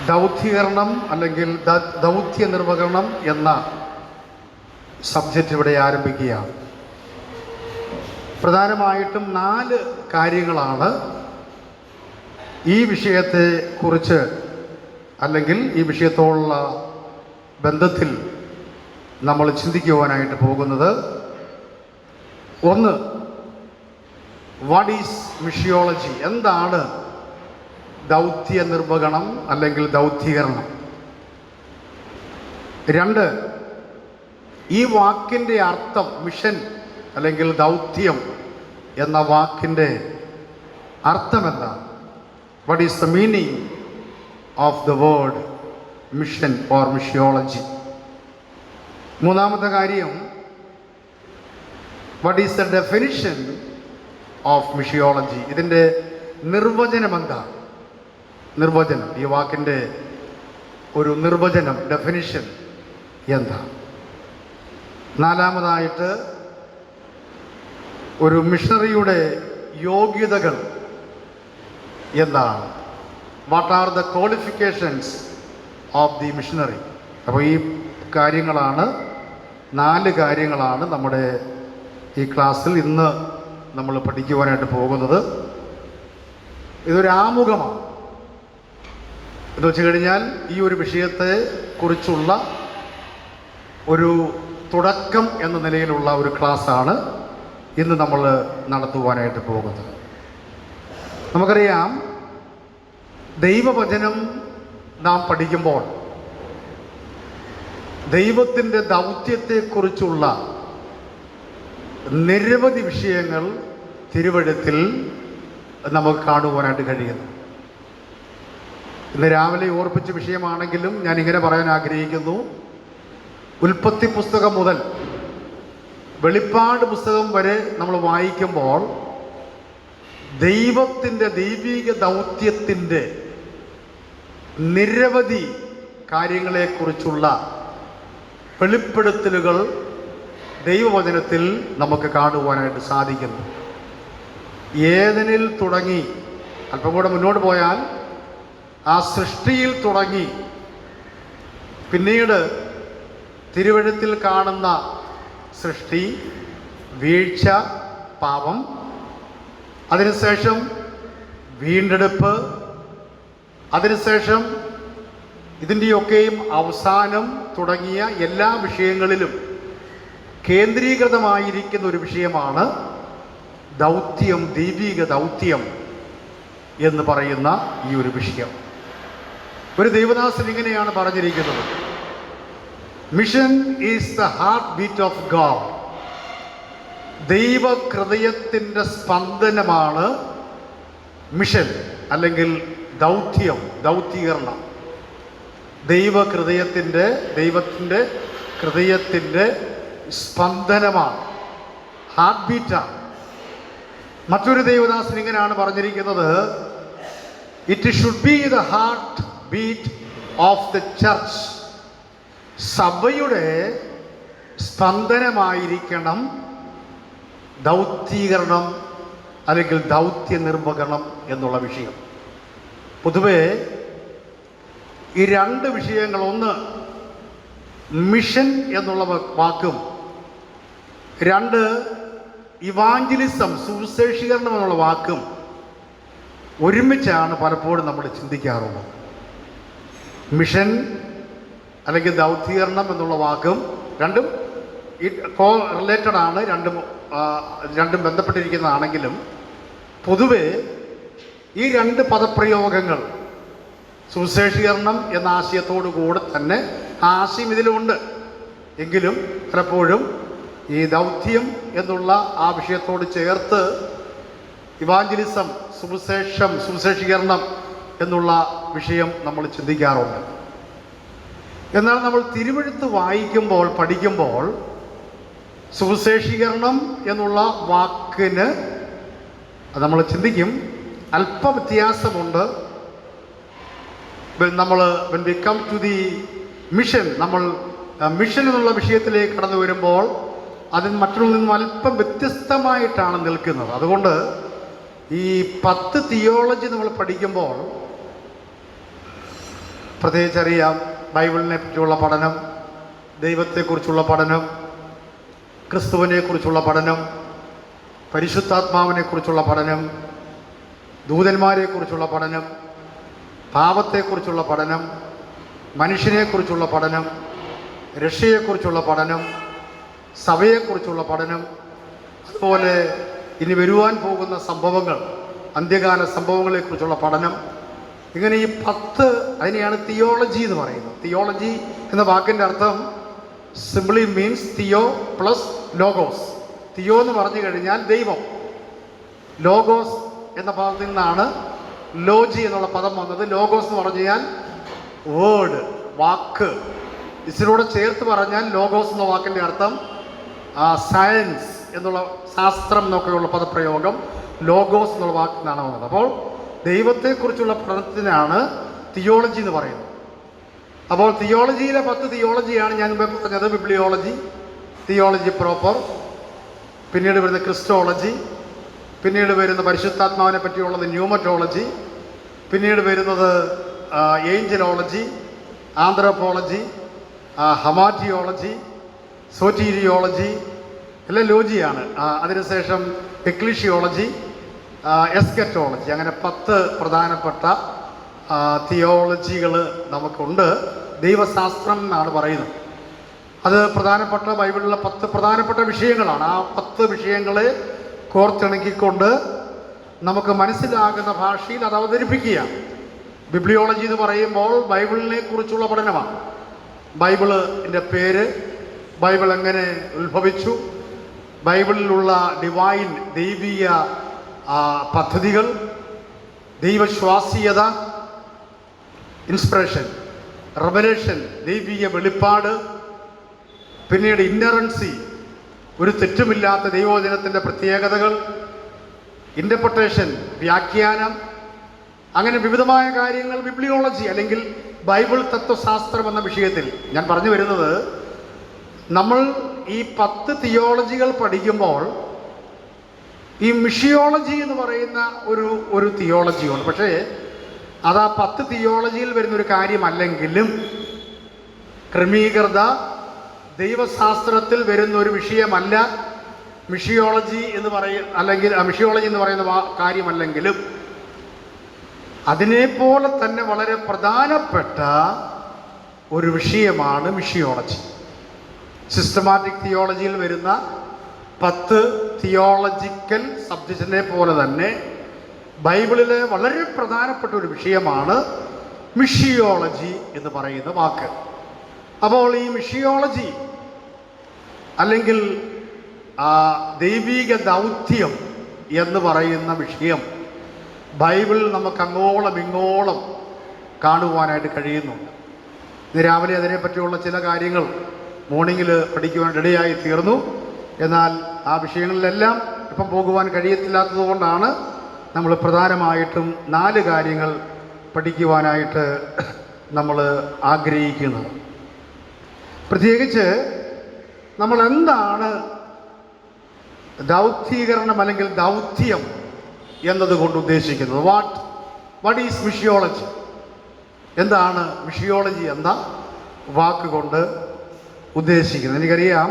ദൗത്യീകരണം അല്ലെങ്കിൽ ദൗത്യ നിർവഹണം എന്ന സബ്ജക്റ്റ് ഇവിടെ ആരംഭിക്കുകയാണ്. പ്രധാനമായിട്ടും 4 കാര്യങ്ങളാണ് ഈ വിഷയത്തെ കുറിച്ച് അല്ലെങ്കിൽ ഈ വിഷയത്തോടുള്ള ബന്ധത്തിൽ നമ്മൾ ചിന്തിക്കുവാനായിട്ട് പോകുന്നത്. ഒന്ന്, വാട്ട് ഈസ് മിഷിയോളജി? എന്താണ് ദൗത്യ നിർവഹണം അല്ലെങ്കിൽ ദൗത്യീകരണം? 2, ഈ വാക്കിൻ്റെ അർത്ഥം, മിഷൻ അല്ലെങ്കിൽ ദൗത്യം എന്ന വാക്കിൻ്റെ അർത്ഥം എന്താണ്? What is the meaning of the word mission or missiology? 3-ാമത്തെ കാര്യം, what is the definition of missiology? ഇതിൻ്റെ നിർവചനം എന്താ? നിർവചനം, ഈ വാക്കിൻ്റെ ഒരു നിർവചനം, ഡെഫിനിഷൻ എന്താ? 4-ാമതായിട്ട്, ഒരു മിഷണറിയുടെ യോഗ്യതകൾ എന്താണ്? What are the qualifications of the missionary? അപ്പോൾ ഈ കാര്യങ്ങളാണ്, 4 കാര്യങ്ങളാണ് നമ്മുടെ ഈ ക്ലാസ്സിൽ ഇന്ന് നമ്മൾ പഠിക്കുവാനായിട്ട് പോകുന്നത്. ഇതൊരു ആമുഖമാണ്. എന്ന് വെച്ച് കഴിഞ്ഞാൽ ഈ ഒരു വിഷയത്തെ കുറിച്ചുള്ള ഒരു തുടക്കം എന്ന നിലയിലുള്ള ഒരു ക്ലാസ്സാണ് ഇന്ന് നമ്മൾ നടത്തുവാനായിട്ട് പോകുന്നത്. നമുക്കറിയാം, ദൈവവചനം നാം പഠിക്കുമ്പോൾ ദൈവത്തിൻ്റെ ദൗത്യത്തെക്കുറിച്ചുള്ള നിരവധി വിഷയങ്ങൾ തിരുവെഴുത്തിൽ നമുക്ക് കാണുവാനായിട്ട് കഴിയുന്നു. ഇന്ന് രാവിലെ ഓർപ്പിച്ച വിഷയമാണെങ്കിലും ഞാനിങ്ങനെ പറയാൻ ആഗ്രഹിക്കുന്നു. ഉൽപ്പത്തി പുസ്തകം മുതൽ വെളിപ്പാട് പുസ്തകം വരെ നമ്മൾ വായിക്കുമ്പോൾ ദൈവത്തിൻ്റെ ദൈവിക ദൗത്യത്തിൻ്റെ നിരവധി കാര്യങ്ങളെക്കുറിച്ചുള്ള വെളിപ്പെടുത്തലുകൾ ദൈവവചനത്തിൽ നമുക്ക് കാണുവാനായിട്ട് സാധിക്കുന്നു. ഏദനിൽ തുടങ്ങി അല്പം കൂടെ മുന്നോട്ട് പോയാൽ ആ സൃഷ്ടിയിൽ തുടങ്ങി പിന്നീട് തിരുവെഴുത്തിൽ കാണുന്ന സൃഷ്ടി, വീഴ്ച, പാപം, അതിനുശേഷം വീണ്ടെടുപ്പ്, അതിനുശേഷം ഇതിൻ്റെയൊക്കെയും അവസാനം തുടങ്ങിയ എല്ലാ വിഷയങ്ങളിലും കേന്ദ്രീകൃതമായിരിക്കുന്ന ഒരു വിഷയമാണ് ദൗത്യം, ദൈവിക ദൗത്യം എന്ന് പറയുന്ന ഈ ഒരു വിഷയം. ഒരു ദൈവദാസൻ ഇങ്ങനെയാണ് പറഞ്ഞിരിക്കുന്നത്: mission is the heartbeat of God. ദൈവഹൃദയത്തിൻ്റെ സ്പന്ദനമാണ് മിഷൻ അല്ലെങ്കിൽ ദൗത്യം, ദൗത്യീകരണം. ദൈവത്തിൻ്റെ ഹൃദയത്തിൻ്റെ സ്പന്ദനമാണ്, ഹാർട്ട് ബീറ്റാണ്. മറ്റൊരു ദൈവദാസൻ ഇങ്ങനെയാണ് പറഞ്ഞിരിക്കുന്നത്: it should be the heartbeat of the church. സഭയുടെ സ്പന്ദനമായിരിക്കണം ദൗത്യീകരണം അല്ലെങ്കിൽ ദൗത്യ നിർവഹണം എന്നുള്ള വിഷയം. പൊതുവെ ഈ 2 വിഷയങ്ങൾ, ഒന്ന് മിഷൻ എന്നുള്ള വാക്കും, 2 ഇവാഞ്ചലിസം, സുവിശേഷീകരണം എന്നുള്ള വാക്കും ഒരുമിച്ചാണ് പലപ്പോഴും നമ്മൾ ചിന്തിക്കാറുള്ളത്. മിഷൻ അല്ലെങ്കിൽ ദൗത്യീകരണം എന്നുള്ള വാക്കും രണ്ടും റിലേറ്റഡ് ആണ്, രണ്ടും ബന്ധപ്പെട്ടിരിക്കുന്നതാണെങ്കിലും പൊതുവെ ഈ 2 പദപ്രയോഗങ്ങൾ സുവിശേഷീകരണം എന്ന ആശയത്തോടു കൂടെ തന്നെ ആശയം ഇതിലുണ്ട്. എങ്കിലും പലപ്പോഴും ഈ ദൗത്യം എന്നുള്ള ആ വിഷയത്തോട് ചേർത്ത് ഇവാഞ്ചലിസം, സുവിശേഷീകരണം എന്നുള്ള വിഷയം നമ്മൾ ചിന്തിക്കാറുണ്ട്. എന്നാൽ നമ്മൾ തിരുവെഴുത്ത് വായിക്കുമ്പോൾ, പഠിക്കുമ്പോൾ സുവിശേഷീകരണം എന്നുള്ള വാക്കിന് നമ്മൾ ചിന്തിക്കും അല്പ വ്യത്യാസമുണ്ട്. നമ്മൾ when we come to the mission, നമ്മൾ മിഷൻ എന്നുള്ള വിഷയത്തിലേക്ക് കടന്നു വരുമ്പോൾ അതിന് മറ്റുള്ളതിൽ നിന്നും അല്പം വ്യത്യസ്തമായിട്ടാണ് നിൽക്കുന്നത്. അതുകൊണ്ട് ഈ 10 തിയോളജി നമ്മൾ പഠിക്കുമ്പോൾ പ്രത്യേകിച്ചറിയാം, ബൈബിളിനെ പറ്റിയുള്ള പഠനം, ദൈവത്തെക്കുറിച്ചുള്ള പഠനം, ക്രിസ്തുവിനെക്കുറിച്ചുള്ള പഠനം, പരിശുദ്ധാത്മാവിനെക്കുറിച്ചുള്ള പഠനം, ദൂതന്മാരെക്കുറിച്ചുള്ള പഠനം, പാപത്തെക്കുറിച്ചുള്ള പഠനം, മനുഷ്യനെക്കുറിച്ചുള്ള പഠനം, രക്ഷയെക്കുറിച്ചുള്ള പഠനം, സഭയെക്കുറിച്ചുള്ള പഠനം, അതുപോലെ ഇനി വരുവാൻ പോകുന്ന സംഭവങ്ങൾ, അന്ത്യകാല സംഭവങ്ങളെക്കുറിച്ചുള്ള പഠനം, ഇങ്ങനെ ഈ 10 അതിനെയാണ് തിയോളജി എന്ന് പറയുന്നത്. തിയോളജി എന്ന വാക്കിൻ്റെ അർത്ഥം simply means Theo plus logos. Theo എന്ന് പറഞ്ഞു കഴിഞ്ഞാൽ ദൈവം, ലോഗോസ് എന്ന പദത്തിൽ നിന്നാണ് ലോജി എന്നുള്ള പദം വന്നത്. ലോഗോസ് എന്ന് പറഞ്ഞു കഴിഞ്ഞാൽ വേർഡ്, വാക്ക്. ഇതിലൂടെ ചേർത്ത് പറഞ്ഞാൽ ലോഗോസ് എന്ന വാക്കിൻ്റെ അർത്ഥം സയൻസ് എന്നുള്ള ശാസ്ത്രം എന്നൊക്കെയുള്ള പദപ്രയോഗം ലോഗോസ് എന്നുള്ള വാക്കിൽ നിന്നാണ് വന്നത്. അപ്പോൾ ദൈവത്തെക്കുറിച്ചുള്ള പഠനത്തിനാണ് തിയോളജി എന്ന് പറയുന്നത്. അപ്പോൾ തിയോളജിയിലെ 10 തിയോളജിയാണ് ഞാൻ മുമ്പേ പറഞ്ഞത്. ബിബ്ലിയോളജി, തിയോളജി പ്രോപ്പർ, പിന്നീട് വരുന്ന ക്രിസ്റ്റോളജി, പിന്നീട് വരുന്ന പരിശുദ്ധാത്മാവിനെ പറ്റിയുള്ളത് ന്യൂമറ്റോളജി, പിന്നീട് വരുന്നത് ഏഞ്ചലോളജി, ആന്ത്രോപോളജി, ഹമാറ്റിയോളജി, സോറ്റീരിയോളജി, എല്ലാം ലോജിയാണ്. അതിനുശേഷം എക്ലീഷിയോളജി, എസ്കറ്റോളജി, അങ്ങനെ 10 പ്രധാനപ്പെട്ട തിയോളജികൾ നമുക്കുണ്ട്. ദൈവശാസ്ത്രം എന്നാണ് പറയുന്നത്. അത് പ്രധാനപ്പെട്ട ബൈബിളിലെ 10 പ്രധാനപ്പെട്ട വിഷയങ്ങളാണ്. ആ 10 വിഷയങ്ങളെ കോർത്തിണക്കിക്കൊണ്ട് നമുക്ക് മനസ്സിലാകുന്ന ഭാഷയിൽ അത് അവതരിപ്പിക്കുക. ബിബ്ലിയോളജി എന്ന് പറയുമ്പോൾ ബൈബിളിനെ കുറിച്ചുള്ള പഠനമാണ്. ബൈബിളിൻ്റെ പേര്, ബൈബിൾ എങ്ങനെ ഉത്ഭവിച്ചു, ബൈബിളിലുള്ള ഡിവൈൻ ദൈവീയ പദ്ധതികൾ, ദൈവശ്വാസീയത, ഇൻസ്പിറേഷൻ, റെവലേഷൻ, ദൈവീയ വെളിപ്പാട്, പിന്നീട് ഇന്നറൻസി, ഒരു തെറ്റുമില്ലാത്ത ദൈവവചനത്തിൻ്റെ പ്രത്യേകതകൾ, ഇൻ്റർപ്രിട്ടേഷൻ, വ്യാഖ്യാനം, അങ്ങനെ വിവിധമായ കാര്യങ്ങൾ ബിബ്ലിയോളജി അല്ലെങ്കിൽ ബൈബിൾ തത്വശാസ്ത്രം എന്ന വിഷയത്തിൽ ഞാൻ പറഞ്ഞു വരുന്നത്. നമ്മൾ ഈ 10 തിയോളജികൾ പഠിക്കുമ്പോൾ ഈ മിഷിയോളജി എന്ന് പറയുന്ന ഒരു തിയോളജിയുണ്ട്. പക്ഷേ അത് ആ 10 തിയോളജിയിൽ വരുന്നൊരു കാര്യമല്ലെങ്കിലും ക്രമീകൃത ദൈവശാസ്ത്രത്തിൽ വരുന്ന ഒരു വിഷയമല്ല മിഷിയോളജി എന്ന് അല്ലെങ്കിൽ മിഷിയോളജി എന്ന് പറയുന്ന കാര്യമല്ലെങ്കിലും അതിനെപ്പോലെ തന്നെ വളരെ പ്രധാനപ്പെട്ട ഒരു വിഷയമാണ് മിഷിയോളജി. സിസ്റ്റമാറ്റിക് തിയോളജിയിൽ വരുന്ന 10 തിയോളജിക്കൽ സബ്ജക്റ്റിനെ പോലെ തന്നെ ബൈബിളിലെ വളരെ പ്രധാനപ്പെട്ട ഒരു വിഷയമാണ് മിഷിയോളജി എന്ന് പറയുന്ന വാക്ക്. അപ്പോൾ ഈ മിഷിയോളജി അല്ലെങ്കിൽ ദൈവീക ദൗത്യം എന്ന് പറയുന്ന വിഷയം ബൈബിളിൽ നമുക്ക് അങ്ങോളം ഇങ്ങോളം കാണുവാനായിട്ട് കഴിയുന്നുണ്ട്. ഇന്ന് രാവിലെ അതിനെപ്പറ്റിയുള്ള ചില കാര്യങ്ങൾ മോർണിംഗിൽ പഠിക്കുവാൻ റെഡിയായി തീർന്നു. എന്നാൽ ആ വിഷയങ്ങളിലെല്ലാം ഇപ്പം പോകുവാൻ കഴിയത്തില്ലാത്തത് കൊണ്ടാണ് നമ്മൾ പ്രധാനമായിട്ടും 4 കാര്യങ്ങൾ പഠിക്കുവാനായിട്ട് നമ്മൾ ആഗ്രഹിക്കുന്നത്. പ്രത്യേകിച്ച് നമ്മൾ എന്താണ് ദൗത്യീകരണം അല്ലെങ്കിൽ ദൗത്യം എന്നതുകൊണ്ട് ഉദ്ദേശിക്കുന്നത്. What is missiology? എന്താണ് മിഷിയോളജി എന്ന വാക്കുകൊണ്ട് ഉദ്ദേശിക്കുന്നത്? എനിക്കറിയാം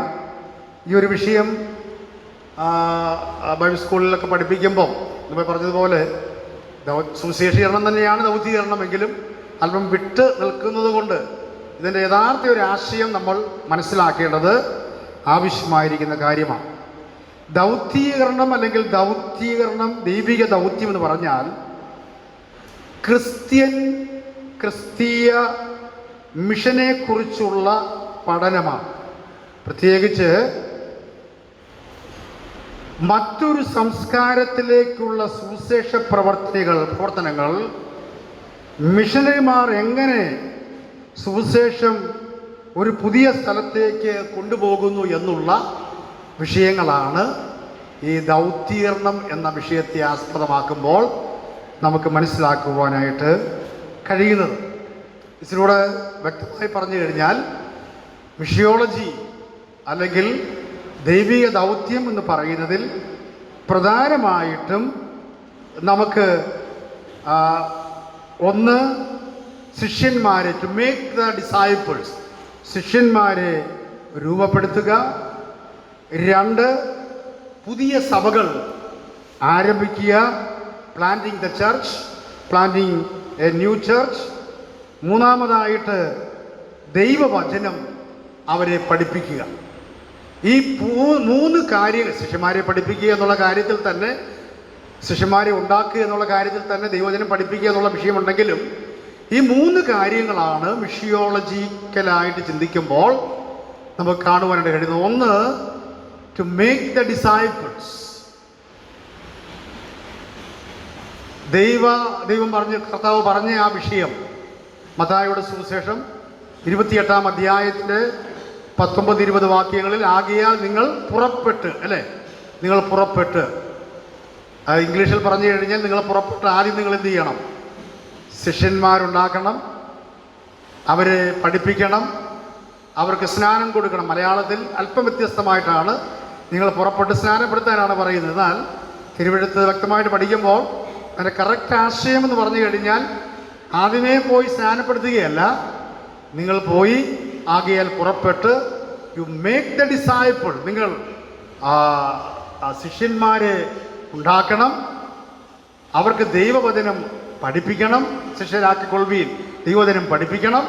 ഈ ഒരു വിഷയം ബൈബിൾ സ്കൂളിലൊക്കെ പഠിപ്പിക്കുമ്പം നമ്മൾ പറഞ്ഞതുപോലെ സുവിശേഷീകരണം തന്നെയാണ് ദൗത്യീകരണമെങ്കിലും അല്പം വിട്ട് നിൽക്കുന്നത് കൊണ്ട് ഇതിൻ്റെ യഥാർത്ഥ ഒരു ആശയം നമ്മൾ മനസ്സിലാക്കേണ്ടത് ആവശ്യമായിരിക്കുന്ന കാര്യമാണ്. ദൗത്യീകരണം അല്ലെങ്കിൽ ദൗത്യീകരണം, ദൈവിക ദൗത്യം എന്ന് പറഞ്ഞാൽ ക്രിസ്തീയ മിഷനെക്കുറിച്ചുള്ള പഠനമാണ്. പ്രത്യേകിച്ച് മറ്റൊരു സംസ്കാരത്തിലേക്കുള്ള സുവിശേഷ പ്രവർത്തനങ്ങൾ മിഷനറിമാർ എങ്ങനെ സുവിശേഷം ഒരു പുതിയ സ്ഥലത്തേക്ക് കൊണ്ടുപോകുന്നു എന്നുള്ള വിഷയങ്ങളാണ് ഈ ദൗത്യീകരണം എന്ന വിഷയത്തെ ആസ്പദമാക്കുമ്പോൾ നമുക്ക് മനസ്സിലാക്കുവാനായിട്ട് കഴിയുന്നത്. ഇതിലൂടെ വ്യക്തമായി പറഞ്ഞു കഴിഞ്ഞാൽ മിഷിയോളജി അല്ലെങ്കിൽ ദൈവിക ദൗത്യം എന്ന് പറയുന്നതിൽ പ്രധാനമായിട്ടും നമുക്ക് ഒന്ന് ശിഷ്യന്മാരെ, ടു മേക്ക് ദ ഡിസൈപ്പിൾസ്, ശിഷ്യന്മാരെ രൂപപ്പെടുത്തുക. 2, പുതിയ സഭകൾ ആരംഭിക്കുക, planting the church, planting a new church. 3-ാമതായിട്ട് ദൈവവചനം അവരെ പഠിപ്പിക്കുക. ഈ 3 കാര്യങ്ങൾ, ശിഷ്യന്മാരെ പഠിപ്പിക്കുക എന്നുള്ള കാര്യത്തിൽ തന്നെ, ശിഷ്യന്മാരെ ഉണ്ടാക്കുക എന്നുള്ള കാര്യത്തിൽ തന്നെ ദൈവവചനം പഠിപ്പിക്കുക എന്നുള്ള വിഷയമുണ്ടെങ്കിലും ഈ 3 കാര്യങ്ങളാണ് മിഷിയോളജിക്കലായിട്ട് ചിന്തിക്കുമ്പോൾ നമുക്ക് കാണുവാനായിട്ട് കഴിയുന്നത്. 1, ടു മേക്ക് ദ ഡിസൈപ്പിൾസ്. ദൈവം പറഞ്ഞ, കർത്താവ് പറഞ്ഞ ആ വിഷയം മത്തായിയുടെ സുവിശേഷം 28-ാം അധ്യായത്തിൻ്റെ 19-20 വാക്യങ്ങളിൽ, ആകയാൽ നിങ്ങൾ പുറപ്പെട്ട്, അല്ലേ, നിങ്ങൾ പുറപ്പെട്ട്, ഇംഗ്ലീഷിൽ പറഞ്ഞു കഴിഞ്ഞാൽ നിങ്ങൾ പുറപ്പെട്ട് ആദ്യം നിങ്ങൾ എന്ത് ചെയ്യണം? ശിഷ്യന്മാരുണ്ടാക്കണം, അവരെ പഠിപ്പിക്കണം, അവർക്ക് സ്നാനം കൊടുക്കണം. മലയാളത്തിൽ അല്പം വ്യത്യസ്തമായിട്ടാണ് നിങ്ങൾ പുറപ്പെട്ട് സ്നാനപ്പെടുത്താനാണ് പറയുന്നത്. എന്നാൽ തിരുവെഴുത്ത് വ്യക്തമായിട്ട് പഠിക്കുമ്പോൾ അതിൻ്റെ കറക്റ്റ് ആശയം എന്ന് പറഞ്ഞു കഴിഞ്ഞാൽ ആദ്യമേ പോയി സ്നാനപ്പെടുത്തുകയല്ല, നിങ്ങൾ പോയി ആകയാൽ പുറപ്പെട്ട് യു മേക്ക് ദ ഡിസൈപ്പിൾ, നിങ്ങൾ ശിഷ്യന്മാരെ ഉണ്ടാക്കണം, അവർക്ക് ദൈവവചനം പഠിപ്പിക്കണം, ശിഷ്യരാക്കിക്കൊള്ളുവീൻ, ദൈവവചനം പഠിപ്പിക്കണം.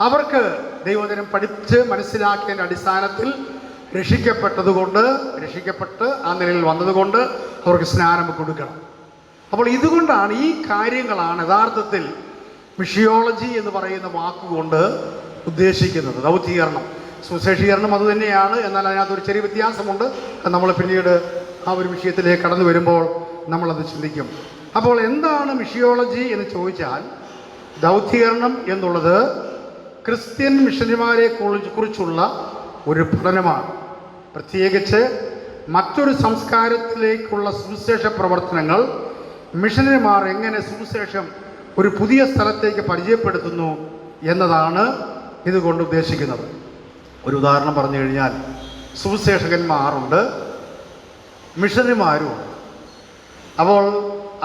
അവർക്ക് ദൈവവചനം പഠിച്ച് മനസ്സിലാക്കിയതിൻ്റെ അടിസ്ഥാനത്തിൽ രക്ഷിക്കപ്പെട്ട് ആ നിലയിൽ വന്നതുകൊണ്ട് അവർക്ക് സ്നാനം കൊടുക്കണം. അപ്പോൾ ഇതുകൊണ്ടാണ്, ഈ കാര്യങ്ങളാണ് യഥാർത്ഥത്തിൽ മിഷിയോളജി എന്ന് പറയുന്ന വാക്കുകൊണ്ട് ഉദ്ദേശിക്കുന്നത്. ദൗത്യീകരണം, സുശേഷീകരണം അതുതന്നെയാണ്. എന്നാൽ അതിനകത്തൊരു ചെറിയ വ്യത്യാസമുണ്ട്. നമ്മൾ പിന്നീട് ആ ഒരു വിഷയത്തിലേക്ക് കടന്നു വരുമ്പോൾ നമ്മളത് ചിന്തിക്കും. അപ്പോൾ എന്താണ് മിഷിയോളജി എന്ന് ചോദിച്ചാൽ, ദൗത്യീകരണം എന്നുള്ളത് ക്രിസ്ത്യൻ മിഷനറിമാരെ കുറിച്ചുള്ള ഒരു പഠനമാണ്. പ്രത്യേകിച്ച് മറ്റൊരു സംസ്കാരത്തിലേക്കുള്ള സുവിശേഷ പ്രവർത്തനങ്ങൾ മിഷനറിമാർ എങ്ങനെ സുവിശേഷം ഒരു പുതിയ സ്ഥലത്തേക്ക് പരിചയപ്പെടുത്തുന്നു എന്നതാണ് ഇതുകൊണ്ട് ഉദ്ദേശിക്കുന്നത്. ഒരു ഉദാഹരണം പറഞ്ഞു കഴിഞ്ഞാൽ, സുവിശേഷകന്മാരുണ്ട്, മിഷനറിമാരുമുണ്ട്. അപ്പോൾ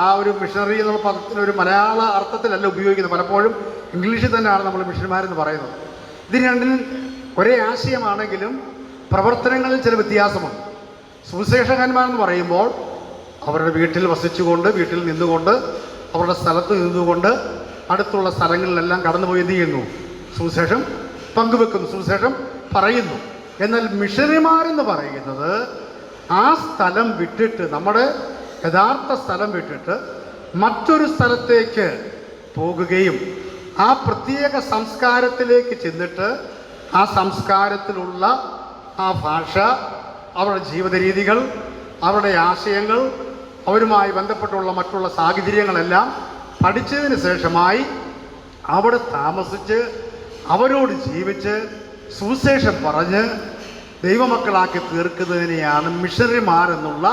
ആ ഒരു മിഷനറി എന്നുള്ള പദത്തിന് ഒരു മലയാള അർത്ഥത്തിലല്ല ഉപയോഗിക്കുന്നത്. പലപ്പോഴും ഇംഗ്ലീഷിൽ തന്നെയാണ് നമ്മൾ മിഷനറിമാരെന്ന് പറയുന്നത്. ഇതിന് രണ്ടിനും ഒരേ ആശയമാണെങ്കിലും പ്രവർത്തനങ്ങളിൽ ചില വ്യത്യാസമുണ്ട്. സുവിശേഷകന്മാരെന്ന് പറയുമ്പോൾ അവരുടെ വീട്ടിൽ വസിച്ചുകൊണ്ട്, വീട്ടിൽ നിന്നുകൊണ്ട്, അവരുടെ സ്ഥലത്ത് നിന്നുകൊണ്ട് അടുത്തുള്ള സ്ഥലങ്ങളിലെല്ലാം കടന്നുപോയി എന്ത് ചെയ്യുന്നു? സുവിശേഷം പങ്കുവെക്കുന്നു, സുവിശേഷം പറയുന്നു. എന്നാൽ മിഷനറിമാരെന്ന് പറയുന്നത് ആ സ്ഥലം വിട്ടിട്ട്, നമ്മുടെ യഥാർത്ഥ സ്ഥലം വിട്ടിട്ട് മറ്റൊരു സ്ഥലത്തേക്ക് പോകുകയും ആ പ്രത്യേക സംസ്കാരത്തിലേക്ക് ചെന്നിട്ട് ആ സംസ്കാരത്തിലുള്ള ആ ഭാഷ, അവരുടെ ജീവിത രീതികൾ, അവരുടെ ആശയങ്ങൾ, അവരുമായി ബന്ധപ്പെട്ടുള്ള മറ്റുള്ള സാഹചര്യങ്ങളെല്ലാം പഠിച്ചതിന് ശേഷമായി അവിടെ താമസിച്ച് അവരോട് ജീവിച്ച് സുവിശേഷം പറഞ്ഞ് ദൈവമക്കളാക്കി തീർക്കുന്നതിനെയാണ് മിഷനറിമാരെന്നുള്ള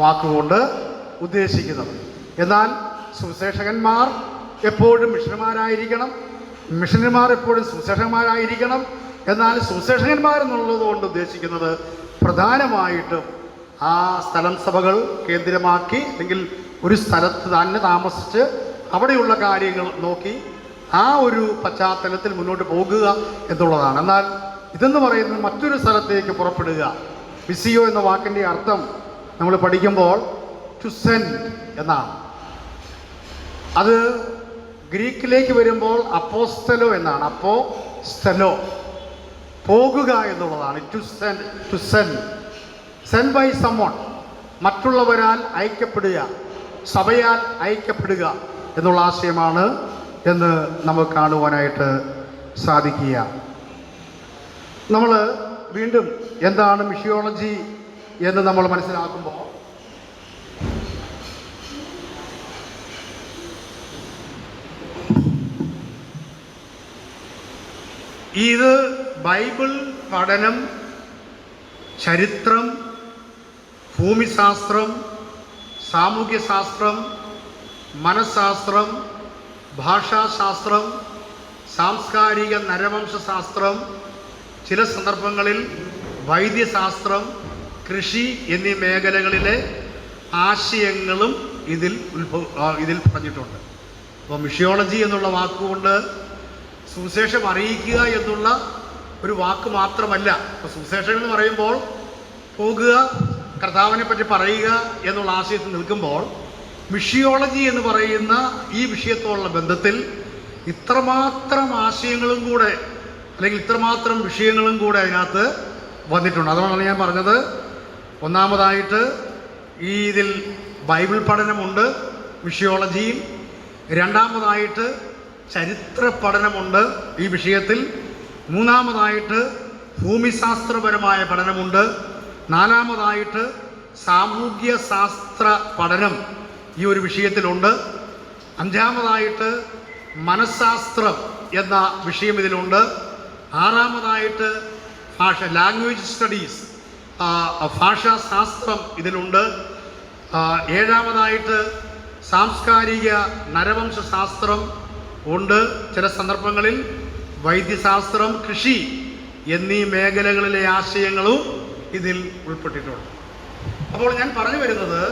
വാക്കുകൊണ്ട് ഉദ്ദേശിക്കുന്നത്. എന്നാൽ സുവിശേഷകന്മാർ എപ്പോഴും മിഷനറിമാരായിരിക്കണം, മിഷനറിമാർ എപ്പോഴും സുവിശേഷകന്മാരായിരിക്കണം. എന്നാൽ സുവിശേഷകന്മാരെന്നുള്ളത് കൊണ്ട് ഉദ്ദേശിക്കുന്നത് പ്രധാനമായിട്ടും ആ സ്ഥലം സഭകൾ കേന്ദ്രമാക്കി, അല്ലെങ്കിൽ ഒരു സ്ഥലത്ത് തന്നെ താമസിച്ച് അവിടെയുള്ള കാര്യങ്ങൾ നോക്കി ആ ഒരു പശ്ചാത്തലത്തിൽ മുന്നോട്ട് പോകുക എന്നുള്ളതാണ്. എന്നാൽ ഇതെന്ന് പറയുന്നത് മറ്റൊരു സ്ഥലത്തേക്ക് പുറപ്പെടുക. വിസിയോ എന്ന വാക്കിൻ്റെ അർത്ഥം നമ്മൾ പഠിക്കുമ്പോൾ ടു സെൻഡ് എന്നാണ്. അത് ഗ്രീക്കിലേക്ക് വരുമ്പോൾ അപ്പോസ്തലോ എന്നാണ്. അപ്പോസ്തലോ പോകുക എന്നുള്ളതാണ്. ടു സെൻഡ് ബൈ സമ്മോൺ, മറ്റുള്ളവരാൽ അയക്കപ്പെടുക, സഭയാൽ അയക്കപ്പെടുക എന്നുള്ള ആശയമാണ് എന്ന് നമുക്ക് കാണുവാനായിട്ട് സാധിക്കുക. നമ്മൾ വീണ്ടും എന്താണ് മിഷിയോളജി എന്ന് നമ്മൾ മനസ്സിലാക്കുമ്പോൾ ഇത് ബൈബിൾ പഠനം, ചരിത്രം, ഭൂമിശാസ്ത്രം, സാമൂഹ്യശാസ്ത്രം, മനഃശാസ്ത്രം, ഭാഷാശാസ്ത്രം, സാംസ്കാരിക നരവംശശാസ്ത്രം, ചില സന്ദർഭങ്ങളിൽ വൈദ്യശാസ്ത്രം, കൃഷി എന്നീ മേഖലകളിലെ ആശയങ്ങളും ഇതിൽ പറഞ്ഞിട്ടുണ്ട്. അപ്പോൾ മിഷിയോളജി എന്നുള്ള വാക്കുകൊണ്ട് സുവിശേഷം അറിയിക്കുക എന്നുള്ള ഒരു വാക്ക് മാത്രമല്ല. ഇപ്പോൾ സുവിശേഷം എന്ന് പറയുമ്പോൾ പോകുക, കർത്താവിനെ പറ്റി പറയുക എന്നുള്ള ആശയത്തിൽ നിൽക്കുമ്പോൾ മിഷിയോളജി എന്ന് പറയുന്ന ഈ വിഷയത്തോടുള്ള ബന്ധത്തിൽ ഇത്രമാത്രം ആശയങ്ങളും കൂടെ അല്ലെങ്കിൽ ഇത്രമാത്രം വിഷയങ്ങളും കൂടെ അതിനകത്ത് വന്നിട്ടുണ്ട്. അതുകൊണ്ടാണ് ഞാൻ പറഞ്ഞത്, ഒന്നാമതായിട്ട് ഇതിൽ ബൈബിൾ പഠനമുണ്ട് മിഷിയോളജിയിൽ. രണ്ടാമതായിട്ട് ചരിത്ര പഠനമുണ്ട് ഈ വിഷയത്തിൽ. മൂന്നാമതായിട്ട് ഭൂമിശാസ്ത്രപരമായ പഠനമുണ്ട്. നാലാമതായിട്ട് സാമൂഹ്യ ശാസ്ത്ര പഠനം ഈ ഒരു വിഷയത്തിലുണ്ട്. അഞ്ചാമതായിട്ട് മനഃശാസ്ത്രം എന്ന വിഷയം ഇതിലുണ്ട്. ആറാമതായിട്ട് ലാംഗ്വേജ് സ്റ്റഡീസ്, ഭാഷാശാസ്ത്രം ഇതിലുണ്ട്. ഏഴാമതായിട്ട് സാംസ്കാരിക നരവംശാസ്ത്രം ഉണ്ട്. ചില സന്ദർഭങ്ങളിൽ വൈദ്യശാസ്ത്രം, കൃഷി എന്നീ മേഖലകളിലെ ആശയങ്ങളും ഇതിൽ ഉൾപ്പെട്ടിട്ടുണ്ട്. അപ്പോൾ ഞാൻ പറഞ്ഞു വരുന്നത്,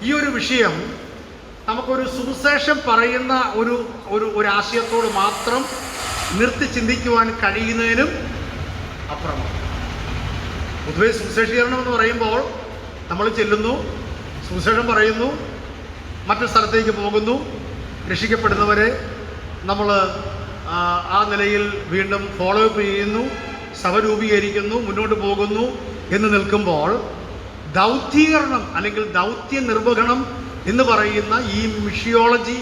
ഈ ഒരു വിഷയം നമുക്കൊരു സുവിശേഷം പറയുന്ന ഒരു ആശയത്തോട് മാത്രം നിർത്തി ചിന്തിക്കുവാൻ കഴിയുന്നതിനും അപ്പുറമാണ്. പൊതുവെ സുവിശേഷീകരണം എന്ന് പറയുമ്പോൾ നമ്മൾ ചെല്ലുന്നു, സുവിശേഷം പറയുന്നു, മറ്റു സ്ഥലത്തേക്ക് പോകുന്നു, രക്ഷിക്കപ്പെടുന്നവരെ നമ്മൾ ആ നിലയിൽ വീണ്ടും ഫോളോ അപ്പ് ചെയ്യുന്നു, സഭ രൂപീകരിക്കുന്നു, മുന്നോട്ട് പോകുന്നു എന്ന് നിൽക്കുമ്പോൾ ദൗത്യീകരണം അല്ലെങ്കിൽ ദൗത്യ നിർവഹണം എന്ന് പറയുന്ന ഈ മിഷിയോളജി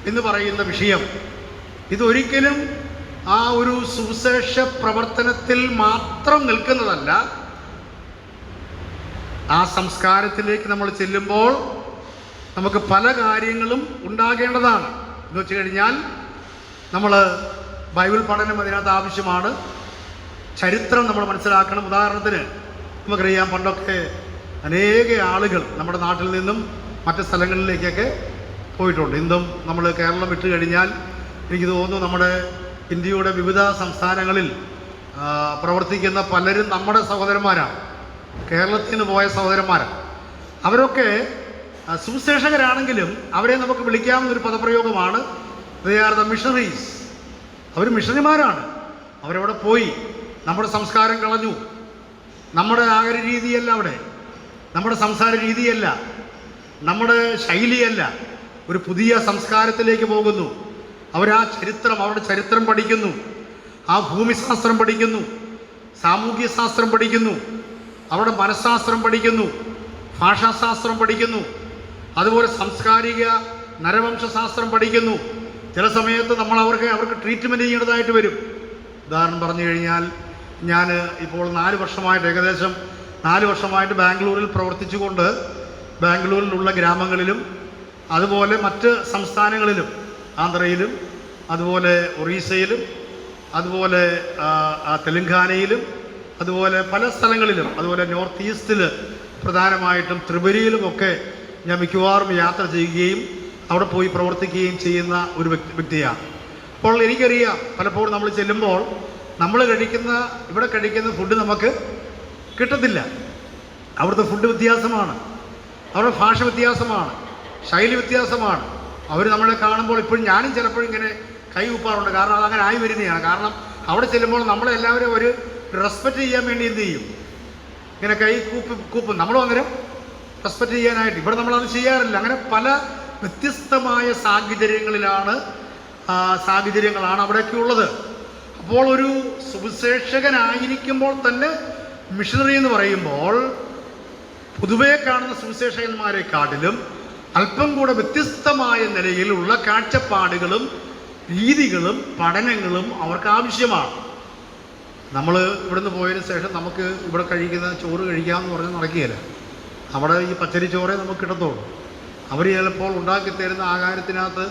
എന്ന് പറയുന്ന വിഷയം ഇതൊരിക്കലും ആ ഒരു സുവിശേഷ പ്രവർത്തനത്തിൽ മാത്രം നിൽക്കുന്നതല്ല. ആ സംസ്കാരത്തിലേക്ക് നമ്മൾ ചെല്ലുമ്പോൾ നമുക്ക് പല കാര്യങ്ങളും ഉണ്ടാകേണ്ടതാണ്. എന്ന് വെച്ച് കഴിഞ്ഞാൽ നമ്മൾ ബൈബിൾ പഠനം അതിനകത്ത് ആവശ്യമാണ്. ചരിത്രം നമ്മൾ മനസ്സിലാക്കണം. ഉദാഹരണത്തിന് നമുക്കറിയാം, പണ്ടൊക്കെ അനേക ആളുകൾ നമ്മുടെ നാട്ടിൽ നിന്നും മറ്റ് സ്ഥലങ്ങളിലേക്കൊക്കെ പോയിട്ടുണ്ട്. ഇന്നും നമ്മൾ കേരളം വിട്ട് കഴിഞ്ഞാൽ എനിക്ക് തോന്നുന്നു നമ്മുടെ ഇന്ത്യയുടെ വിവിധ സംസ്ഥാനങ്ങളിൽ പ്രവർത്തിക്കുന്ന പലരും നമ്മുടെ സഹോദരന്മാരാണ്, കേരളത്തിൽ നിന്ന് പോയ സഹോദരന്മാരാണ്. അവരൊക്കെ സുവിശേഷകരാണെങ്കിലും അവരെ നമുക്ക് വിളിക്കാവുന്നൊരു പദപ്രയോഗമാണ് ദേ ആർ ദ മിഷണറീസ്. അവർ മിഷണറിമാരാണ്. അവരവിടെ പോയി നമ്മുടെ സംസ്കാരം കളഞ്ഞു. നമ്മുടെ ആഹാര രീതിയല്ല അവിടെ, നമ്മുടെ സംസാര രീതിയല്ല, നമ്മുടെ ശൈലിയല്ല, ഒരു പുതിയ സംസ്കാരത്തിലേക്ക് പോകുന്നു. അവരാ ചരിത്രം, അവരുടെ ചരിത്രം പഠിക്കുന്നു, ആ ഭൂമിശാസ്ത്രം പഠിക്കുന്നു, സാമൂഹ്യ ശാസ്ത്രം പഠിക്കുന്നു, അവരുടെ മനഃശാസ്ത്രം പഠിക്കുന്നു, ഭാഷാശാസ്ത്രം പഠിക്കുന്നു, അതുപോലെ സാംസ്കാരിക നരവംശാസ്ത്രം പഠിക്കുന്നു. ചില സമയത്ത് നമ്മൾ അവർക്ക് ട്രീറ്റ്മെൻറ്റ് ചെയ്യേണ്ടതായിട്ട് വരും. ഉദാഹരണം പറഞ്ഞു കഴിഞ്ഞാൽ, ഞാൻ ഇപ്പോൾ 4 വർഷമായിട്ട് ഏകദേശം 4 വർഷമായിട്ട് ബാംഗ്ലൂരിൽ പ്രവർത്തിച്ചുകൊണ്ട് ബാംഗ്ലൂരിലുള്ള ഗ്രാമങ്ങളിലും അതുപോലെ മറ്റ് സംസ്ഥാനങ്ങളിലും, ആന്ധ്രയിലും അതുപോലെ ഒറീസയിലും അതുപോലെ തെലങ്കാനയിലും അതുപോലെ പല സ്ഥലങ്ങളിലും, അതുപോലെ നോർത്ത് ഈസ്റ്റിൽ പ്രധാനമായിട്ടും ത്രിപുരയിലുമൊക്കെ ഞാൻ മിക്കവാറും യാത്ര ചെയ്യുകയും അവിടെ പോയി പ്രവർത്തിക്കുകയും ചെയ്യുന്ന ഒരു വ്യക്തിയാണ്. അപ്പോൾ എനിക്കറിയാം, പലപ്പോഴും നമ്മൾ ചെല്ലുമ്പോൾ ഇവിടെ കഴിക്കുന്ന ഫുഡ് നമുക്ക് കിട്ടത്തില്ല. അവിടുത്തെ ഫുഡ് വ്യത്യാസമാണ്, അവരുടെ ഭാഷ വ്യത്യാസമാണ്, ശൈലി വ്യത്യാസമാണ്. അവർ നമ്മളെ കാണുമ്പോൾ ഇപ്പോഴും ഞാനും ചിലപ്പോഴും ഇങ്ങനെ കൈ കൂപ്പാറുണ്ട്. കാരണം അതങ്ങനെ ആയി വരുന്നതാണ്. കാരണം അവിടെ ചെല്ലുമ്പോൾ നമ്മളെല്ലാവരും ഒരു റെസ്പെക്റ്റ് ചെയ്യാൻ വേണ്ടി എന്ത് ചെയ്യും, ഇങ്ങനെ കൈ കൂപ്പും. നമ്മളും അന്നേരം റെസ്പെക്റ്റ് ചെയ്യാനായിട്ട് ഇവിടെ നമ്മളത് ചെയ്യാറില്ല. അങ്ങനെ പല വ്യത്യസ്തമായ സാഹചര്യങ്ങളാണ് അവിടെയൊക്കെ ഉള്ളത്. അപ്പോൾ ഒരു സുവിശേഷകനായിരിക്കുമ്പോൾ തന്നെ മിഷണറി എന്ന് പറയുമ്പോൾ പൊതുവെ കാണുന്ന സുവിശേഷകന്മാരെക്കാട്ടിലും അല്പം കൂടെ വ്യത്യസ്തമായ നിലയിലുള്ള കാഴ്ചപ്പാടുകളും രീതികളും പഠനങ്ങളും അവർക്ക് ആവശ്യമാണ്. നമ്മൾ ഇവിടുന്ന് പോയതിന് ശേഷം നമുക്ക് ഇവിടെ കഴിക്കുന്ന ചോറ് കഴിക്കാമെന്ന് പറഞ്ഞ് നടക്കുകയില്ല. അവിടെ ഈ പച്ചരി ചോറേ നമുക്ക് കിട്ടത്തുള്ളൂ. അവർ ചിലപ്പോൾ ഉണ്ടാക്കി തരുന്ന ആഹാരത്തിനകത്ത്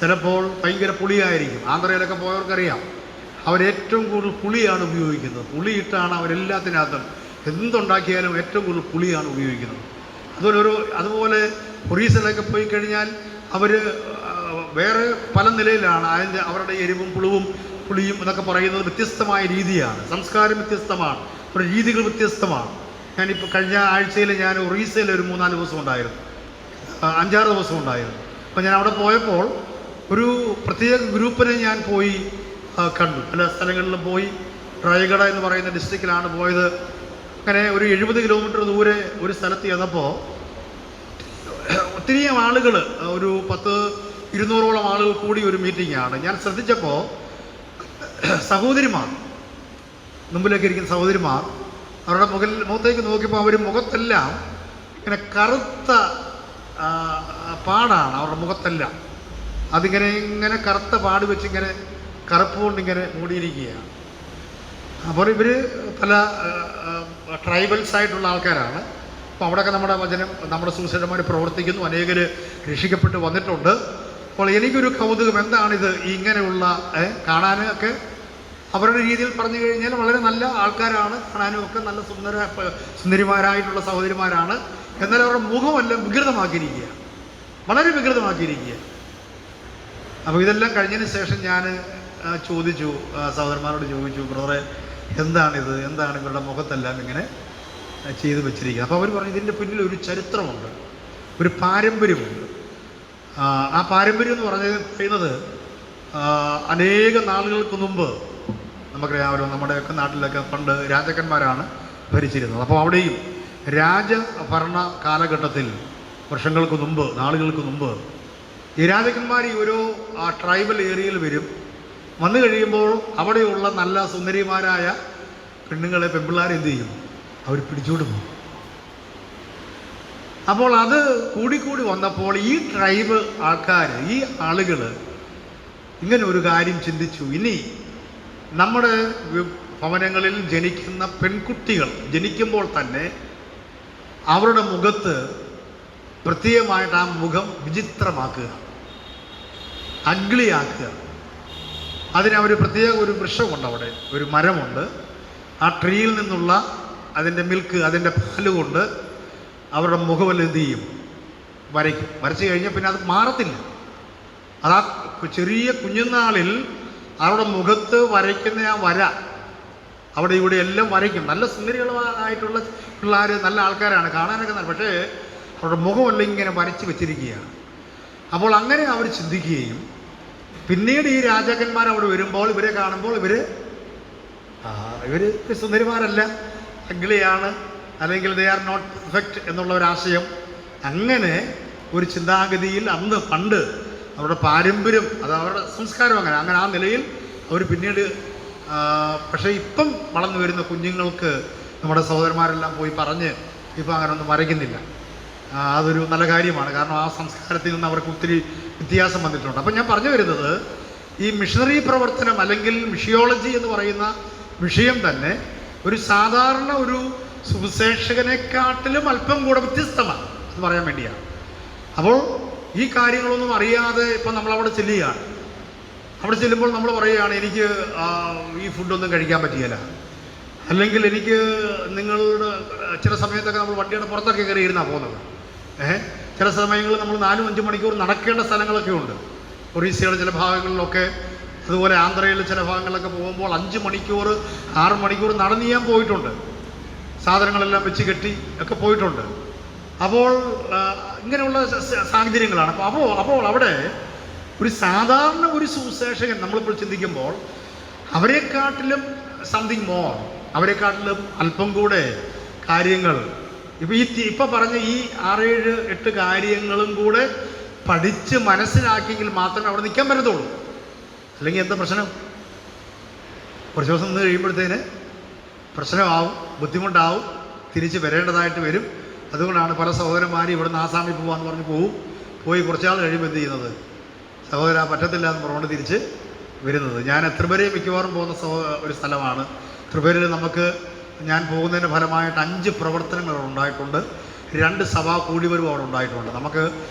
ചിലപ്പോൾ ഭയങ്കര പുളിയായിരിക്കും. ആന്ധ്രയിലൊക്കെ പോയവർക്കറിയാം, അവരേറ്റവും കൂടുതൽ പുളിയാണ് ഉപയോഗിക്കുന്നത്. പുളിയിട്ടാണ് അവരെല്ലാത്തിനകത്തും എന്തുണ്ടാക്കിയാലും ഏറ്റവും കൂടുതൽ പുളിയാണ് ഉപയോഗിക്കുന്നത്. അതുപോലെ ഒറീസയിലൊക്കെ പോയി കഴിഞ്ഞാൽ അവർ വേറെ പല നിലയിലാണ് അവരുടെ എരിവും പുളിയും എന്നൊക്കെ പറയുന്നത് വ്യത്യസ്തമായ രീതിയാണ്. സംസ്കാരം വ്യത്യസ്തമാണ്, അവരുടെ രീതികൾ വ്യത്യസ്തമാണ്. ഞാനിപ്പോൾ കഴിഞ്ഞ ആഴ്ചയിൽ ഞാൻ ഒറീസയിൽ ഒരു 3-4 ദിവസം ഉണ്ടായിരുന്നു, 5-6 ദിവസം ഉണ്ടായിരുന്നു. അപ്പോൾ ഞാൻ അവിടെ പോയപ്പോൾ ഒരു പ്രത്യേക ഗ്രൂപ്പിനെ ഞാൻ പോയി കണ്ടു. പല സ്ഥലങ്ങളിലും പോയി. റായ്ഗഡ എന്ന് പറയുന്ന ഡിസ്ട്രിക്റ്റിലാണ് പോയത്. അങ്ങനെ ഒരു 70 കിലോമീറ്റർ ദൂരെ ഒരു സ്ഥലത്ത് ചെന്നപ്പോൾ ഒത്തിരിയും ആളുകൾ, ഒരു 100-200ഓളം ആളുകൾ കൂടി ഒരു മീറ്റിംഗാണ്. ഞാൻ ശ്രദ്ധിച്ചപ്പോൾ സഹോദരിമാർ, മുമ്പിലേക്ക് ഇരിക്കുന്ന സഹോദരിമാർ, അവരുടെ മുഖത്തേക്ക് നോക്കിയപ്പോൾ അവർ മുഖത്തെല്ലാം ഇങ്ങനെ കറുത്ത പാടാണ്. അവരുടെ മുഖത്തെല്ലാം ഇങ്ങനെ കറുത്ത പാട് വെച്ച് ഇങ്ങനെ കറുപ്പ് കൊണ്ടിങ്ങനെ മൂടിയിരിക്കുകയാണ്. അപ്പോൾ ഇവർ പല ട്രൈബൽസ് ആയിട്ടുള്ള ആൾക്കാരാണ്. അപ്പോൾ അവിടെയൊക്കെ നമ്മുടെ സുവിശേഷന്മാർ പ്രവർത്തിക്കുന്നു. അനേകർ രക്ഷിക്കപ്പെട്ട് വന്നിട്ടുണ്ട്. അപ്പോൾ എനിക്കൊരു കൗതുകം, എന്താണിത് ഇങ്ങനെയുള്ള കാണാനൊക്കെ അവരുടെ രീതിയിൽ പറഞ്ഞു കഴിഞ്ഞാൽ വളരെ നല്ല ആൾക്കാരാണ്, കാണാനും ഒക്കെ നല്ല സുന്ദരിമാരായിട്ടുള്ള സഹോദരിമാരാണ്. എന്നാൽ അവരുടെ മുഖമെല്ലാം വികൃതമാക്കിയിരിക്കുക, വളരെ വികൃതമാക്കിയിരിക്കുക. അപ്പോൾ ഇതെല്ലാം കഴിഞ്ഞതിന് ശേഷം ഞാൻ ചോദിച്ചു, സഹോദരന്മാരോട് ചോദിച്ചു, ബ്രദറെ എന്താണിത്, എന്താണ് ഇവരുടെ മുഖത്തെല്ലാം ഇങ്ങനെ ചെയ്തു വെച്ചിരിക്കുക? അപ്പോൾ അവർ പറഞ്ഞു, ഇതിൻ്റെ പിന്നിൽ ഒരു ചരിത്രമുണ്ട്, ഒരു പാരമ്പര്യമുണ്ട്. ആ പാരമ്പര്യം എന്ന് പറയുന്നത് അനേക നാളുകൾക്ക് മുമ്പ് നമുക്കറിയാമല്ലോ, നമ്മുടെയൊക്കെ നാട്ടിലൊക്കെ പണ്ട് രാജാക്കന്മാരാണ് ഭരിച്ചിരുന്നത്. അപ്പോൾ അവിടെയും രാജഭരണ കാലഘട്ടത്തിൽ വർഷങ്ങൾക്ക് മുമ്പ്, നാളുകൾക്ക് മുമ്പ് ഈ രാജാക്കന്മാർ ഈ ഓരോ ട്രൈബൽ ഏരിയയിൽ വന്നു കഴിയുമ്പോൾ അവിടെയുള്ള നല്ല സുന്ദരിമാരായ പെണ്ണുങ്ങളെ, പെൺപിള്ളേരെ എന്ത് ചെയ്യും? അവർ പിടിച്ചുകൊണ്ട് പോകും. അപ്പോൾ അത് കൂടിക്കൂടി വന്നപ്പോൾ ഈ ട്രൈബ് ആൾക്കാർ, ഈ ആളുകൾ ഇങ്ങനെ ഒരു കാര്യം ചിന്തിച്ചു, ഇനി നമ്മുടെ ഭവനങ്ങളിൽ ജനിക്കുന്ന പെൺകുട്ടികൾ ജനിക്കുമ്പോൾ തന്നെ അവരുടെ മുഖത്ത് പ്രത്യേകമായിട്ട് ആ മുഖം വിചിത്രമാക്കുക, അഗ്ലിയാക്കുക. അതിനവർ പ്രത്യേക ഒരു വൃക്ഷമുണ്ട്, അവിടെ ഒരു മരമുണ്ട്. ആ ട്രീയിൽ നിന്നുള്ള അതിൻ്റെ മിൽക്ക്, അതിൻ്റെ പാല് കൊണ്ട് അവരുടെ മുഖമെല്ലാം എന്ത് ചെയ്യും? വരയ്ക്കും. വരച്ച് കഴിഞ്ഞാൽ പിന്നെ അത് മാറത്തില്ല. അതാ ചെറിയ കുഞ്ഞുനാളിൽ അവരുടെ മുഖത്ത് വരയ്ക്കുന്ന ആ വര അവിടെ ഇവിടെ എല്ലാം വരയ്ക്കും. നല്ല സുന്ദരികളായിട്ടുള്ള പിള്ളേർ, നല്ല ആൾക്കാരാണ്, കാണാനൊക്കെ നല്ല. പക്ഷേ അവരുടെ മുഖമെല്ലാം ഇങ്ങനെ വരച്ച് വെച്ചിരിക്കുകയാണ്. അപ്പോൾ അങ്ങനെ അവർ ചിന്തിക്കുകയും പിന്നീട് ഈ രാജാക്കന്മാർ അവിടെ വരുമ്പോൾ ഇവരെ കാണുമ്പോൾ ഇവർ സുന്ദരിമാരല്ല, അഗ്ലിയാണ്, അല്ലെങ്കിൽ ദേ ആർ നോട്ട് പെർഫെക്റ്റ് എന്നുള്ള ഒരാശയം, അങ്ങനെ ഒരു ചിന്താഗതിയിൽ പണ്ട് അവരുടെ പാരമ്പര്യം, അത് അവരുടെ സംസ്കാരം അങ്ങനെ ആ നിലയിൽ അവർ പിന്നീട്. പക്ഷേ ഇപ്പം വളർന്നു വരുന്ന കുഞ്ഞുങ്ങൾക്ക് നമ്മുടെ സഹോദരന്മാരെല്ലാം പോയി പറഞ്ഞ് ഇപ്പം അങ്ങനെ ഒന്നും വരയ്ക്കുന്നില്ല. അതൊരു നല്ല കാര്യമാണ്. കാരണം ആ സംസ്കാരത്തിൽ നിന്ന് അവർക്ക് ഒത്തിരി വ്യത്യാസം വന്നിട്ടുണ്ട്. അപ്പം ഞാൻ പറഞ്ഞു വരുന്നത്, ഈ മിഷണറി പ്രവർത്തനം അല്ലെങ്കിൽ മിഷിയോളജി എന്ന് പറയുന്ന വിഷയം തന്നെ ഒരു സാധാരണ ഒരു സുവിശേഷകനെക്കാട്ടിലും അല്പം കൂടെ വ്യത്യസ്തമാണ് എന്ന് പറയാൻ വേണ്ടിയാണ്. അപ്പോൾ ഈ കാര്യങ്ങളൊന്നും അറിയാതെ ഇപ്പം നമ്മളവിടെ ചെല്ലുകയാണ്. അവിടെ ചെല്ലുമ്പോൾ നമ്മൾ പറയുകയാണ്, എനിക്ക് ഈ ഫുഡൊന്നും കഴിക്കാൻ പറ്റുകയില്ല, അല്ലെങ്കിൽ എനിക്ക് നിങ്ങളുടെ ചില സമയത്തൊക്കെ നമ്മൾ വണ്ടിയുടെ പുറത്തൊക്കെ കയറി ഇരുന്നാണ് പോകുന്നത്. ചില സമയങ്ങളിൽ നമ്മൾ 4-5 മണിക്കൂർ നടക്കേണ്ട സ്ഥലങ്ങളൊക്കെ ഉണ്ട്. ഒറീസയുടെ ചില ഭാഗങ്ങളിലൊക്കെ, അതുപോലെ ആന്ധ്രയിലെ ചില ഭാഗങ്ങളിലൊക്കെ പോകുമ്പോൾ 5 മണിക്കൂർ 6 മണിക്കൂർ നടന്ന് ഞാൻ പോയിട്ടുണ്ട്. സാധനങ്ങളെല്ലാം വെച്ച് കെട്ടി ഒക്കെ പോയിട്ടുണ്ട്. അപ്പോൾ ഇങ്ങനെയുള്ള സാഹചര്യങ്ങളാണ്. അപ്പോൾ അവിടെ ഒരു സാധാരണ ഒരു സുവിശേഷകൻ നമ്മളിപ്പോൾ ചിന്തിക്കുമ്പോൾ അവരെക്കാട്ടിലും സംതിങ് മോർ, അവരെക്കാട്ടിലും അല്പം കൂടെ കാര്യങ്ങൾ ഇപ്പം പറഞ്ഞ ഈ 6-7-8 കാര്യങ്ങളും കൂടെ പഠിച്ച് മനസ്സിലാക്കിയെങ്കിൽ മാത്രമേ അവിടെ നിൽക്കാൻ പറ്റത്തുള്ളൂ. അല്ലെങ്കിൽ എന്താ പ്രശ്നം? കുറച്ച് ദിവസം നിന്ന് കഴിയുമ്പോഴത്തേന് പ്രശ്നമാവും, ബുദ്ധിമുട്ടാവും, തിരിച്ച് വരേണ്ടതായിട്ട് വരും. അതുകൊണ്ടാണ് പല സഹോദരന്മാരും ഇവിടുന്ന് ആസാമിൽ പോകാമെന്ന് പറഞ്ഞ് പോയി കുറച്ചാൾ കഴിയുമ്പോൾ എന്ത് ചെയ്യുന്നത്? സഹോദര പറ്റത്തില്ല എന്ന് പറഞ്ഞുകൊണ്ട് തിരിച്ച് വരുന്നത്. ഞാൻ ത്രിപുരയിൽ മിക്കവാറും പോകുന്ന ഒരു സ്ഥലമാണ്. ത്രിപുരയിൽ ഞാൻ പോകുന്നതിൻ്റെ ഫലമായിട്ട് 5 പ്രവർത്തനങ്ങൾ അവിടെ ഉണ്ടായിട്ടുണ്ട്. 2 സഭാ കൂടിവരവും അവിടെ ഉണ്ടായിട്ടുണ്ട്. നമുക്ക്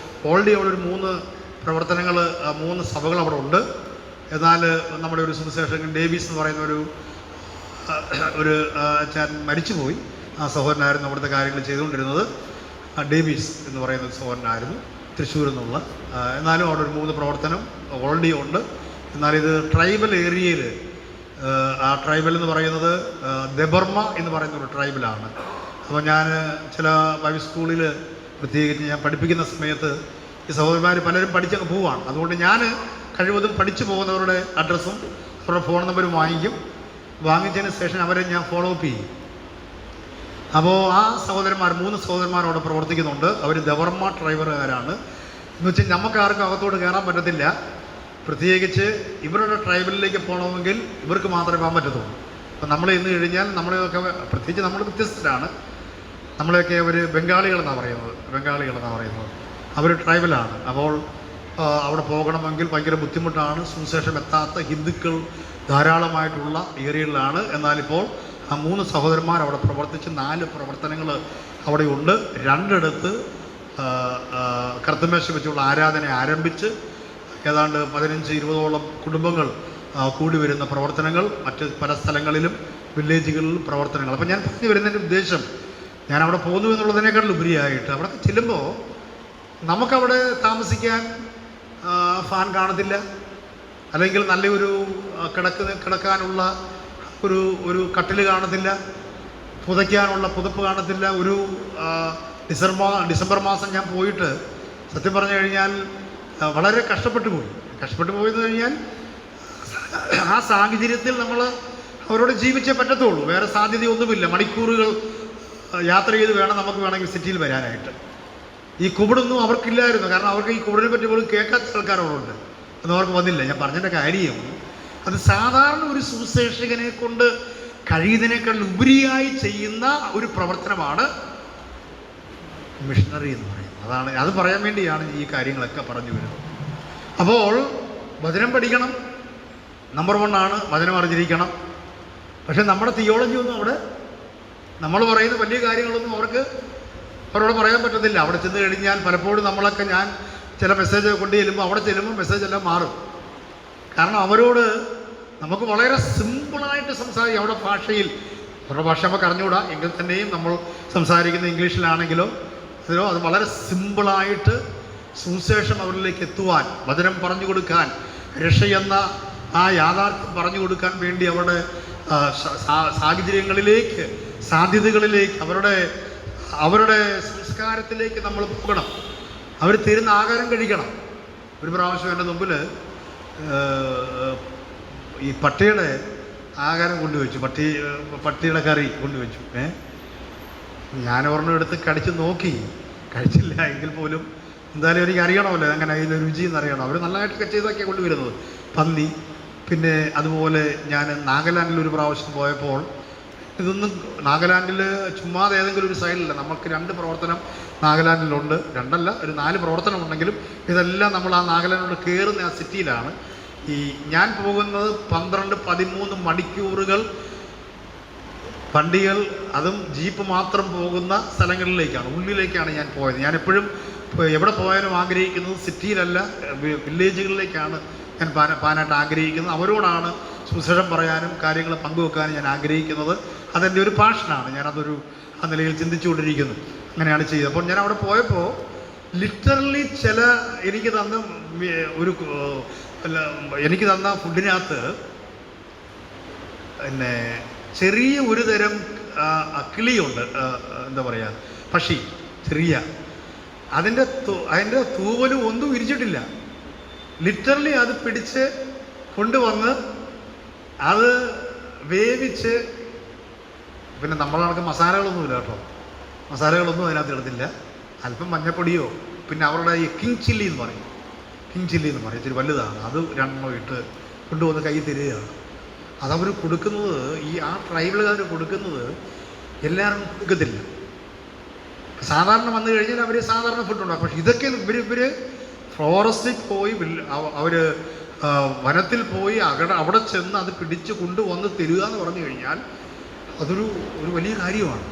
ഓൾറെഡി അവിടെ ഒരു 3 പ്രവർത്തനങ്ങൾ, 3 സഭകൾ അവിടെ ഉണ്ട്. എന്നാൽ നമ്മുടെ ഒരു സുവിശേഷകൻ ഡേവിസ് എന്ന് പറയുന്ന ഒരു ഞാൻ മരിച്ചുപോയി. ആ സഹോദരനായിരുന്നു അവിടുത്തെ കാര്യങ്ങൾ ചെയ്തുകൊണ്ടിരുന്നത്. ഡേവിസ് എന്ന് പറയുന്ന സഹോദരനായിരുന്നു, തൃശ്ശൂരിൽ നിന്നുള്ള. എന്നാലും അവിടെ ഒരു 3 പ്രവർത്തനം ഓൾറെഡി ഉണ്ട്. എന്നാലിത് ട്രൈബൽ ഏരിയയിൽ, ആ ട്രൈബൽ എന്ന് പറയുന്നത് ദെബർമ എന്ന് പറയുന്ന ഒരു ട്രൈബലാണ്. അപ്പോൾ ഞാൻ ചില ബൈബിൾ സ്കൂളിൽ പ്രത്യേകിച്ച് ഞാൻ പഠിപ്പിക്കുന്ന സമയത്ത് ഈ സഹോദരന്മാർ പലരും പഠിച്ചങ്ങ് പോവാണ്. അതുകൊണ്ട് ഞാൻ കഴിവതും പഠിച്ചു പോകുന്നവരുടെ അഡ്രസ്സും അവരുടെ ഫോൺ നമ്പരും വാങ്ങിക്കും. വാങ്ങിച്ചതിന് ശേഷം അവരെ ഞാൻ ഫോളോ അപ്പ് ചെയ്യും. അപ്പോൾ ആ സഹോദരന്മാർ 3 സഹോദരന്മാർ അവിടെ പ്രവർത്തിക്കുന്നുണ്ട്. അവർ ദവർമ ഡ്രൈവറുകാരാണ്. എന്ന് വെച്ചാൽ നമുക്കാർക്കും അകത്തോട്ട് കയറാൻ പറ്റത്തില്ല. പ്രത്യേകിച്ച് ഇവരുടെ ട്രൈബലിലേക്ക് പോകണമെങ്കിൽ ഇവർക്ക് മാത്രമേ പോകാൻ പറ്റത്തുള്ളൂ. അപ്പം നമ്മൾ ഇന്ന് കഴിഞ്ഞാൽ നമ്മളെയൊക്കെ, പ്രത്യേകിച്ച് നമ്മൾ വ്യത്യസ്തരാണ്. നമ്മളെയൊക്കെ അവർ ബംഗാളികളെന്നാണ് പറയുന്നത്. അവർ ട്രൈബലാണ്. അപ്പോൾ അവിടെ പോകണമെങ്കിൽ ഭയങ്കര ബുദ്ധിമുട്ടാണ്. സുവിശേഷം എത്താത്ത ഹിന്ദുക്കൾ ധാരാളമായിട്ടുള്ള ഏരിയകളിലാണ്. എന്നാലിപ്പോൾ ആ 3 സഹോദരന്മാർ അവിടെ പ്രവർത്തിച്ച് 4 പ്രവർത്തനങ്ങൾ അവിടെയുണ്ട്. 2 ഇടത്ത് കർത്തമേശ വെച്ചുള്ള ആരാധന ആരംഭിച്ച് ഏതാണ്ട് 15-20ഓളം കുടുംബങ്ങൾ കൂടി വരുന്ന പ്രവർത്തനങ്ങൾ, മറ്റ് പല സ്ഥലങ്ങളിലും വില്ലേജുകളിലും പ്രവർത്തനങ്ങൾ. അപ്പം ഞാൻ പറഞ്ഞു വരുന്നതിൻ്റെ ഉദ്ദേശം, ഞാൻ അവിടെ പോകുന്നു എന്നുള്ളതിനേക്കാൾ ഉപരിയായിട്ട് അവിടെ ചെല്ലുമ്പോൾ നമുക്കവിടെ താമസിക്കാൻ ഫാൻ കാണത്തില്ല, അല്ലെങ്കിൽ നല്ലൊരു കിടക്കാനുള്ള ഒരു കട്ടിൽ കാണത്തില്ല, പുതയ്ക്കാനുള്ള പുതപ്പ് കാണത്തില്ല. ഒരു ഡിസംബർ മാസം ഞാൻ പോയിട്ട് സത്യം പറഞ്ഞു കഴിഞ്ഞാൽ വളരെ കഷ്ടപ്പെട്ടു പോയെന്ന് കഴിഞ്ഞാൽ ആ സാഹചര്യത്തിൽ നമ്മൾ അവരോട് ജീവിച്ചേ പറ്റത്തുള്ളൂ. വേറെ സാധ്യതയൊന്നുമില്ല. മണിക്കൂറുകൾ യാത്ര ചെയ്ത് നമുക്ക് വേണമെങ്കിൽ സിറ്റിയിൽ വരാനായിട്ട്. ഈ കുവിടൊന്നും അവർക്കില്ലായിരുന്നു. കാരണം അവർക്ക് ഈ കുവിടിനെ പറ്റി പോലും കേൾക്കാത്ത ആൾക്കാരോടുണ്ട്. ഒന്നും അവർക്ക് വന്നില്ല. ഞാൻ പറഞ്ഞതിൻ്റെ കാര്യം, അത് സാധാരണ ഒരു സുവിശേഷകനെ കൊണ്ട് കഴിയുന്നതിനേക്കാൾ ഉപരിയായി ചെയ്യുന്ന ഒരു പ്രവർത്തനമാണ് മിഷണറി എന്ന് പറയുന്നത്. അത് പറയാൻ വേണ്ടിയാണ് ഈ കാര്യങ്ങളൊക്കെ പറഞ്ഞു വരുന്നത്. അപ്പോൾ വചനം പഠിക്കണം, നമ്പർ 1 ആണ്. വചനം അറിഞ്ഞിരിക്കണം. പക്ഷെ നമ്മുടെ തിയോളജി ഒന്നും അവിടെ നമ്മൾ പറയുന്ന വലിയ കാര്യങ്ങളൊന്നും അവരോട് പറയാൻ പറ്റത്തില്ല. അവിടെ ചെന്ന് കഴിഞ്ഞാൽ പലപ്പോഴും ഞാൻ ചില മെസ്സേജ് കൊണ്ട് ചെല്ലുമ്പോൾ മെസ്സേജ് എല്ലാം മാറും. കാരണം അവരോട് നമുക്ക് വളരെ സിമ്പിളായിട്ട് സംസാരിക്കാം. അവിടെ അവരുടെ ഭാഷ നമുക്ക് അറിഞ്ഞുകൂടാ എങ്കിൽ തന്നെയും നമ്മൾ സംസാരിക്കുന്ന ഇംഗ്ലീഷിലാണെങ്കിലോ അത് വളരെ സിമ്പിളായിട്ട് സുവിശേഷം അവരിലേക്ക് എത്തുവാൻ, വചനം പറഞ്ഞു കൊടുക്കാൻ, രക്ഷയെന്ന ആ യാഥാർത്ഥ്യം പറഞ്ഞു കൊടുക്കാൻ വേണ്ടി അവരുടെ സാഹചര്യങ്ങളിലേക്ക്, സാധ്യതകളിലേക്ക്, അവരുടെ സംസ്കാരത്തിലേക്ക് നമ്മൾ പോകണം. അവർ തരുന്ന ആഹാരം കഴിക്കണം. ഒരു പ്രാവശ്യം എൻ്റെ മുമ്പിൽ ഈ പട്ടിയുടെ ആഹാരം കൊണ്ടുവച്ചു, പട്ടിയുടെ കറി കൊണ്ടുവച്ചു. ഞാൻ ഒരെണ്ണം എടുത്ത് കടിച്ച് നോക്കി, കഴിച്ചില്ല. എങ്കിൽ പോലും എന്തായാലും എനിക്ക് അറിയണമല്ലോ അങ്ങനെ അതിൻ്റെ രുചി എന്നറിയണം. അവർ നല്ലതായിട്ടൊക്കെ ചെയ്തൊക്കെയാണ് കൊണ്ടുവരുന്നത്. പന്നി, പിന്നെ അതുപോലെ ഞാൻ നാഗാലാൻഡിൽ ഒരു പ്രാവശ്യം പോയപ്പോൾ, ഇതൊന്നും നാഗാലാൻഡിൽ ചുമ്മാതെ ഏതെങ്കിലും ഒരു സൈഡിലല്ല. നമുക്ക് 2 പ്രവർത്തനം നാഗാലാൻഡിലുണ്ട്. 2 അല്ല, ഒരു 4 പ്രവർത്തനം ഉണ്ടെങ്കിലും ഇതെല്ലാം നമ്മൾ ആ നാഗാലാൻഡിലോട്ട് കയറുന്ന ആ സിറ്റിയിലാണ്. ഞാൻ പോകുന്നത് 12-13 മണിക്കൂറുകൾ വണ്ടികൾ, അതും ജീപ്പ് മാത്രം പോകുന്ന സ്ഥലങ്ങളിലേക്കാണ്, ഉള്ളിലേക്കാണ് ഞാൻ പോയത്. ഞാൻ എപ്പോഴും എവിടെ പോയാലും ആഗ്രഹിക്കുന്നത് സിറ്റിയിലല്ല, വില്ലേജുകളിലേക്കാണ് ഞാൻ പോകാനായിട്ട് ആഗ്രഹിക്കുന്നത്. അവരോടാണ് സുവിശേഷം പറയാനും കാര്യങ്ങൾ പങ്കുവെക്കാനും ഞാൻ ആഗ്രഹിക്കുന്നത്. അതെൻ്റെ ഒരു പാഷനാണ്. ആ നിലയിൽ ചിന്തിച്ചുകൊണ്ടിരിക്കുന്നു. അങ്ങനെയാണ് ചെയ്തത്. അപ്പോൾ ഞാൻ അവിടെ പോയപ്പോൾ ലിറ്ററലി എനിക്ക് തന്ന ഫുഡിനകത്ത് പിന്നെ ചെറിയ ഒരു തരം കിളിയുണ്ട്, എന്താ പറയുക, പക്ഷി, ചെറിയ. അതിൻ്റെ തൂവലും ഒന്നും വിരിച്ചിട്ടില്ല. ലിറ്ററലി അത് പിടിച്ച് കൊണ്ടുവന്ന് അത് വേവിച്ച്, പിന്നെ നമ്മളാൾക്ക് മസാലകളൊന്നുമില്ല കേട്ടോ, മസാലകളൊന്നും അതിനകത്ത് ഇടത്തില്ല. അല്പം മഞ്ഞപ്പൊടിയോ, പിന്നെ അവരുടെ ഈ കിങ് ചില്ലി എന്ന് പറയും, ഇച്ചിരി വലുതാണ്, അത് 2 ഇട്ട് കൊണ്ടുവന്ന് കൈ തരികയാണ്. അതവർ കൊടുക്കുന്നത്, ആ ട്രൈബലുകാർ കൊടുക്കുന്നത് എല്ലാവരും കൊടുക്കത്തില്ല. സാധാരണ വന്നു കഴിഞ്ഞാൽ അവർ സാധാരണ ഫുഡുണ്ടാകും. പക്ഷെ ഇതൊക്കെ ഇവർ ഫോറസ്റ്റിൽ പോയി, അവർ വനത്തിൽ പോയി അവിടെ ചെന്ന് അത് പിടിച്ച് കൊണ്ടുവന്ന് തരിക എന്ന് പറഞ്ഞു കഴിഞ്ഞാൽ അതൊരു വലിയ കാര്യമാണ്.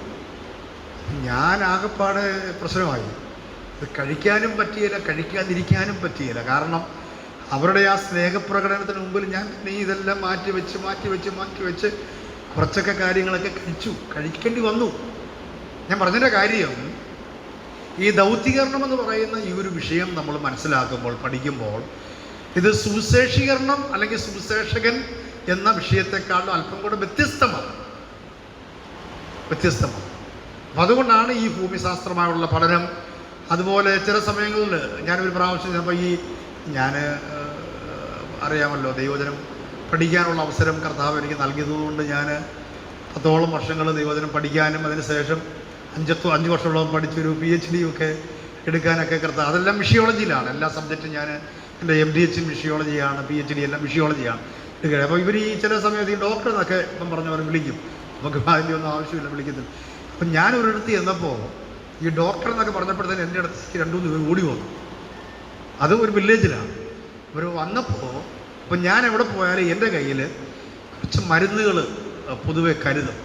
ഞാൻ ആകെപ്പാടെ പ്രശ്നമായി. ഇത് കഴിക്കാനും പറ്റിയില്ല, കഴിക്കാതിരിക്കാനും പറ്റിയില്ല. കാരണം അവരുടെ ആ സ്നേഹപ്രകടനത്തിന് മുമ്പിൽ ഞാൻ ഇതെല്ലാം മാറ്റി വെച്ച് കുറച്ചൊക്കെ കാര്യങ്ങളൊക്കെ കഴിക്കേണ്ടി വന്നു. ഞാൻ പറഞ്ഞതിൻ്റെ കാര്യം, ഈ ദൗത്യീകരണം എന്ന് പറയുന്ന ഈ ഒരു വിഷയം നമ്മൾ മനസ്സിലാക്കുമ്പോൾ, പഠിക്കുമ്പോൾ, ഇത് സുവിശേഷീകരണം അല്ലെങ്കിൽ സുവിശേഷകൻ എന്ന വിഷയത്തെക്കാളും അല്പം കൂടെ വ്യത്യസ്തമാണ്. അപ്പം അതുകൊണ്ടാണ് ഈ ഭൂമിശാസ്ത്രമായുള്ള പഠനം. അതുപോലെ ചില സമയങ്ങളിൽ ഞാനൊരു പ്രാവശ്യം ചിലപ്പോൾ ഞാൻ അറിയാമല്ലോ, ദൈവവചനം പഠിക്കാനുള്ള അവസരം കർത്താവ് എനിക്ക് നൽകിയതുകൊണ്ട് ഞാൻ 10ഓളം വർഷങ്ങൾ ദൈവവചനം പഠിക്കാനും അതിനുശേഷം 5 വർഷത്തോളം പഠിച്ചൊരു PhD ഒക്കെ എടുക്കാനൊക്കെ കർത്താവ്, അതെല്ലാം മിഷിയോളജിയിലാണ്. എല്ലാ സബ്ജക്റ്റും ഞാൻ എൻ്റെ MDH മിഷിയോളജിയാണ്, PhD എല്ലാം മിഷിയോളജിയാണ് എടുക്കുക. അപ്പോൾ ഇവർ ഈ ചില സമയത്ത് ഈ ഡോക്ടർ എന്നൊക്കെ ഇപ്പം പറഞ്ഞവർ വിളിക്കും, നമുക്ക് അതിൻ്റെ ഒന്നും ആവശ്യമില്ല, വിളിക്കത്തില്ല. അപ്പം ഞാൻ ഒരിടത്ത് ചെന്നപ്പോൾ ഈ ഡോക്ടർ എന്നൊക്കെ പറഞ്ഞപ്പോഴത്തേന് എൻ്റെ അടുത്തേക്ക് 2-3 പേർ ഓടി വന്നു. അത് ഒരു വില്ലേജിലാണ്. ഇവർ വന്നപ്പോൾ അപ്പം ഞാൻ എവിടെ പോയാലും എൻ്റെ കയ്യിൽ കുറച്ച് മരുന്നുകൾ പൊതുവെ കരുതും.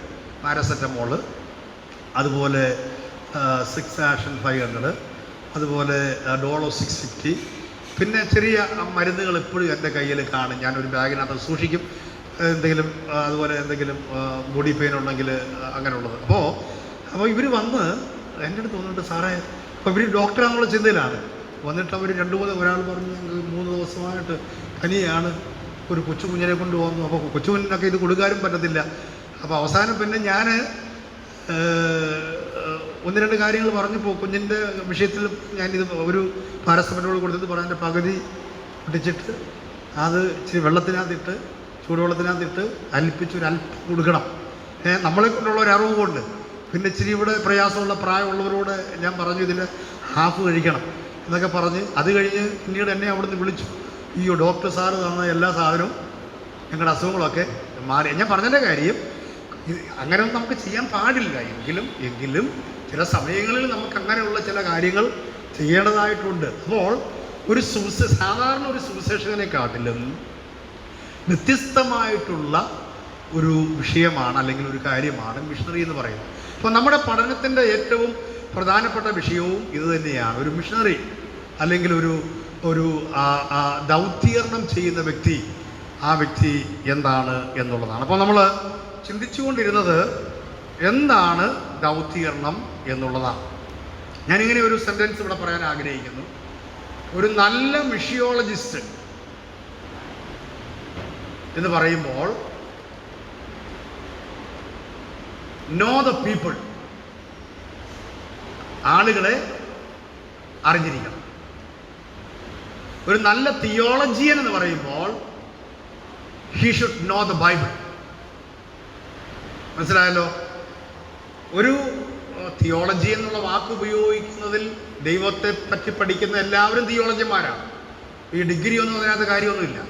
പാരസെറ്റമോള്, അതുപോലെ 6-500, അതുപോലെ ഡോളോ 650, പിന്നെ ചെറിയ മരുന്നുകൾ എപ്പോഴും എൻ്റെ കയ്യിൽ കാണും. ഞാനൊരു ബാഗിനകത്ത് സൂക്ഷിക്കും. എന്തെങ്കിലും അതുപോലെ എന്തെങ്കിലും ബോഡി പെയിൻ ഉണ്ടെങ്കിൽ അങ്ങനെയുള്ളത്. അപ്പോൾ ഇവർ വന്ന് എൻ്റെ അടുത്ത് വന്നിട്ട്, സാറേ, അപ്പോൾ ഇവർ ഡോക്ടറാണെന്നുള്ള ചിന്തയിലാണ് വന്നിട്ട്. അവർ 2-3 ഒരാൾ പറഞ്ഞു 3 ദിവസമായിട്ട് പനിയാണ്, ഒരു കൊച്ചുകുഞ്ഞിനെ കൊണ്ട് വന്നു. അപ്പോൾ കൊച്ചുകുഞ്ഞിനൊക്കെ ഇത് കൊടുക്കാനും പറ്റത്തില്ല. അപ്പോൾ അവസാനം പിന്നെ ഞാൻ 1-2 കാര്യങ്ങൾ പറഞ്ഞപ്പോൾ കുഞ്ഞിൻ്റെ വിഷയത്തിൽ ഞാനിത് ഒരു പാരസെറ്റമോൾ കൊടുത്തിട്ട് പറഞ്ഞതിൻ്റെ പകുതി പൊട്ടിച്ചിട്ട് അത് ഇച്ചിരി വെള്ളത്തിനകത്തിട്ട്, ചൂടുവെള്ളത്തിനകത്തിട്ട് അല്പം കൊടുക്കണം. നമ്മളെ കൊണ്ടുള്ള ഒരു അറിവ് കൊണ്ട്. പിന്നെ ഇച്ചിരി ഇവിടെ പ്രയാസമുള്ള പ്രായമുള്ളവരോട് ഞാൻ പറഞ്ഞു ഇതിൻ്റെ ഹാഫ് കഴിക്കണം എന്നൊക്കെ പറഞ്ഞ്, അത് കഴിഞ്ഞ് പിന്നീട് എന്നെ അവിടുന്ന് വിളിച്ചു. ഈ ഡോക്ടർ സാറ് തന്ന എല്ലാ സാധനവും ഞങ്ങളുടെ അസുഖങ്ങളൊക്കെ മാറി. ഞാൻ പറഞ്ഞതിൻ്റെ കാര്യം, അങ്ങനെയൊന്നും നമുക്ക് ചെയ്യാൻ പാടില്ല. എങ്കിലും ചില സമയങ്ങളിൽ നമുക്ക് അങ്ങനെയുള്ള ചില കാര്യങ്ങൾ ചെയ്യേണ്ടതായിട്ടുണ്ട്. അപ്പോൾ ഒരു സാധാരണ ഒരു സുവിശേഷകനെക്കാട്ടിലും വ്യത്യസ്തമായിട്ടുള്ള ഒരു വിഷയമാണ്, അല്ലെങ്കിൽ ഒരു കാര്യമാണ് മിഷണറി എന്ന് പറയുന്നത്. അപ്പോൾ നമ്മുടെ പഠനത്തിൻ്റെ ഏറ്റവും പ്രധാനപ്പെട്ട വിഷയവും ഇത് തന്നെയാണ്. ഒരു മിഷണറി അല്ലെങ്കിൽ ഒരു ദൗത്യീകരണം ചെയ്യുന്ന വ്യക്തി, ആ വ്യക്തി എന്താണ് എന്നുള്ളതാണ്. അപ്പോൾ നമ്മൾ ചിന്തിച്ചുകൊണ്ടിരുന്നത് എന്താണ് ദൗത്യീകരണം എന്നുള്ളതാണ്. ഞാനിങ്ങനെ ഒരു സെൻറ്റൻസ് ഇവിടെ പറയാൻ ആഗ്രഹിക്കുന്നു. ഒരു നല്ല മിഷിയോളജിസ്റ്റ് എന്ന് പറയുമ്പോൾ നോ ദ പീപ്പിൾ, ആളുകളെ അറിഞ്ഞിരിക്കണം. ഒരു നല്ല തിയോളജിയൻ എന്ന് പറയുമ്പോൾ he should know the Bible. മനസ്സിലായല്ലോ? ഒരു തിയോളജി എന്നുള്ള വാക്ക് ഉപയോഗിക്കുന്നതിൽ ദൈവത്തെ പറ്റി പഠിക്കുന്ന എല്ലാവരും തിയോളജിമാരാണ്. ഈ ഡിഗ്രി ഒന്നും അതിനകത്ത് കാര്യമൊന്നുമില്ല.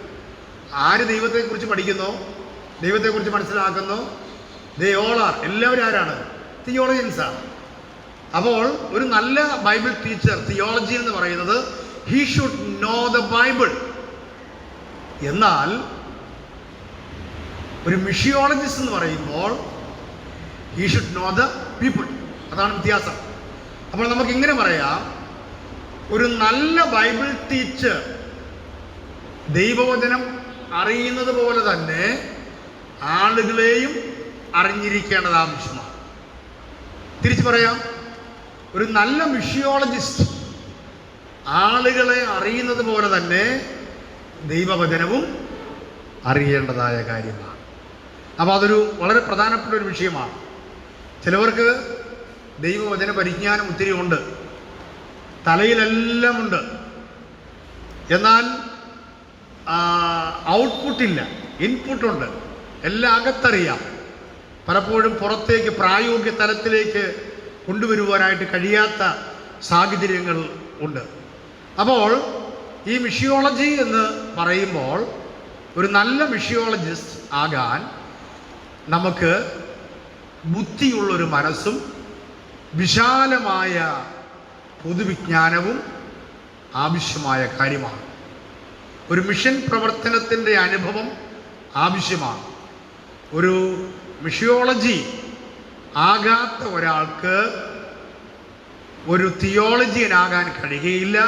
ആര് ദൈവത്തെക്കുറിച്ച് പഠിക്കുന്നോ, ദൈവത്തെക്കുറിച്ച് മനസ്സിലാക്കുന്നോ, ദേ ഓൾ ആർ, എല്ലാവരും ആരാണ്? തിയോളജിയൻസാണ്. അപ്പോൾ ഒരു നല്ല ബൈബിൾ ടീച്ചർ, തിയോളജി എന്ന് പറയുന്നത് he should know the Bible. എന്നാൽ ഒരു മിഷിയോളജിസ്റ്റ് എന്ന് പറയുമ്പോൾ he should know the people. അതാണ് വ്യത്യാസം. അപ്പോൾ നമുക്ക് ഇങ്ങനെ പറയാം, ഒരു നല്ല ബൈബിൾ ടീച്ചർ ദൈവവചനം അറിയുന്നത് പോലെ തന്നെ ആളുകളെയും അറിഞ്ഞിരിക്കേണ്ടത് ആവശ്യമാണ്. തിരിച്ചു പറയാം, ഒരു നല്ല മിഷിയോളജിസ്റ്റ് ആളുകളെ അറിയുന്നത് പോലെ തന്നെ ദൈവവചനവും അറിയേണ്ടതായ കാര്യമാണ്. അപ്പോൾ അതൊരു വളരെ പ്രധാനപ്പെട്ട ഒരു വിഷയമാണ്. ചിലവർക്ക് ദൈവവചന പരിജ്ഞാനം ഒത്തിരി ഉണ്ട്, തലയിലെല്ലാം ഉണ്ട്, എന്നാൽ ഔട്ട്പുട്ടില്ല, ഇൻപുട്ടുണ്ട്, എല്ലാം അകത്തറിയാം. പലപ്പോഴും പുറത്തേക്ക് പ്രായോഗിക തലത്തിലേക്ക് കൊണ്ടുവരുവാനായിട്ട് കഴിയാത്ത സാഹചര്യങ്ങൾ ഉണ്ട്. അപ്പോൾ ഈ മിഷിയോളജി എന്ന് പറയുമ്പോൾ ഒരു നല്ല മിഷിയോളജിസ്റ്റ് ആകാൻ നമുക്ക് ബുദ്ധിയുള്ളൊരു മനസ്സും വിശാലമായ പൊതുവിജ്ഞാനവും ആവശ്യമായ കാര്യമാണ്. ഒരു മിഷൻ പ്രവർത്തനത്തിൻ്റെ അനുഭവം ആവശ്യമാണ്. ഒരു മിഷിയോളജി ആകാത്ത ഒരാൾക്ക് ഒരു തിയോളജിയനാകാൻ കഴിയുകയില്ല.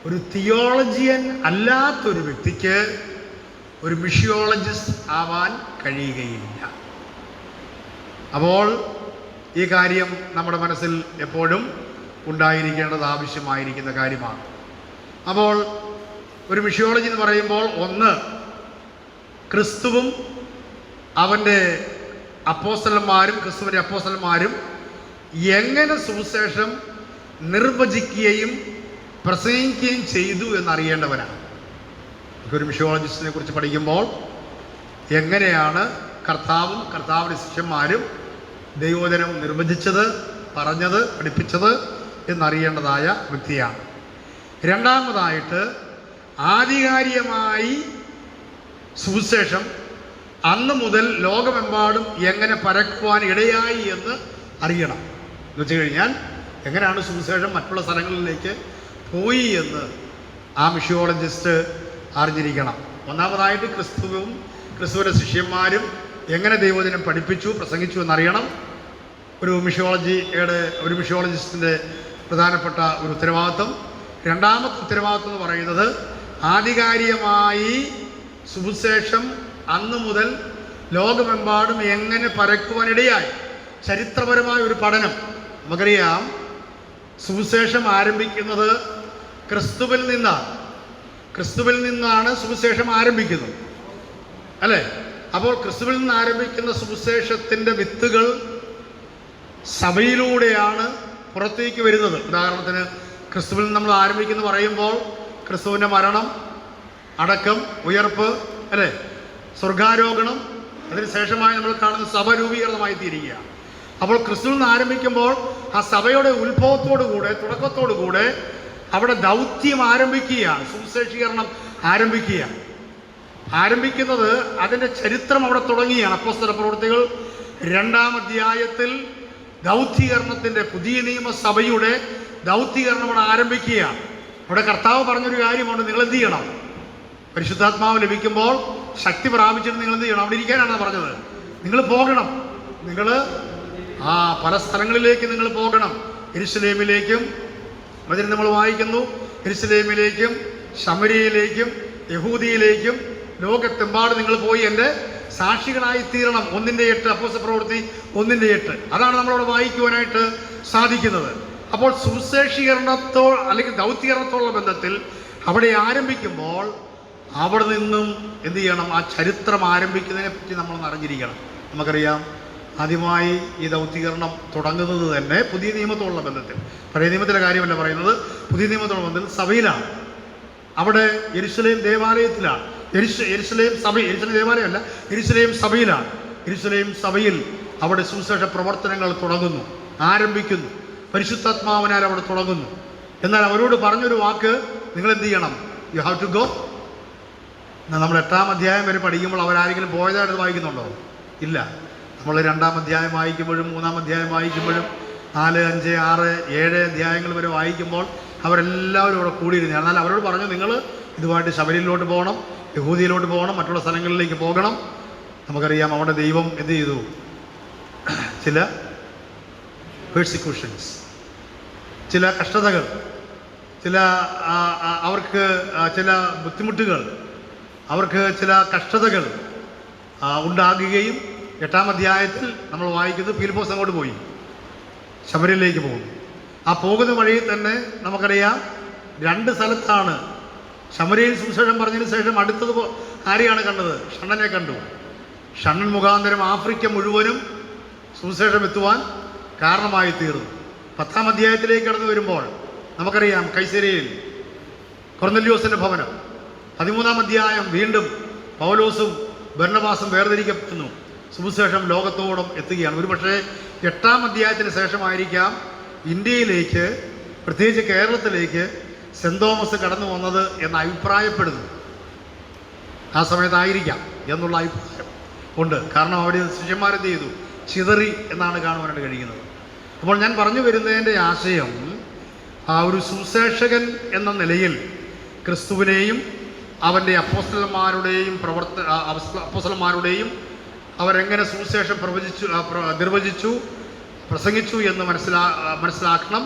ഒരു തിയോളജിയൻ അല്ലാത്തൊരു വ്യക്തിക്ക് ഒരു മിഷിയോളജിസ്റ്റ് ആവാൻ കഴിയുകയില്ല. അപ്പോൾ ഈ കാര്യം നമ്മുടെ മനസ്സിൽ എപ്പോഴും ഉണ്ടായിരിക്കേണ്ടത് ആവശ്യമായിരിക്കുന്ന കാര്യമാണ്. അപ്പോൾ ഒരു മിഷിയോളജി എന്ന് പറയുമ്പോൾ ഒന്ന്, ക്രിസ്തുവും അവൻ്റെ അപ്പോസ്തലന്മാരും ക്രിസ്തുവിൻ്റെ അപ്പോസ്തലന്മാരും എങ്ങനെ സുവിശേഷം നിർവചിക്കുകയും പ്രസംഗിക്കുകയും ചെയ്തു എന്നറിയേണ്ടവനാണ്. ഒരു മിഷിയോളജിസ്റ്റിനെ കുറിച്ച് പഠിക്കുമ്പോൾ എങ്ങനെയാണ് കർത്താവും കർത്താവിൻ്റെ ശിഷ്യന്മാരും ദൈവവചനം നിർവചിച്ചത്, പറഞ്ഞത്, പഠിപ്പിച്ചത് എന്നറിയേണ്ടതായ വ്യക്തിയാണ്. രണ്ടാമതായിട്ട് ആധികാരികമായി സുവിശേഷം അന്ന് മുതൽ ലോകമെമ്പാടും എങ്ങനെ പരക്കുവാൻ ഇടയായി എന്ന് അറിയണം. എന്ന് വെച്ച് കഴിഞ്ഞാൽ എങ്ങനെയാണ് സുവിശേഷം മറ്റുള്ള സ്ഥലങ്ങളിലേക്ക് പോയി എന്ന് ആ മിഷിയോളജിസ്റ്റ് അറിഞ്ഞിരിക്കണം. ഒന്നാമതായിട്ട് ക്രിസ്തുവും ക്രിസ്തുവിൻ്റെ ശിഷ്യന്മാരും എങ്ങനെ ദൈവവചനം പഠിപ്പിച്ചു, പ്രസംഗിച്ചു എന്നറിയണം. ഒരു മിഷിയോളജിസ്റ്റിൻ്റെ പ്രധാനപ്പെട്ട ഒരു ഉത്തരവാദിത്വം. രണ്ടാമത്തെ ഉത്തരവാദിത്വം എന്ന് പറയുന്നത് ആധികാരികമായി സുവിശേഷം അന്ന് മുതൽ ലോകമെമ്പാടും എങ്ങനെ പരക്കുവാനിടയായി ചരിത്രപരമായ ഒരു പഠനം. നമുക്കറിയാം, സുവിശേഷം ആരംഭിക്കുന്നത് ക്രിസ്തുവിൽ നിന്നാണ് സുവിശേഷം ആരംഭിക്കുന്നത്, അല്ലേ? അപ്പോൾ ക്രിസ്തുവിൽ നിന്ന് ആരംഭിക്കുന്ന സുവിശേഷത്തിൻ്റെ വിത്തുകൾ സഭയിലൂടെയാണ് പുറത്തേക്ക് വരുന്നത്. ഉദാഹരണത്തിന് ക്രിസ്തുവിൽ നിന്ന് നമ്മൾ ആരംഭിക്കുന്നു പറയുമ്പോൾ ക്രിസ്തുവിൻ്റെ മരണം, അടക്കം, ഉയർപ്പ്, അല്ലേ, സ്വർഗാരോഹണം, അതിനുശേഷമായി നമ്മൾ കാണുന്ന സഭ രൂപീകരണമായി തീരുകയാണ്. അപ്പോൾ ക്രിസ്തുവിൽ നിന്ന് ആരംഭിക്കുമ്പോൾ ആ സഭയുടെ ഉത്ഭവത്തോടുകൂടെ, തുടക്കത്തോടുകൂടെ അവിടെ ദൗത്യം ആരംഭിക്കുകയാണ്, സുവിശേഷീകരണം ആരംഭിക്കുന്നത് അതിൻ്റെ ചരിത്രം അവിടെ തുടങ്ങിയാണ്. അപ്പോസ്തല പ്രവൃത്തികൾ 2-ാം അധ്യായത്തിൽ ദൗത്യീകരണത്തിൻ്റെ, പുതിയ നിയമസഭയുടെ ദൗത്യീകരണം അവിടെ ആരംഭിക്കുകയാണ്. അവിടെ കർത്താവ് പറഞ്ഞൊരു കാര്യമുണ്ട്, നിങ്ങൾ എന്ത് ചെയ്യണം? പരിശുദ്ധാത്മാവ് ലഭിക്കുമ്പോൾ ശക്തി പ്രാപിച്ചിട്ട് നിങ്ങൾ എന്ത് ചെയ്യണം? അവിടെ ഇരിക്കാനാണ് പറഞ്ഞത്. നിങ്ങൾ പോകണം, നിങ്ങൾ പല സ്ഥലങ്ങളിലേക്ക് നിങ്ങൾ പോകണം. യെരുശലേമിലേക്കും, അതിന് നമ്മൾ വായിക്കുന്നു, യെരുശലേമിലേക്കും ശമരിയയിലേക്കും യഹൂദിയിലേക്കും ലോകത്തെമ്പാടും നിങ്ങൾ പോയി എൻ്റെ സാക്ഷികളായി തീരണം. 1:8 അപ്പോസ്തല പ്രവൃത്തി 1:8. അതാണ് നമ്മളവിടെ വായിക്കുവാനായിട്ട് സാധിക്കുന്നത്. അപ്പോൾ സുവിശേഷീകരണത്തോ അല്ലെങ്കിൽ ദൗത്യീകരണത്തോടുള്ള ബന്ധത്തിൽ അവിടെ ആരംഭിക്കുമ്പോൾ അവിടെ നിന്നും എന്ത് ചെയ്യണം? ആ ചരിത്രം ആരംഭിക്കുന്നതിനെ പറ്റി നമ്മളൊന്ന് അറിഞ്ഞിരിക്കണം. നമുക്കറിയാം, ആദ്യമായി ഈ ദൗത്യീകരണം തുടങ്ങുന്നത് തന്നെ പുതിയ നിയമത്തോടുള്ള ബന്ധത്തിൽ, പഴയ നിയമത്തിലെ കാര്യമല്ല പറയുന്നത്, പുതിയ നിയമത്തോടുള്ള ബന്ധത്തിൽ സഭയിലാണ്. അവിടെ യെരുശലേം ദേവാലയത്തിലാണ്. യെരുശലേം ദേവാലയമല്ല, യെരുശലേം സഭയിലാണ്. യെരുശലേം സഭയിൽ അവിടെ സുവിശേഷ പ്രവർത്തനങ്ങൾ തുടങ്ങുന്നു, ആരംഭിക്കുന്നു. പരിശുദ്ധാത്മാവിനാൽ അവിടെ തുടങ്ങുന്നു. എന്നാൽ അവരോട് പറഞ്ഞൊരു വാക്ക്, നിങ്ങൾ എന്ത് ചെയ്യണം? You have to go. നമ്മൾ 8-ാം അധ്യായം വരെ പഠിക്കുമ്പോൾ അവരാരെങ്കിലും പോയതായിട്ട് വായിക്കുന്നുണ്ടോ? ഇല്ല. നമ്മൾ 2-ാം അധ്യായം വായിക്കുമ്പോഴും 3-ാം അധ്യായം വായിക്കുമ്പോഴും 4, 5, 6, 7 അധ്യായങ്ങൾ വരെ വായിക്കുമ്പോൾ അവരെല്ലാവരും ഇവിടെ കൂടിയിരുന്നു. എന്നാൽ അവരോട് പറഞ്ഞു, നിങ്ങൾ ഇതുമായിട്ട് ശബരിയിലോട്ട് പോകണം, യഹൂദിയിലോട്ട് പോകണം, മറ്റുള്ള സ്ഥലങ്ങളിലേക്ക് പോകണം. നമുക്കറിയാം, അവിടെ ദൈവം എന്ത് ചെയ്തു? ചില പേഴ്സിക്യൂഷൻസ്, ചില കഷ്ടതകൾ, അവർക്ക് ചില ബുദ്ധിമുട്ടുകൾ, അവർക്ക് ചില കഷ്ടതകൾ ഉണ്ടാകുകയും 8-ാം അധ്യായത്തിൽ നമ്മൾ വായിക്കുന്നത് ഫിലിപ്പോസ് അങ്ങോട്ട് പോയി, ശബരിയിലേക്ക് പോകും. ആ പോകുന്ന വഴിയിൽ തന്നെ നമുക്കറിയാം 2 സ്ഥലത്താണ് ശമരിയയിൽ സുവിശേഷം പറഞ്ഞതിന് ശേഷം അടുത്തത് ആരെയാണ് കണ്ടത്? ഷണ്ണനെ കണ്ടു. ഷണ്ണൻ മുഖാന്തരം ആഫ്രിക്ക മുഴുവനും സുവിശേഷം എത്തുവാൻ കാരണമായി തീർന്നു. 10-ാം അധ്യായത്തിലേക്ക് കടന്നു വരുമ്പോൾ നമുക്കറിയാം, കൈസരിയയിൽ കൊർന്നല്യോസിൻ്റെ ഭവനം. 13-ാം അധ്യായം വീണ്ടും പൗലോസും ബർന്നബാസും വേർതിരിക്കപ്പെടുന്നു. സുവിശേഷം ലോകത്തോടും എത്തുകയാണ്. ഒരുപക്ഷെ 8-ാം അധ്യായത്തിന് ശേഷമായിരിക്കാം ഇന്ത്യയിലേക്ക്, പ്രത്യേകിച്ച് കേരളത്തിലേക്ക് സെൻറ് തോമസ് കടന്നു വന്നത് എന്ന് അഭിപ്രായപ്പെടുന്നു. ആ സമയത്തായിരിക്കാം എന്നുള്ള അഭിപ്രായം ഉണ്ട്. കാരണം അവിടെ ശിഷ്യന്മാരെന്ത് ചെയ്തു? ചിതറി എന്നാണ് കാണുവാനായിട്ട് കഴിയുന്നത്. അപ്പോൾ ഞാൻ പറഞ്ഞു വരുന്നതിൻ്റെ ആശയം, ആ ഒരു സുവിശേഷകൻ എന്ന നിലയിൽ ക്രിസ്തുവിനെയും അവൻ്റെ അപ്പോസ്തലന്മാരുടെയും അപ്പോസ്തലന്മാരുടെയും അവരെങ്ങനെ സുവിശേഷം നിർവചിച്ചു, പ്രസംഗിച്ചു എന്ന് മനസ്സിലാക്കണം.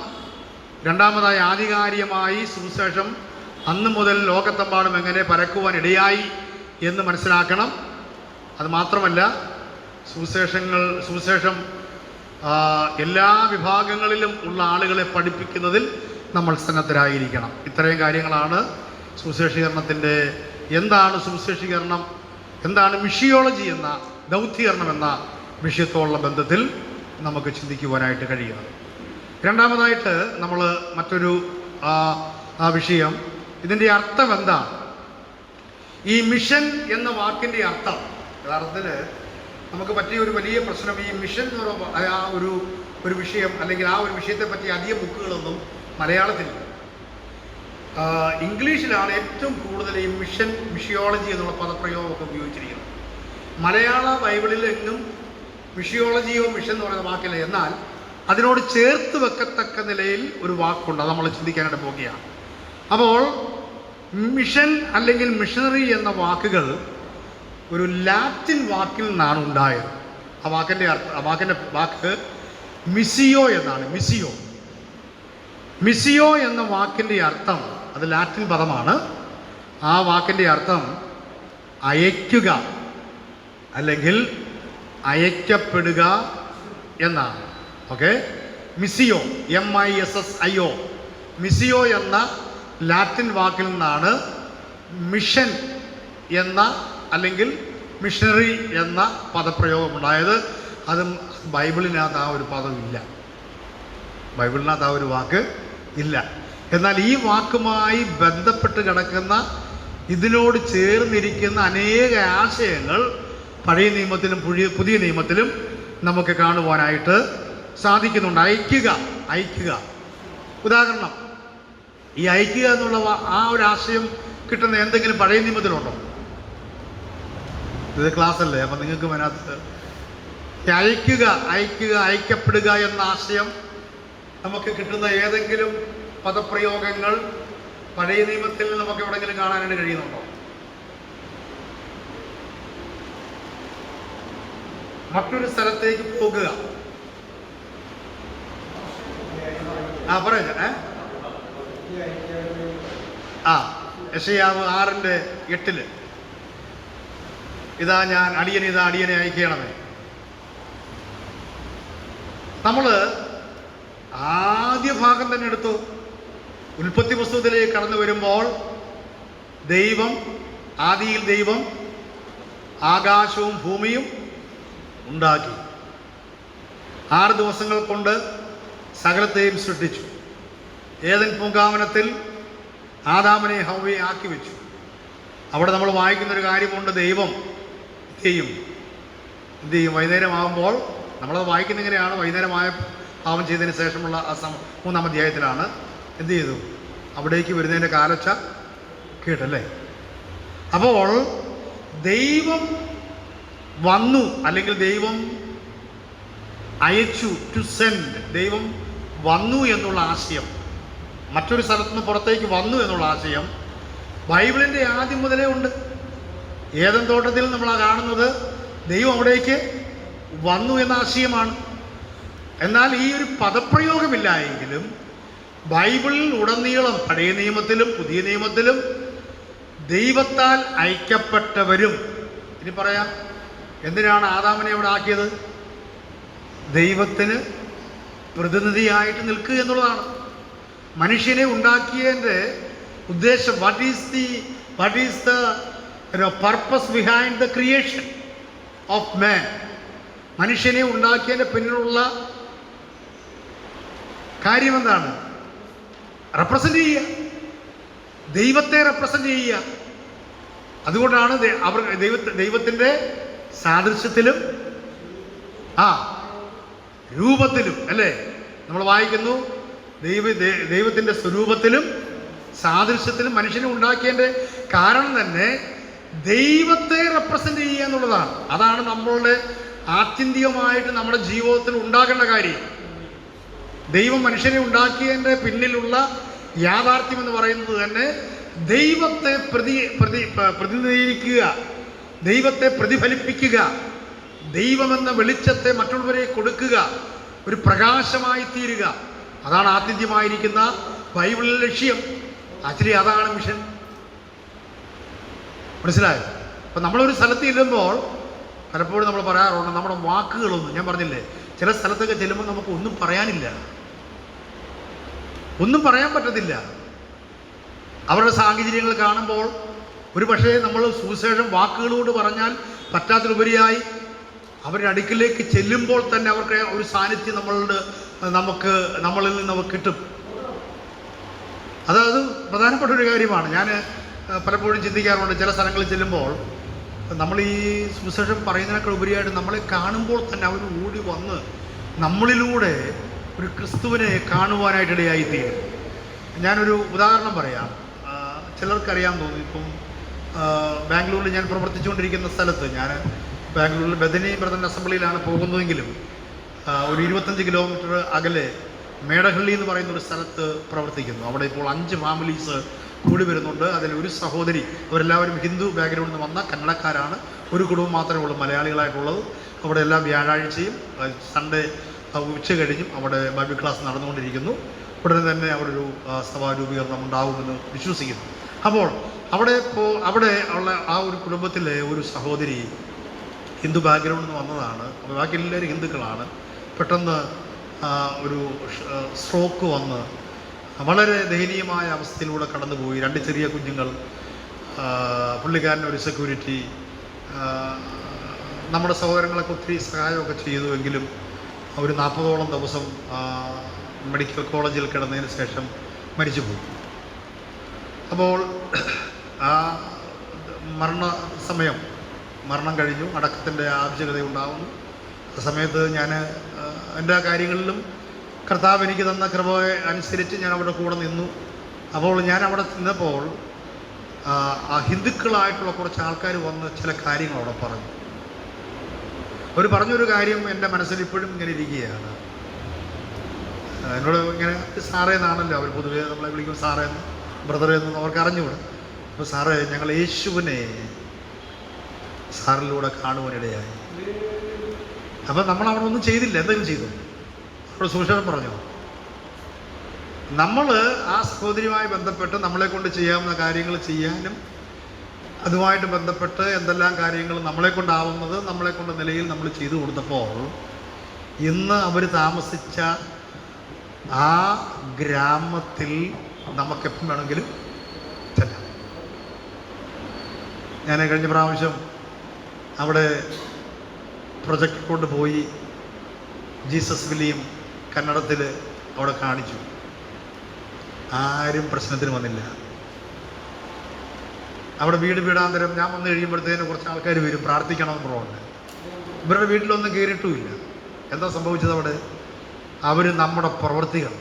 രണ്ടാമതായി, ആധികാരികമായി സുവിശേഷം അന്ന് മുതൽ ലോകത്തെമ്പാടും എങ്ങനെ പരക്കുവാൻ ഇടയായി എന്ന് മനസ്സിലാക്കണം. അത് മാത്രമല്ല, സുവിശേഷം എല്ലാ വിഭാഗങ്ങളിലും ഉള്ള ആളുകളെ പഠിപ്പിക്കുന്നതിൽ നമ്മൾ സന്നദ്ധരായിരിക്കണം. ഇത്രയും കാര്യങ്ങളാണ് സുവിശേഷീകരണത്തിൻ്റെ, എന്താണ് സുവിശേഷീകരണം, എന്താണ് മിഷിയോളജി എന്ന ദൗത്യീകരണം എന്ന വിഷയത്തോടുള്ള ബന്ധത്തിൽ നമുക്ക് ചിന്തിക്കുവാനായിട്ട് കഴിയുന്നത്. രണ്ടാമതായിട്ട് നമ്മൾ മറ്റൊരു വിഷയം, ഇതിൻ്റെ അർത്ഥം എന്താണ്? ഈ മിഷൻ എന്ന വാക്കിൻ്റെ അർത്ഥം യഥാർത്ഥത്തിൽ നമുക്ക് പറ്റിയ ഒരു വലിയ പ്രശ്നം, ഈ മിഷൻ എന്ന് പറയുമ്പോൾ ആ ഒരു വിഷയം അല്ലെങ്കിൽ ആ ഒരു വിഷയത്തെ പറ്റി അധികം ബുക്കുകളൊന്നും മലയാളത്തിലില്ല. ഇംഗ്ലീഷിലാണ് ഏറ്റവും കൂടുതൽ ഈ മിഷിയോളജി എന്നുള്ള പദപ്രയോഗമൊക്കെ ഉപയോഗിച്ചിരിക്കുന്നത്. മലയാള ബൈബിളിൽ എങ്ങും മിഷിയോളജിയോ മിഷൻ എന്ന് പറയുന്ന വാക്കില്ല. എന്നാൽ അതിനോട് ചേർത്ത് വെക്കത്തക്ക നിലയിൽ ഒരു വാക്കുണ്ട്, അത് നമ്മൾ ചിന്തിക്കാനായിട്ട് പോവുകയാണ്. അപ്പോൾ മിഷൻ അല്ലെങ്കിൽ മിഷണറി എന്ന വാക്കുകൾ ഒരു ലാറ്റിൻ വാക്കിൽ നിന്നാണ് ഉണ്ടായത്. ആ വാക്കിൻ്റെ വാക്ക് മിസിയോ എന്നാണ്. മിസിയോ എന്ന വാക്കിൻ്റെ അർത്ഥം, അത് ലാറ്റിൻ പദമാണ്. ആ വാക്കിൻ്റെ അർത്ഥം അയക്കുക അല്ലെങ്കിൽ അയക്കപ്പെടുക എന്നാണ്. ഓക്കെ, മിസിയോ, MISSIO, മിസിയോ എന്ന ലാറ്റിൻ വാക്കിൽ നിന്നാണ് മിഷൻ എന്ന അല്ലെങ്കിൽ മിഷണറി എന്ന പദപ്രയോഗമുണ്ടായത്. അതും ബൈബിളിനകത്ത് ആ ഒരു പദമില്ല, ബൈബിളിനകത്ത് ആ ഒരു വാക്ക് ഇല്ല. എന്നാൽ ഈ വാക്കുമായി ബന്ധപ്പെട്ട് കിടക്കുന്ന ഇതിനോട് ചേർന്നിരിക്കുന്ന അനേക ആശയങ്ങൾ പഴയ നിയമത്തിലും പുതിയ നിയമത്തിലും നമുക്ക് കാണുവാനായിട്ട് സാധിക്കുന്നുണ്ട്. അയക്കുക. ഉദാഹരണം, ഈ അയക്കുക എന്നുള്ള ആ ഒരു ആശയം കിട്ടുന്ന എന്തെങ്കിലും പഴയ നിയമത്തിലുണ്ടോ? ഇത് ക്ലാസ് അല്ലേ, അപ്പം നിങ്ങൾക്ക് അതിനകത്ത് അയക്കുക, അയക്കപ്പെടുക എന്ന ആശയം നമുക്ക് കിട്ടുന്ന ഏതെങ്കിലും പദപ്രയോഗങ്ങൾ പഴയ നിയമത്തിൽ നമുക്ക് എവിടെയെങ്കിലും കാണാനായിട്ട് കഴിയുന്നുണ്ടോ? മറ്റൊരു സ്ഥലത്തേക്ക് പോകുക. പറയാ യെശയ്യാവ് 6:8 ഇതാ അടിയനെ അയക്കണമേ. നമ്മൾ ആദ്യ ഭാഗം തന്നെ എടുത്തു. ഉൽപ്പത്തി പുസ്തകത്തിലേക്ക് കടന്നു വരുമ്പോൾ ആദിയിൽ ദൈവം ആകാശവും ഭൂമിയും ഉണ്ടാക്കി. 6 ദിവസങ്ങൾ കൊണ്ട് സകലത്തെയും സൃഷ്ടിച്ചു. ഏദൻ പൂങ്കാവനത്തിൽ ആദാമിനെ ഹവ്വയെ ആക്കി വെച്ചു. അവിടെ നമ്മൾ വായിക്കുന്നൊരു കാര്യമുണ്ട്, ദൈവം എന്ത് ചെയ്യും വൈകുന്നേരമാകുമ്പോൾ, നമ്മളത് വായിക്കുന്ന എങ്ങനെയാണ്, വൈകുന്നേരമായ പാപം ചെയ്തതിന് ശേഷമുള്ള 3-ാം അധ്യായത്തിലാണ് എന്ത് ചെയ്തു, അവിടേക്ക് വരുന്നതിൻ്റെ കാലച്ച കേട്ടല്ലേ. അപ്പോൾ ദൈവം വന്നു അല്ലെങ്കിൽ ദൈവം അയച്ചു, ടു സെൻഡ്, ദൈവം വന്നു എന്നുള്ള ആശയം, മറ്റൊരു സ്ഥലത്ത് നിന്ന് പുറത്തേക്ക് വന്നു എന്നുള്ള ആശയം ബൈബിളിൻ്റെ ആദ്യം മുതലേ ഉണ്ട്. ഏദൻ തോട്ടത്തിൽ നമ്മൾ കാണുന്നത് ദൈവം അവിടേക്ക് വന്നു എന്ന ആശയമാണ്. എന്നാൽ ഈ ഒരു പദപ്രയോഗമില്ല എങ്കിലും ബൈബിളിൽ ഉടനീളം പഴയ നിയമത്തിലും പുതിയ നിയമത്തിലും ദൈവത്താൽ അയക്കപ്പെട്ടവരും, ഇനി പറയാം എന്തിനാണ് ആദാമിനെ അവിടെ ആക്കിയത്, ദൈവത്തിന് പ്രതിനിധിയായിട്ട് നിൽക്കുക എന്നുള്ളതാണ്. മനുഷ്യനെ ഉണ്ടാക്കിയതിൻ്റെ ഉദ്ദേശം, what is the purpose behind the creation of മാൻ. മനുഷ്യനെ ഉണ്ടാക്കിയതിൻ്റെ പിന്നിലുള്ള കാര്യം എന്താണ്? റെപ്രസെൻ്റ് ചെയ്യുക, ദൈവത്തെ റെപ്രസെൻ്റ് ചെയ്യുക. അതുകൊണ്ടാണ് അവർ ദൈവത്തിൻ്റെ സാദൃശ്യത്തിലും രൂപത്തിലും അല്ലേ നമ്മൾ വായിക്കുന്നു, ദൈവത്തിൻ്റെ സ്വരൂപത്തിലും സാദൃശ്യത്തിലും മനുഷ്യനെ ഉണ്ടാക്കിയതിൻ്റെ കാരണം തന്നെ ദൈവത്തെ റെപ്രസെൻ്റ് ചെയ്യുക എന്നുള്ളതാണ്. അതാണ് നമ്മളുടെ ആത്യന്തികമായിട്ട് നമ്മുടെ ജീവിതത്തിൽ ഉണ്ടാകേണ്ട കാര്യം. ദൈവം മനുഷ്യനെ ഉണ്ടാക്കിയതിൻ്റെ പിന്നിലുള്ള യാഥാർത്ഥ്യം എന്ന് പറയുന്നത് തന്നെ ദൈവത്തെ പ്രതിനിധീകരിക്കുക, ദൈവത്തെ പ്രതിഫലിപ്പിക്കുക, ദൈവമെന്ന വെളിച്ചത്തെ മറ്റുള്ളവരെ കൊടുക്കുക, ഒരു പ്രകാശമായി തീരുക. അതാണ് ആത്യന്തികമായിരിക്കുന്ന ബൈബിളിലെ ലക്ഷ്യം. ആക്ച്വലി അതാണ് മിഷൻ. മനസ്സിലായോ? അപ്പം നമ്മളൊരു സ്ഥലത്ത് ചെല്ലുമ്പോൾ പലപ്പോഴും നമ്മൾ പറയാറുണ്ട് നമ്മുടെ വാക്കുകളൊന്നും, ഞാൻ പറഞ്ഞില്ലേ ചില സ്ഥലത്തൊക്കെ ചെല്ലുമ്പോൾ നമുക്ക് ഒന്നും പറയാനില്ല, ഒന്നും പറയാൻ പറ്റത്തില്ല. അവരുടെ സാഹചര്യങ്ങൾ കാണുമ്പോൾ ഒരു പക്ഷേ നമ്മൾ സുവിശേഷം വാക്കുകളോട് പറഞ്ഞാൽ പറ്റാത്തതിലുപരിയായി അവരുടെ അടുക്കിലേക്ക് ചെല്ലുമ്പോൾ തന്നെ അവർക്ക് ഒരു സാന്നിധ്യം നമ്മളിൽ നിന്ന് നമുക്ക് കിട്ടും. അത് പ്രധാനപ്പെട്ട ഒരു കാര്യമാണ്. ഞാൻ പലപ്പോഴും ചിന്തിക്കാറുണ്ട്, ചില സ്ഥലങ്ങളിൽ ചെല്ലുമ്പോൾ നമ്മൾ ഈ സുവിശേഷം പറയുന്നതിനേക്കാൾ ഉപരിയായിട്ട് നമ്മളെ കാണുമ്പോൾ തന്നെ അവർ ഓടി വന്ന് നമ്മളിലൂടെ ഒരു ക്രിസ്തുവിനെ കാണുവാനായിട്ടിടയായിത്തീരും. ഞാനൊരു ഉദാഹരണം പറയാം. ചിലർക്കറിയാൻ തോന്നി. ഇപ്പം ബാംഗ്ലൂരിൽ ഞാൻ പ്രവർത്തിച്ചുകൊണ്ടിരിക്കുന്ന സ്ഥലത്ത്, ഞാൻ ബാംഗ്ലൂരിൽ ബദനി ബ്രദർ അസംബ്ലിയിലാണ് പോകുന്നതെങ്കിലും ഒരു 25 കിലോമീറ്റർ അകലെ മേടഹള്ളി എന്ന് പറയുന്ന ഒരു സ്ഥലത്ത് പ്രവർത്തിക്കുന്നു. അവിടെ ഇപ്പോൾ 5 ഫാമിലീസ് കൂടി വരുന്നുണ്ട്. അതിലൊരു സഹോദരി, അവരെല്ലാവരും ഹിന്ദു ബാക്ക്ഗ്രൗണ്ടിൽ നിന്ന് വന്ന കന്നഡക്കാരാണ്. ഒരു കുടുംബം മാത്രമേ ഉള്ളൂ മലയാളികളായിട്ടുള്ളത്. അവിടെ എല്ലാ വ്യാഴാഴ്ചയും സൺഡേ ഉച്ച കഴിഞ്ഞും അവിടെ ബൈബിൾ ക്ലാസ് നടന്നുകൊണ്ടിരിക്കുന്നു. ഉടനെ തന്നെ അവിടെ ഒരു സഭാ രൂപീകരണം ഉണ്ടാകുമെന്ന് വിശ്വസിക്കുന്നു. അപ്പോൾ അവിടെ ഉള്ള ആ ഒരു കുടുംബത്തിലെ ഒരു സഹോദരി ഹിന്ദു ബാക്ക്ഗ്രൗണ്ടിൽ നിന്ന് വന്നതാണ്. അപ്പോൾ ബാക്കി എല്ലാവരും ഹിന്ദുക്കളാണ്. പെട്ടെന്ന് ഒരു സ്ട്രോക്ക് വന്ന് വളരെ ദയനീയമായ അവസ്ഥയിലൂടെ കടന്നുപോയി. 2 ചെറിയ കുഞ്ഞുങ്ങൾ, പുള്ളിക്കാരൻ്റെ ഒരു സെക്യൂരിറ്റി, നമ്മുടെ സഹോദരങ്ങളൊക്കെ ഒത്തിരി സഹായമൊക്കെ ചെയ്തുവെങ്കിലും ഒരു 40ഓളം ദിവസം മെഡിക്കൽ കോളേജിൽ കിടന്നതിന് ശേഷം മരിച്ചുപോയി. അപ്പോൾ ആ മരണം കഴിഞ്ഞു, അടക്കത്തിൻ്റെ ആവശ്യകത ഉണ്ടാകുന്നു. ആ സമയത്ത് ഞാൻ എൻ്റെ കാര്യങ്ങളിലും കർത്താവ് എനിക്ക് തന്ന കൃപ അനുസരിച്ച് ഞാൻ അവിടെ കൂടെ നിന്നു. അപ്പോൾ ഞാൻ അവിടെ നിന്നപ്പോൾ ആ ഹിന്ദുക്കളായിട്ടുള്ള കുറച്ച് ആൾക്കാർ വന്ന് ചില കാര്യങ്ങൾ അവിടെ പറഞ്ഞു. അവർ പറഞ്ഞൊരു കാര്യം എൻ്റെ മനസ്സിൽ ഇപ്പോഴും ഇങ്ങനെ ഇരിക്കുകയാണ്. എന്നോട് ഇങ്ങനെ സാറേ എന്നാണല്ലോ അവർ പൊതുവെ നമ്മളെ വിളിക്കും, സാറേ എന്ന്, ബ്രദറെ എന്ന് അവർക്ക് അറിഞ്ഞുകൂടെ. അപ്പോൾ സാറേ, ഞങ്ങൾ യേശുവിനെ സാറിലൂടെ കാണുവാനിടയായി. അപ്പം നമ്മൾ അവിടെ ഒന്നും ചെയ്തില്ല. എന്തെങ്കിലും ചെയ്തു? അവിടെ സുവിശേഷം പറഞ്ഞോ? നമ്മൾ ആ സഹോദരിയുമായി ബന്ധപ്പെട്ട് നമ്മളെ കൊണ്ട് ചെയ്യാവുന്ന കാര്യങ്ങൾ ചെയ്യാനും അതുമായിട്ട് ബന്ധപ്പെട്ട് എന്തെല്ലാം കാര്യങ്ങൾ നമ്മളെ കൊണ്ടാവുന്നത് നമ്മളെ കൊണ്ട് നിലയിൽ നമ്മൾ ചെയ്തു കൊടുത്തപ്പോൾ ഇന്ന് അവർ താമസിച്ച ആ ഗ്രാമത്തിൽ നമുക്കെപ്പം വേണമെങ്കിലും ചെല്ലാം. ഞാൻ കഴിഞ്ഞ പ്രാവശ്യം അവിടെ പ്രൊജക്റ്റ് കൊണ്ടുപോയി ജീസസ് വില്ലിയം കന്നഡത്തിൽ അവിടെ കാണിച്ചു. ആരും പ്രശ്നത്തിന് വന്നില്ല. അവിടെ വീടാന്തരം ഞാൻ വന്നു കഴിയുമ്പോഴത്തേന് കുറച്ച് ആൾക്കാർ വരും, പ്രാർത്ഥിക്കണമെന്ന് പറഞ്ഞുകൊണ്ട്. ഇവരുടെ വീട്ടിലൊന്നും കയറിയിട്ടുമില്ല. എന്താ സംഭവിച്ചത് അവിടെ? അവർ നമ്മുടെ പ്രവൃത്തികൾ,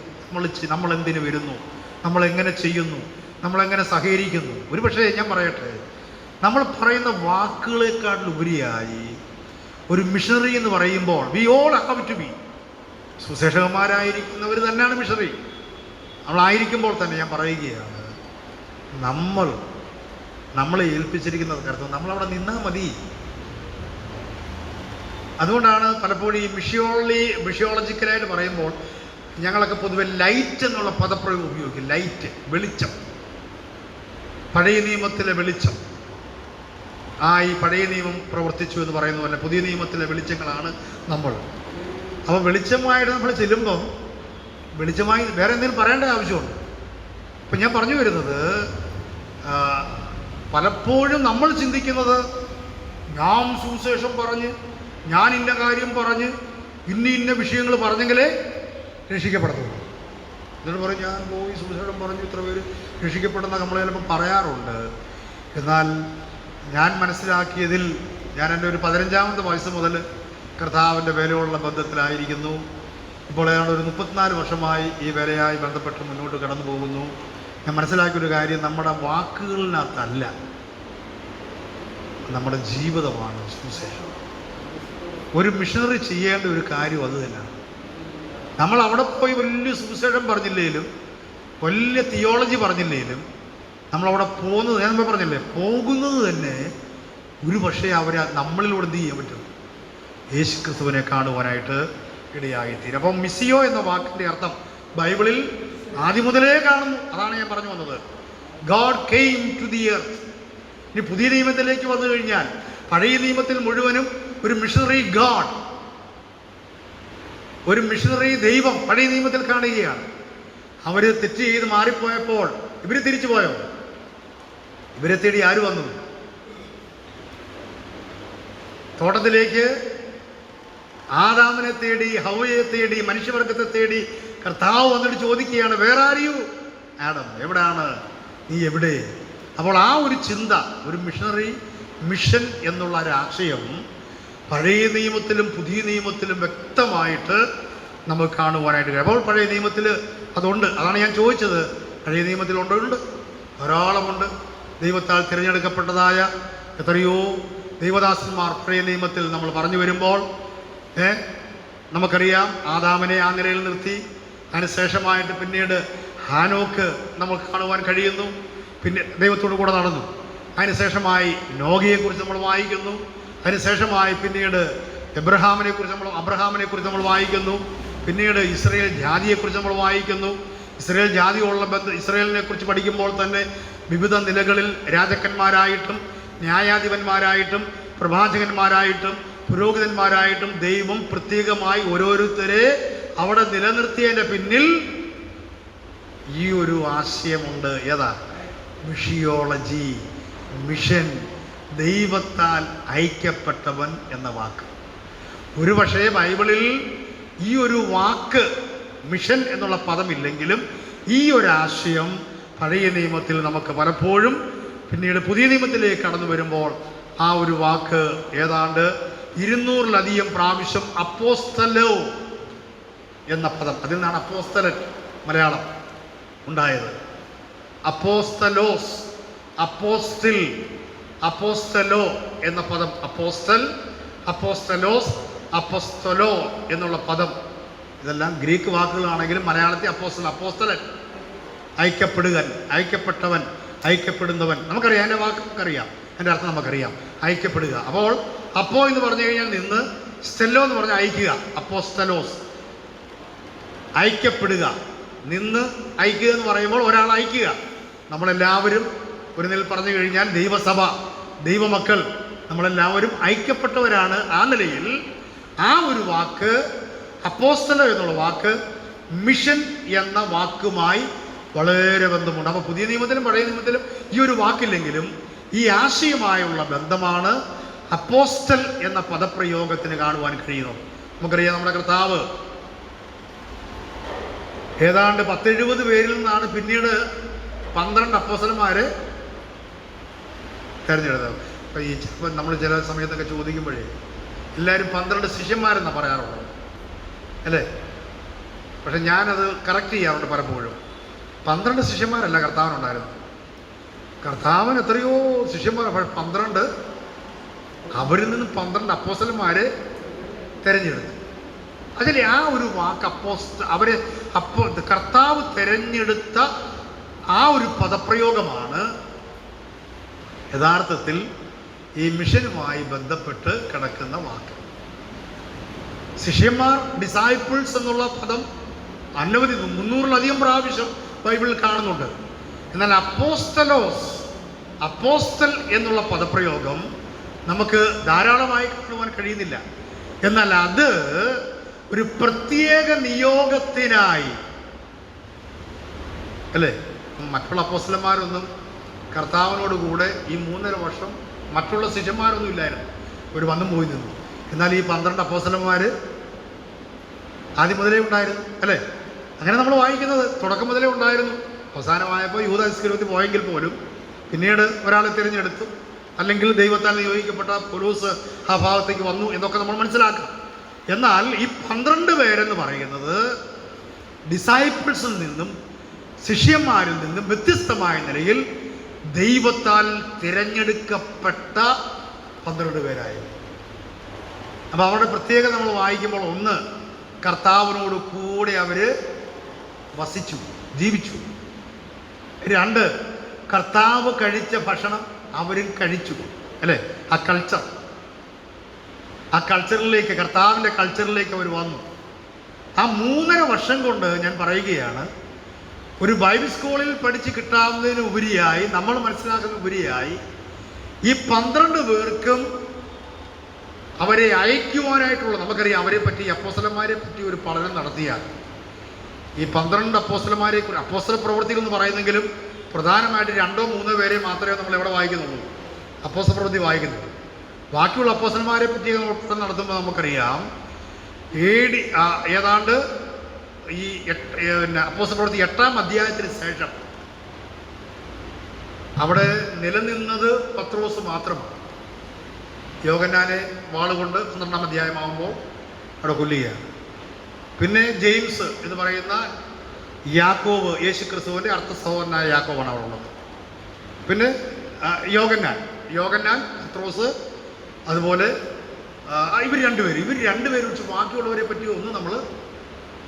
നമ്മളെന്തിനു വരുന്നു, നമ്മളെങ്ങനെ ചെയ്യുന്നു, നമ്മളെങ്ങനെ സഹകരിക്കുന്നു. ഒരു പക്ഷേ ഞാൻ പറയട്ടെ, നമ്മൾ പറയുന്ന വാക്കുകളെക്കാട്ടിലുപരിയായി ഒരു മിഷണറി എന്ന് പറയുമ്പോൾ we all have to be, സുശേഷകന്മാരായിരിക്കുന്നവർ തന്നെയാണ് മിഷണറി. നമ്മളായിരിക്കുമ്പോൾ തന്നെ ഞാൻ പറയുകയാണ്, നമ്മളെ ഏൽപ്പിച്ചിരിക്കുന്നത് കർത്താവ്, നമ്മളവിടെ നിന്നാൽ മതി. അതുകൊണ്ടാണ് പലപ്പോഴും ഈ മിഷിയോളജിക്കലായിട്ട് പറയുമ്പോൾ ഞങ്ങളൊക്കെ പൊതുവെ ലൈറ്റ് എന്നുള്ള പദപ്രയോഗം ഉപയോഗിക്കും. ലൈറ്റ്, വെളിച്ചം, പഴയ നിയമത്തിലെ വെളിച്ചം. ഈ പഴയ നിയമം പ്രവർത്തിച്ചു എന്ന് പറയുന്ന പോലെ പുതിയ നിയമത്തിലെ വെളിച്ചങ്ങളാണ് നമ്മൾ. അപ്പോൾ വെളിച്ചമായിട്ട് നമ്മൾ ചെല്ലുമ്പം വെളിച്ചമായി വേറെ എന്തെങ്കിലും പറയേണ്ട ആവശ്യമുണ്ട്. ഇപ്പം ഞാൻ പറഞ്ഞു വരുന്നത്, പലപ്പോഴും നമ്മൾ ചിന്തിക്കുന്നത് ഞാൻ സുവിശേഷം പറഞ്ഞ്, ഞാൻ ഇന്ന കാര്യം പറഞ്ഞ്, ഇന്ന വിഷയങ്ങൾ പറഞ്ഞെങ്കിലേ രക്ഷിക്കപ്പെടത്തുള്ളൂ. എന്നിട്ട് പറയും ഞാൻ പോയി സുവിശേഷം പറഞ്ഞു ഇത്ര പേര് രക്ഷിക്കപ്പെടുന്ന നമ്മൾ ചിലപ്പോൾ പറയാറുണ്ട്. എന്നാൽ ഞാൻ മനസ്സിലാക്കിയതിൽ, ഞാൻ എൻ്റെ ഒരു 15ാമത്തെ വയസ്സ് മുതൽ കർത്താവിൻ്റെ വേലയോടുള്ള ബന്ധത്തിലായിരിക്കുന്നു. ഇപ്പോൾ ഏതാണ്ട് ഒരു 34 വർഷമായി ഈ വേലയായി ബന്ധപ്പെട്ട് മുന്നോട്ട് കടന്നു പോകുന്നു. ഞാൻ മനസ്സിലാക്കിയൊരു കാര്യം, നമ്മുടെ വാക്കുകളിനകത്തല്ല, നമ്മുടെ ജീവിതമാണ് സുവിശേഷം. ഒരു മിഷണറി ചെയ്യേണ്ട ഒരു കാര്യം അത് തന്നെയാണ്. നമ്മൾ അവിടെ പോയി വലിയ സുവിശേഷം പറഞ്ഞില്ലെങ്കിലും, വലിയ തിയോളജി പറഞ്ഞില്ലെങ്കിലും, നമ്മളവിടെ പോകുന്നത്, ഞാൻ മുമ്പ് പറഞ്ഞില്ലേ, പോകുന്നത് തന്നെ ഒരു പക്ഷേ അവരെ നമ്മളിലൂടെ എന്ത് ചെയ്യാൻ പറ്റും? യേശു ക്രിസ്തുവിനെ കാണുവാനായിട്ട് ഇടയായിത്തീരും. അപ്പം മിസ്സിയോ എന്ന വാക്കിൻ്റെ അർത്ഥം ബൈബിളിൽ ആദ്യം മുതലേ കാണുന്നു. അതാണ് ഞാൻ പറഞ്ഞു വന്നത്. God came to the earth. ഇനി പുതിയ നിയമത്തിലേക്ക് വന്നു കഴിഞ്ഞാൽ പഴയ നിയമത്തിൽ മുഴുവനും ഒരു മിഷണറി ഗാഡ്, ഒരു മിഷണറി ദൈവം പഴയ നിയമത്തിൽ കാണുകയാണ്. അവർ തെറ്റ് ചെയ്ത് മാറിപ്പോയപ്പോൾ ഇവർ തിരിച്ചു പോയോ? ഇവരെ തേടി ആര് വന്നു? തോട്ടത്തിലേക്ക് ആദാമിനെ തേടി, ഹവ്വയെ തേടി, മനുഷ്യവർഗത്തെ തേടി കർത്താവ് വന്നിട്ട് ചോദിക്കുകയാണ്, വേറെ ആരെയോ ആഡം, എവിടെയാണ് നീ? എവിടെ? അപ്പോൾ ആ ഒരു ചിന്ത, ഒരു മിഷണറി മിഷൻ എന്നുള്ള ഒരു ആശയം പഴയ നിയമത്തിലും പുതിയ നിയമത്തിലും വ്യക്തമായിട്ട് നമുക്ക് കാണുവാനായിട്ട് കഴിയും. അപ്പോൾ പഴയ നിയമത്തിൽ അതുണ്ട്. അതാണ് ഞാൻ ചോദിച്ചത്. പഴയ നിയമത്തിലുണ്ട്, ധാരാളമുണ്ട്. ദൈവത്താൽ തിരഞ്ഞെടുക്കപ്പെട്ടതായ എത്രയോ ദൈവദാസന്മാർ പഴയ നിയമത്തിൽ നമ്മൾ പറഞ്ഞു വരുമ്പോൾ നമുക്കറിയാം. ആദാമിനെ ആ നിലയിൽ നിർത്തി. അതിനുശേഷമായിട്ട് പിന്നീട് ഹാനോക്ക് നമുക്ക് കാണുവാൻ കഴിയുന്നു. പിന്നെ ദൈവത്തോടു കൂടെ നടന്നു. അതിനുശേഷമായി നോഗയെക്കുറിച്ച് നമ്മൾ വായിക്കുന്നു. അതിനുശേഷമായി പിന്നീട് അബ്രഹാമിനെ കുറിച്ച് നമ്മൾ വായിക്കുന്നു. പിന്നീട് ഇസ്രയേൽ ജാതിയെക്കുറിച്ച് നമ്മൾ വായിക്കുന്നു. ഇസ്രയേൽ ജാതിയുള്ള ഇസ്രയേലിനെ കുറിച്ച് പഠിക്കുമ്പോൾ തന്നെ വിവിധ നിലകളിൽ രാജാക്കന്മാരായിട്ടും ന്യായാധിപന്മാരായിട്ടും പ്രവാചകന്മാരായിട്ടും പുരോഹിതന്മാരായിട്ടും ദൈവം പ്രത്യേകമായി ഓരോരുത്തരെ അവിടെ നിലനിർത്തിയതിൻ്റെ പിന്നിൽ ഈ ഒരു ആശയമുണ്ട്. ഏതാ? മിഷിയോളജി, മിഷൻ, ദൈവത്താൽ ഐക്യപ്പെട്ടവൻ എന്ന വാക്ക്. ഒരു പക്ഷേ ബൈബിളിൽ ഈ ഒരു വാക്ക് മിഷൻ എന്നുള്ള പദമില്ലെങ്കിലും ഈ ഒരു ആശയം പഴയ നിയമത്തിൽ നമുക്ക് പലപ്പോഴും പിന്നീട് പുതിയ നിയമത്തിലേക്ക് കടന്നു വരുമ്പോൾ ആ ഒരു വാക്ക് ഏതാണ്ട് 200-ലധികം പ്രാവശ്യം അപ്പോസ്തലോ എന്ന പദം, അതിൽ നിന്നാണ് അപ്പോസ്തലൻ മലയാളം ഉണ്ടായത്. അപ്പോസ്തലോസ്, അപ്പോസ്തിൽ, അപ്പോസ്തലോ എന്ന പദം, അപ്പോസ്തൽ, അപ്പോസ്തലോസ്, അപ്പോസ്തലോ എന്നുള്ള പദം, ഇതെല്ലാം ഗ്രീക്ക് വാക്കുകളാണെങ്കിലും മലയാളത്തിൽ അപ്പോസ്തൽ, അപ്പോസ്തലൻ, ഐക്യപ്പെടുകൻ, ഐക്യപ്പെട്ടവൻ, ഐക്യപ്പെടുന്നവൻ. നമുക്കറിയാം, എൻ്റെ വാക്ക് നമുക്കറിയാം, എൻ്റെ അർത്ഥം നമുക്കറിയാം. ഐക്യപ്പെടുക. അപ്പോൾ അപ്പോ എന്ന് പറഞ്ഞു കഴിഞ്ഞാൽ നിന്ന്, സ്റ്റെല്ലോ എന്ന് പറഞ്ഞാൽ ഐക്യുക, അപ്പോസ്തലോസ്, ഐക്യപ്പെടുക. നിന്ന് ഐക്യുക എന്ന് പറയുമ്പോൾ ഒരാൾ ഐക്യുക. നമ്മളെല്ലാവരും ഒരു നില പറഞ്ഞു കഴിഞ്ഞാൽ ദൈവസഭ, ദൈവമക്കൾ, നമ്മളെല്ലാവരും ഐക്യപ്പെട്ടവരാണ്. ആ നിലയിൽ ആ ഒരു വാക്ക് അപ്പോസ്തലൻ എന്നുള്ള വാക്ക് മിഷൻ എന്ന വാക്കുമായി വളരെ ബന്ധമുണ്ട്. അപ്പോൾ പുതിയ നിയമത്തിലും പഴയ നിയമത്തിലും ഈ ഒരു വാക്കില്ലെങ്കിലും ഈ ആശയമായുള്ള ബന്ധമാണ് അപ്പോസ്റ്റൽ എന്ന പദപ്രയോഗത്തിന് കാണുവാൻ കഴിയുന്നത്. നമുക്കറിയാം, നമ്മുടെ കർത്താവ് ഏതാണ്ട് 10-70 പേരിൽ നിന്നാണ് പിന്നീട് 12 അപ്പോസ്തലന്മാരെ തിരഞ്ഞെടുത്തത്. അപ്പോൾ ഈ നമ്മൾ ചില സമയത്തൊക്കെ ചോദിക്കുമ്പോഴേ എല്ലാവരും 12 ശിഷ്യന്മാരെന്നാണ് പറയാറുള്ളത്, അല്ലേ? പക്ഷെ ഞാനത് കറക്റ്റ് ചെയ്യാറുണ്ട് പലപ്പോഴും. 12 ശിഷ്യന്മാരല്ല കർത്താവിനുണ്ടായിരുന്നു. കർത്താവിന് എത്രയോ ശിഷ്യന്മാർ, 12 അവരിൽ നിന്നും 12 അപ്പോസ്തലന്മാരെ തിരഞ്ഞെടുത്തു. അതിൽ ആ ഒരു വാക്ക് അവരെ കർത്താവ് തിരഞ്ഞെടുത്ത ആ ഒരു പദപ്രയോഗമാണ് യഥാർത്ഥത്തിൽ ഈ മിഷനുമായി ബന്ധപ്പെട്ട് കിടക്കുന്ന വാക്ക്. ശിഷ്യന്മാർ, ഡിസൈപ്പിൾസ് എന്നുള്ള പദം അനവധി 300-ലധികം പ്രാവശ്യം ബൈബിളിൽ കാണുന്നുണ്ട്. എന്നാൽ അപ്പോസ്തലോസ്, അപ്പോസ്തൽ എന്നുള്ള പദപ്രയോഗം നമുക്ക് ധാരാളമായി കാണുവാൻ കഴിയുന്നില്ല. എന്നാൽ അത് ഒരു പ്രത്യേക നിയോഗത്തിനായി, അല്ലേ? മറ്റുള്ള അപ്പോസ്തലന്മാരൊന്നും കർത്താവിനോട് കൂടെ ഈ 3.5 വർഷം മറ്റുള്ള ശിഷ്യന്മാരൊന്നും ഇല്ലായിരുന്നു, ഒരു വന്നും പോയി നിന്നു. എന്നാൽ ഈ 12 അപ്പോസ്തലന്മാർ ആദ്യം മുതലേ ഉണ്ടായിരുന്നു, അല്ലേ? അങ്ങനെ നമ്മൾ വായിക്കുന്നത് തുടക്കം മുതലേ ഉണ്ടായിരുന്നു. അവസാനമായപ്പോൾ യൂദാ ഇസ്കരിയോത്ത് പോയെങ്കിൽ പോലും പിന്നീട് ഒരാളെ തിരഞ്ഞെടുത്തു, അല്ലെങ്കിൽ ദൈവത്താൽ നിയോഗിക്കപ്പെട്ട പൗലോസ് ആ ഭാഗത്തേക്ക് വന്നു എന്നൊക്കെ നമ്മൾ മനസ്സിലാക്കാം. എന്നാൽ ഈ 12 പേരെന്ന് പറയുന്നത് ഡിസൈപ്പിൾസിൽ നിന്നും ശിഷ്യന്മാരിൽ നിന്നും വ്യത്യസ്തമായ നിലയിൽ ദൈവത്താൽ തിരഞ്ഞെടുക്കപ്പെട്ട 12 പേരായിരുന്നു. അപ്പോൾ അവരുടെ പ്രത്യേകത നമ്മൾ വായിക്കുമ്പോൾ, ഒന്ന്, കർത്താവിനോട് കൂടെ അവർ വസിച്ചു, ജീവിച്ചു. 2, കർത്താവ് കഴിച്ച ഭക്ഷണം അവരും കഴിച്ചു, അല്ലേ? ആ കൾച്ചറിലേക്ക്, കർത്താവിൻ്റെ കൾച്ചറിലേക്ക് അവർ വന്നു. ആ 3.5 വർഷം കൊണ്ട് ഞാൻ പറയുകയാണ്, ഒരു ബൈബിൾ സ്കൂളിൽ പഠിച്ച് കിട്ടാവുന്നതിന് ഉപരിയായി, നമ്മൾ മനസ്സിലാക്കുന്ന ഉപരിയായി, ഈ 12 പേർക്കും അവരെ അയക്കുവാനായിട്ടുള്ള, നമുക്കറിയാം അവരെ പറ്റി, അപ്പോസ്തലന്മാരെ പറ്റി ഒരു പഠനം നടത്തിയാൽ ഈ 12 അപ്പോസ്തലന്മാരെ, അപ്പോസ്തല പ്രവൃത്തികൾ എന്ന് പറയുന്നെങ്കിലും പ്രധാനമായിട്ട് 2-3 പേരെ മാത്രമേ നമ്മൾ എവിടെ വായിക്കുന്നുള്ളൂ, അപ്പോസ്തല പ്രവൃത്തി വായിക്കുന്നുള്ളൂ. ബാക്കിയുള്ള അപ്പോസ്തലന്മാരെ പറ്റി നമ്മൾ പഠനം നടത്തുമ്പോൾ നമുക്കറിയാം, ഏതാണ്ട് ഈ അപ്പോസ്തല പ്രവൃത്തി 8-ാം അധ്യായത്തിന് ശേഷം അവിടെ നിലനിന്നത് പത്രോസ് മാത്രമാണ്. യോഹന്നാനെ വാളുകൊണ്ട് 12-ാം അധ്യായമാകുമ്പോൾ അവിടെ കൊല്ലുകയാണ്. പിന്നെ ജെയിംസ് എന്ന് പറയുന്ന യാക്കോബ്, യേശു ക്രിസ്തുവിൻ്റെ അർത്ഥ സഹോദരനായ യാക്കോബാണ് അവിടെ ഉള്ളത്. പിന്നെ യോഹന്നാൻ, പത്രോസ്, അതുപോലെ ഇവർ രണ്ടുപേരും വെച്ച് ബാക്കിയുള്ളവരെ പറ്റി ഒന്നും നമ്മൾ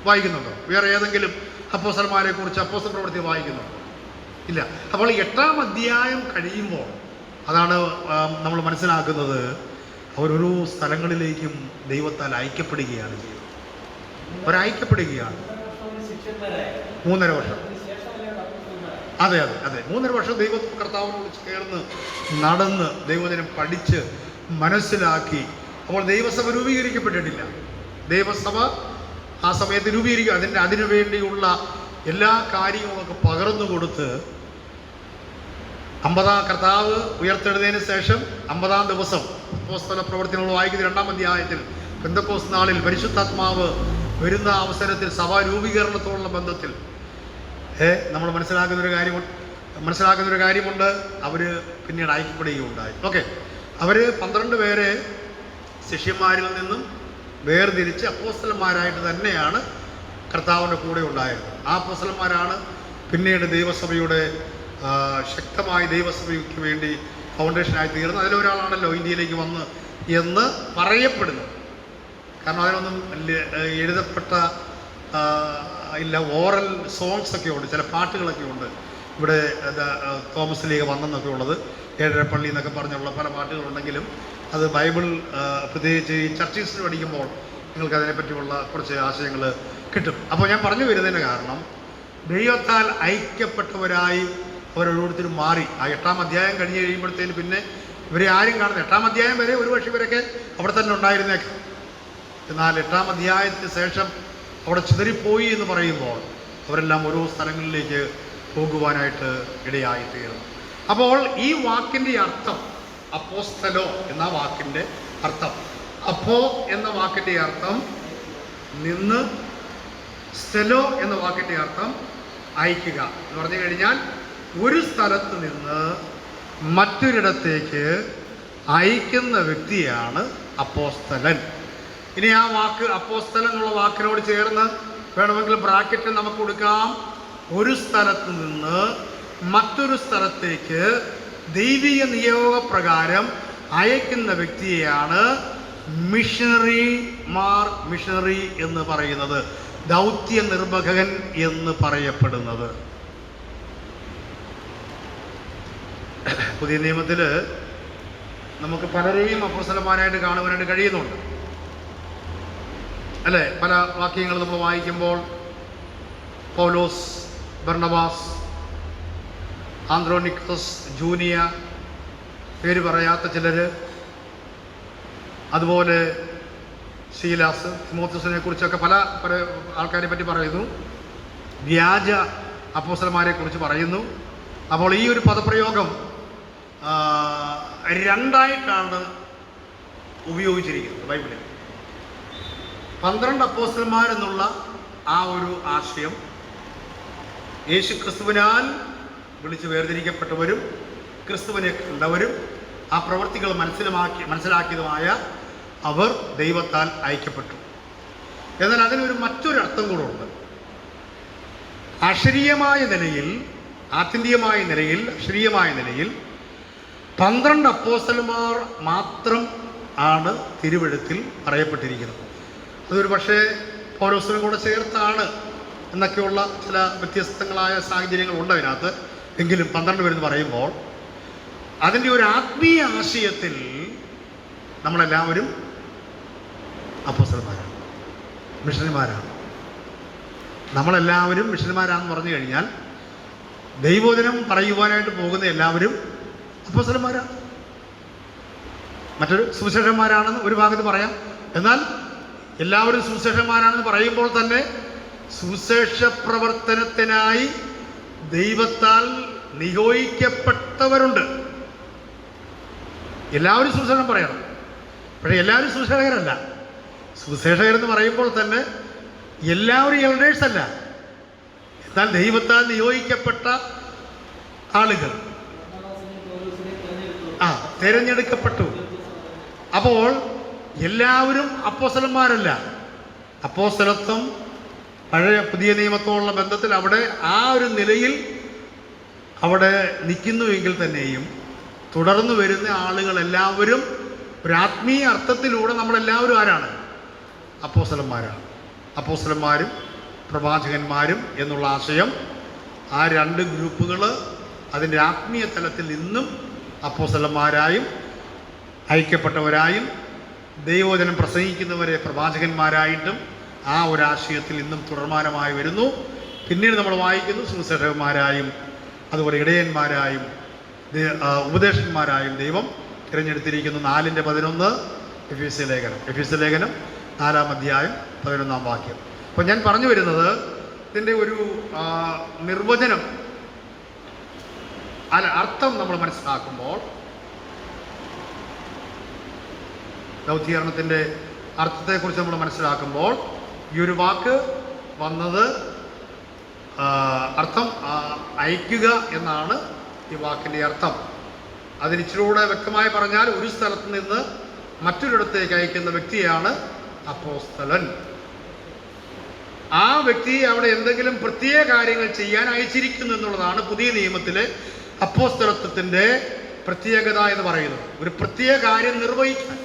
വായിക്കുന്നുണ്ടോ? വേറെ ഏതെങ്കിലും അപ്പോസ്തലന്മാരെ കുറിച്ച് അപ്പോസ്തല പ്രവൃത്തി വായിക്കുന്നുണ്ടോ? ഇല്ല. അപ്പോൾ 8-ാം അധ്യായം കഴിയുമ്പോൾ അതാണ് നമ്മൾ മനസ്സിലാക്കുന്നത്, അവരോരോ സ്ഥലങ്ങളിലേക്കും ദൈവത്താൽ ഐക്യപ്പെടുകയാണ് ചെയ്യുന്നത്. അവരൈക്യപ്പെടുകയാണ്. 3.5 വർഷം. അതെ 3.5 വർഷം കർത്താവിനോട് ചേർന്ന് നടന്ന് ദൈവദിനം പഠിച്ച് മനസ്സിലാക്കി. അപ്പോൾ ദൈവസഭ രൂപീകരിക്കപ്പെട്ടിട്ടില്ല. ദൈവസഭ ആ സമയത്ത് അതിനു വേണ്ടിയുള്ള എല്ലാ കാര്യങ്ങളൊക്കെ പകർന്നു കൊടുത്ത് 50-ാം കർത്താവ് ഉയർത്തെഴുന്നതിന് ശേഷം 50-ാം ദിവസം അപ്പോസ്തല പ്രവർത്തനങ്ങൾ വായിക്കുന്ന 2-ാം അധ്യായത്തിൽ പെന്തക്കോസ്ത് നാളിൽ പരിശുദ്ധാത്മാവ് വരുന്ന അവസരത്തിൽ സഭാ രൂപീകരണത്തോടുള്ള ബന്ധത്തിൽ നമ്മൾ മനസ്സിലാക്കുന്നൊരു കാര്യമുണ്ട്. അവർ പിന്നീട് ഐക്യപ്പെടുകയുണ്ടായി. ഓക്കെ, അവർ 12 പേരെ ശിഷ്യന്മാരിൽ നിന്നും വേർതിരിച്ച് അപ്പോസ്തലന്മാരായിട്ട് തന്നെയാണ് കർത്താവിൻ്റെ കൂടെ ഉണ്ടായത്. ആ അപ്പോസ്തലന്മാരാണ് പിന്നീട് ദൈവസഭയുടെ ശക്തമായ ദൈവസഭയ്ക്ക് വേണ്ടി ഫൗണ്ടേഷനായി തീർന്നത്. അതിലൊരാളാണല്ലോ ഇന്ത്യയിലേക്ക് വന്ന് എന്ന് പറയപ്പെടുന്നു. കാരണം അതിനൊന്നും എഴുതപ്പെട്ട ഇല്ല, ഓറൽ സോങ്സ് ഒക്കെ ഉണ്ട്, ചില പാട്ടുകളൊക്കെ ഉണ്ട്. ഇവിടെ തോമസ് ലീഗ വന്നെന്നൊക്കെ ഉള്ളത്, ഏഴരപ്പള്ളി എന്നൊക്കെ പറഞ്ഞുള്ള പല പാട്ടുകളുണ്ടെങ്കിലും അത് ബൈബിൾ പ്രത്യേകിച്ച് ഈ ചർച്ചീസിന് പഠിക്കുമ്പോൾ നിങ്ങൾക്ക് അതിനെപ്പറ്റിയുള്ള കുറച്ച് ആശയങ്ങൾ കിട്ടും. അപ്പോൾ ഞാൻ പറഞ്ഞു വരുന്നതിന് കാരണം, ദൈവത്താൽ ഐക്യപ്പെട്ടവരായി അവരോരോരുത്തരും മാറി. ആ 8-ാം അധ്യായം കഴിഞ്ഞ് കഴിയുമ്പോഴത്തേന് പിന്നെ ഇവരെ ആരും കാണുന്നത് 8-ാം അധ്യായം വരെ ഒരുപക്ഷെ ഇവരൊക്കെ അവിടെ തന്നെ ഉണ്ടായിരുന്നേക്കാം. എന്നാൽ 8-ാം അധ്യായത്തിന് ശേഷം അവിടെ ചിതറിപ്പോയി എന്ന് പറയുമ്പോൾ അവരെല്ലാം ഓരോ സ്ഥലങ്ങളിലേക്ക് പോകുവാനായിട്ട് ഇടയായിത്തീർന്നു. അപ്പോൾ ഈ വാക്കിൻ്റെ അർത്ഥം, അപ്പോസ്തലോ എന്ന വാക്കിൻ്റെ അർത്ഥം, അപ്പോ എന്ന വാക്കിൻ്റെ അർത്ഥം നിന്ന്, സ്ഥലോ എന്ന വാക്കിൻ്റെ അർത്ഥം അയക്കുക എന്ന് പറഞ്ഞു കഴിഞ്ഞാൽ ഒരു സ്ഥലത്ത് നിന്ന് മറ്റൊരിടത്തേക്ക് അയക്കുന്ന വ്യക്തിയാണ് അപ്പോസ്തലൻ. ഇനി ആ വാക്ക് അപ്പോസ്തലൻ എന്നുള്ള വാക്കിനോട് ചേർന്ന് വേണമെങ്കിൽ ബ്രാക്കറ്റ് നമുക്ക് കൊടുക്കാം. ഒരു സ്ഥലത്ത് നിന്ന് മറ്റൊരു സ്ഥലത്തേക്ക് ദൈവിക നിയോഗപ്രകാരം അയക്കുന്ന വ്യക്തിയെയാണ് മിഷണറി എന്ന് പറയുന്നത്, ദൗത്യ നിർവഹകൻ എന്ന് പറയപ്പെടുന്നത്. പുതിയ നിയമത്തിൽ നമുക്ക് പലരെയും അപ്പോസ്തലന്മാരായിട്ട് കാണുവാനായിട്ട് കഴിയുന്നുണ്ട്, അല്ലേ? പല വാക്യങ്ങൾ നമ്മൾ വായിക്കുമ്പോൾ പൗലോസ്, ബർണബാസ്, ആന്ത്രോനിക്കസ്, ജൂനിയ, പേര് പറയാത്ത ചിലർ, അതുപോലെ ശീലാസ്, തിമോത്തിയോസിനെ കുറിച്ചൊക്കെ പല ആൾക്കാരെ പറ്റി പറയുന്നു. വ്യാജ അപ്പോസ്തലന്മാരെ കുറിച്ച് പറയുന്നു. അപ്പോൾ ഈ ഒരു പദപ്രയോഗം രണ്ടായിട്ടാണ് ഉപയോഗിച്ചിരിക്കുന്നത് ബൈബിളിൽ. 12 അപ്പോസ്തലന്മാരെന്നുള്ള ആ ഒരു ആശയം യേശു ക്രിസ്തുവിനാൽ വിളിച്ച് വേർതിരിക്കപ്പെട്ടവരും ക്രിസ്തുവിനെ കണ്ടവരും ആ പ്രവൃത്തികൾ മനസ്സിലാക്കിയതുമായ അവർ ദൈവത്താൽ അയക്കപ്പെട്ടു. എന്നാൽ അതിനൊരു മറ്റൊരർത്ഥം കൂടെ ഉണ്ട്. അക്ഷരീയമായ നിലയിൽ, ആത്യന്തികമായ നിലയിൽ, അക്ഷരീയമായ നിലയിൽ 12 അപ്പോസ്തലന്മാർ മാത്രം ആണ് തിരുവെഴുത്തിൽ പറയപ്പെട്ടിരിക്കുന്നത്. അതൊരു പക്ഷേ പൗലോസിനും കൂടെ ചേർത്താണ് എന്നൊക്കെയുള്ള ചില വ്യത്യസ്തങ്ങളായ സാഹചര്യങ്ങളുണ്ട് അതിനകത്ത്. എങ്കിലും 12 പേരെന്ന് പറയുമ്പോൾ അതിൻ്റെ ഒരു ആത്മീയ ആശയത്തിൽ നമ്മളെല്ലാവരും അപ്പോസ്തലന്മാരാണ്, മിഷണറിമാരാണ്. നമ്മളെല്ലാവരും മിഷണറിമാരാണെന്ന് പറഞ്ഞു കഴിഞ്ഞാൽ ദൈവവചനം പറയുവാനായിട്ട് പോകുന്ന എല്ലാവരും അപ്പോസ്തലന്മാരാണ്. മറ്റൊരു സുവിശേഷന്മാരാണെന്ന് ഒരു ഭാഗത്ത് പറയാം. എന്നാൽ എല്ലാവരും സുവിശേഷന്മാരാണെന്ന് പറയുമ്പോൾ തന്നെ സുവിശേഷ പ്രവർത്തനത്തിനായി ദൈവത്താൽ നിയോഗിക്കപ്പെട്ടവരുണ്ട്. എല്ലാവരും സുവിശേഷം പറയണം, പക്ഷേ എല്ലാവരും സുവിശേഷകരല്ല. സുവിശേഷകരെന്ന് പറയുമ്പോൾ തന്നെ എല്ലാവരും എൽഡേഴ്സ് അല്ല. എന്നാൽ ദൈവത്താൽ നിയോഗിക്കപ്പെട്ട ആളുകൾ, തിരഞ്ഞെടുക്കപ്പെട്ടു. അപ്പോൾ എല്ലാവരും അപ്പോസ്തലന്മാരല്ല. അപ്പോസ്തലത്വം പഴയ പുതിയ നിയമത്തോടുള്ള ബന്ധത്തിൽ അവിടെ ആ ഒരു നിലയിൽ അവിടെ നിൽക്കുന്നുവെങ്കിൽ തന്നെയും തുടർന്ന് വരുന്ന ആളുകളെല്ലാവരും ഒരു ആത്മീയ അർത്ഥത്തിലൂടെ നമ്മളെല്ലാവരും ആരാണ്? അപ്പോസ്തലന്മാരാണ്. അപ്പോസ്തലന്മാരും പ്രവാചകന്മാരും എന്നുള്ള ആശയം, ആ രണ്ട് ഗ്രൂപ്പുകൾ അതിൻ്റെ ആത്മീയ തലത്തിൽ ഇന്നും അപ്പോസ്തലന്മാരായും ഐക്യപ്പെട്ടവരായും ദൈവവചനം പ്രസംഗിക്കുന്നവരെ പ്രവാചകന്മാരായിട്ടും ആ ഒരാശയത്തിൽ ഇന്നും തുടർമാനമായി വരുന്നു. പിന്നീട് നമ്മൾ വായിക്കുന്നു സുവിശേഷകന്മാരായും അതുപോലെ ഇടയന്മാരായും ഉപദേശന്മാരായും ദൈവം തിരഞ്ഞെടുത്തിരിക്കുന്നു. 4:11 എഫെസ്യ ലേഖനം 4-ാം അധ്യായം 11-ാം വാക്യം. അപ്പോൾ ഞാൻ പറഞ്ഞു വരുന്നത് ഇതിൻ്റെ ഒരു നിർവചനം അർത്ഥം നമ്മൾ മനസ്സിലാക്കുമ്പോൾ, ദൗത്യീകരണത്തിൻ്റെ അർത്ഥത്തെക്കുറിച്ച് നമ്മൾ മനസ്സിലാക്കുമ്പോൾ ഈ ഒരു വാക്ക് വന്നത് അർത്ഥം അയക്കുക എന്നാണ് ഈ വാക്കിൻ്റെ അർത്ഥം. അതിന് ഇച്ചിരൂടെ വ്യക്തമായി പറഞ്ഞാൽ ഒരു സ്ഥലത്ത് നിന്ന് മറ്റൊരിടത്തേക്ക് അയക്കുന്ന വ്യക്തിയാണ് അപ്പോസ്തലൻ. ആ വ്യക്തി അവിടെ എന്തെങ്കിലും പ്രത്യേക കാര്യങ്ങൾ ചെയ്യാൻ അയച്ചിരിക്കുന്നു എന്നുള്ളതാണ് പുതിയ നിയമത്തിലെ അപ്പോസ്തലത്വത്തിൻ്റെ പ്രത്യേകത എന്ന് പറയുന്നത്. ഒരു പ്രത്യേക കാര്യം നിർവഹിക്കാൻ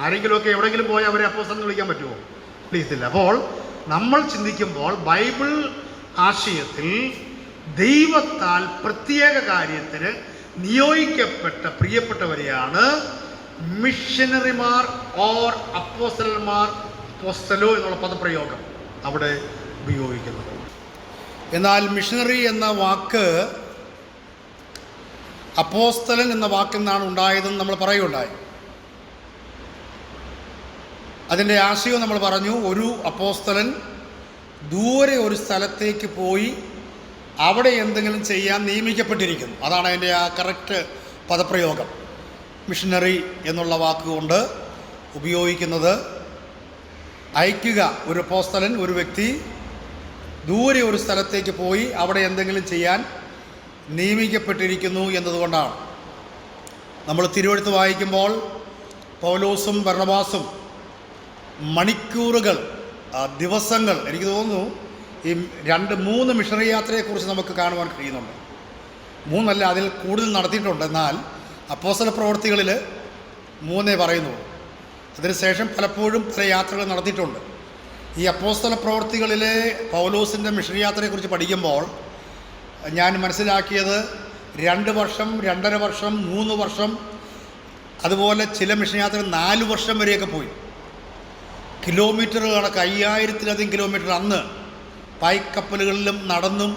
ആരെങ്കിലുമൊക്കെ എവിടെയെങ്കിലും പോയി അവരെ അപ്പോസ്തലൻ എന്ന് വിളിക്കാൻ പറ്റുമോ? പ്ലീസ് ഇല്ല. അപ്പോൾ നമ്മൾ ചിന്തിക്കുമ്പോൾ ബൈബിൾ ആശയത്തിൽ ദൈവത്താൽ പ്രത്യേക കാര്യത്തിന് നിയോഗിക്കപ്പെട്ട പ്രിയപ്പെട്ടവരെയാണ് മിഷനറിമാർ ഓർ അപ്പോസ്തലന്മാർ, അപ്പോസ്തലോ എന്നുള്ള പദപ്രയോഗം അവിടെ ഉപയോഗിക്കുന്നത്. എന്നാൽ മിഷനറി എന്ന വാക്ക് അപ്പോസ്തലൻ എന്ന വാക്കിൽ നിന്നാണ് ഉണ്ടായതെന്ന് നമ്മൾ പറയുകയുണ്ടായി. അതിൻ്റെ ആശയം നമ്മൾ പറഞ്ഞു. ഒരു അപ്പോസ്തലൻ ദൂരെ ഒരു സ്ഥലത്തേക്ക് പോയി അവിടെ എന്തെങ്കിലും ചെയ്യാൻ നിയമിക്കപ്പെട്ടിരിക്കുന്നു. അതാണ് അതിൻ്റെ ആ കറക്റ്റ് പദപ്രയോഗം. മിഷനറി എന്നുള്ള വാക്കുകൊണ്ട് ഉപയോഗിക്കുന്നത് അയക്കുക. ഒരു അപ്പോസ്തലൻ, ഒരു വ്യക്തി ദൂരെ ഒരു സ്ഥലത്തേക്ക് പോയി അവിടെ എന്തെങ്കിലും ചെയ്യാൻ നിയമിക്കപ്പെട്ടിരിക്കുന്നു എന്നതുകൊണ്ടാണ്. നമ്മൾ തിരുവെഴുത്ത് വായിക്കുമ്പോൾ പൗലോസും ബർണ്ണബാസും മണിക്കൂറുകൾ, ദിവസങ്ങൾ, എനിക്ക് തോന്നുന്നു ഈ 2-3 മിഷണറി യാത്രയെക്കുറിച്ച് നമുക്ക് കാണുവാൻ കഴിയുന്നുണ്ട്. 3 അല്ല, അതിൽ കൂടുതൽ നടത്തിയിട്ടുണ്ട്. എന്നാൽ അപ്പോസ്തല പ്രവൃത്തികളിൽ 3 പറയുന്നുള്ളൂ. അതിനുശേഷം പലപ്പോഴും പല യാത്രകൾ നടത്തിയിട്ടുണ്ട്. ഈ അപ്പോസ്തല പ്രവൃത്തികളിലെ പൗലോസിൻ്റെ മിഷണറി യാത്രയെക്കുറിച്ച് പഠിക്കുമ്പോൾ ഞാൻ മനസ്സിലാക്കിയത് 2 വർഷം, 2.5 വർഷം, 3 വർഷം, അതുപോലെ ചില മിഷണറി യാത്ര 4 വർഷം വരെയൊക്കെ പോയി. കിലോമീറ്റർ കണക്ക് 5000-ലധികം കിലോമീറ്റർ അന്ന് പായ്ക്കപ്പലുകളിലും നടന്നും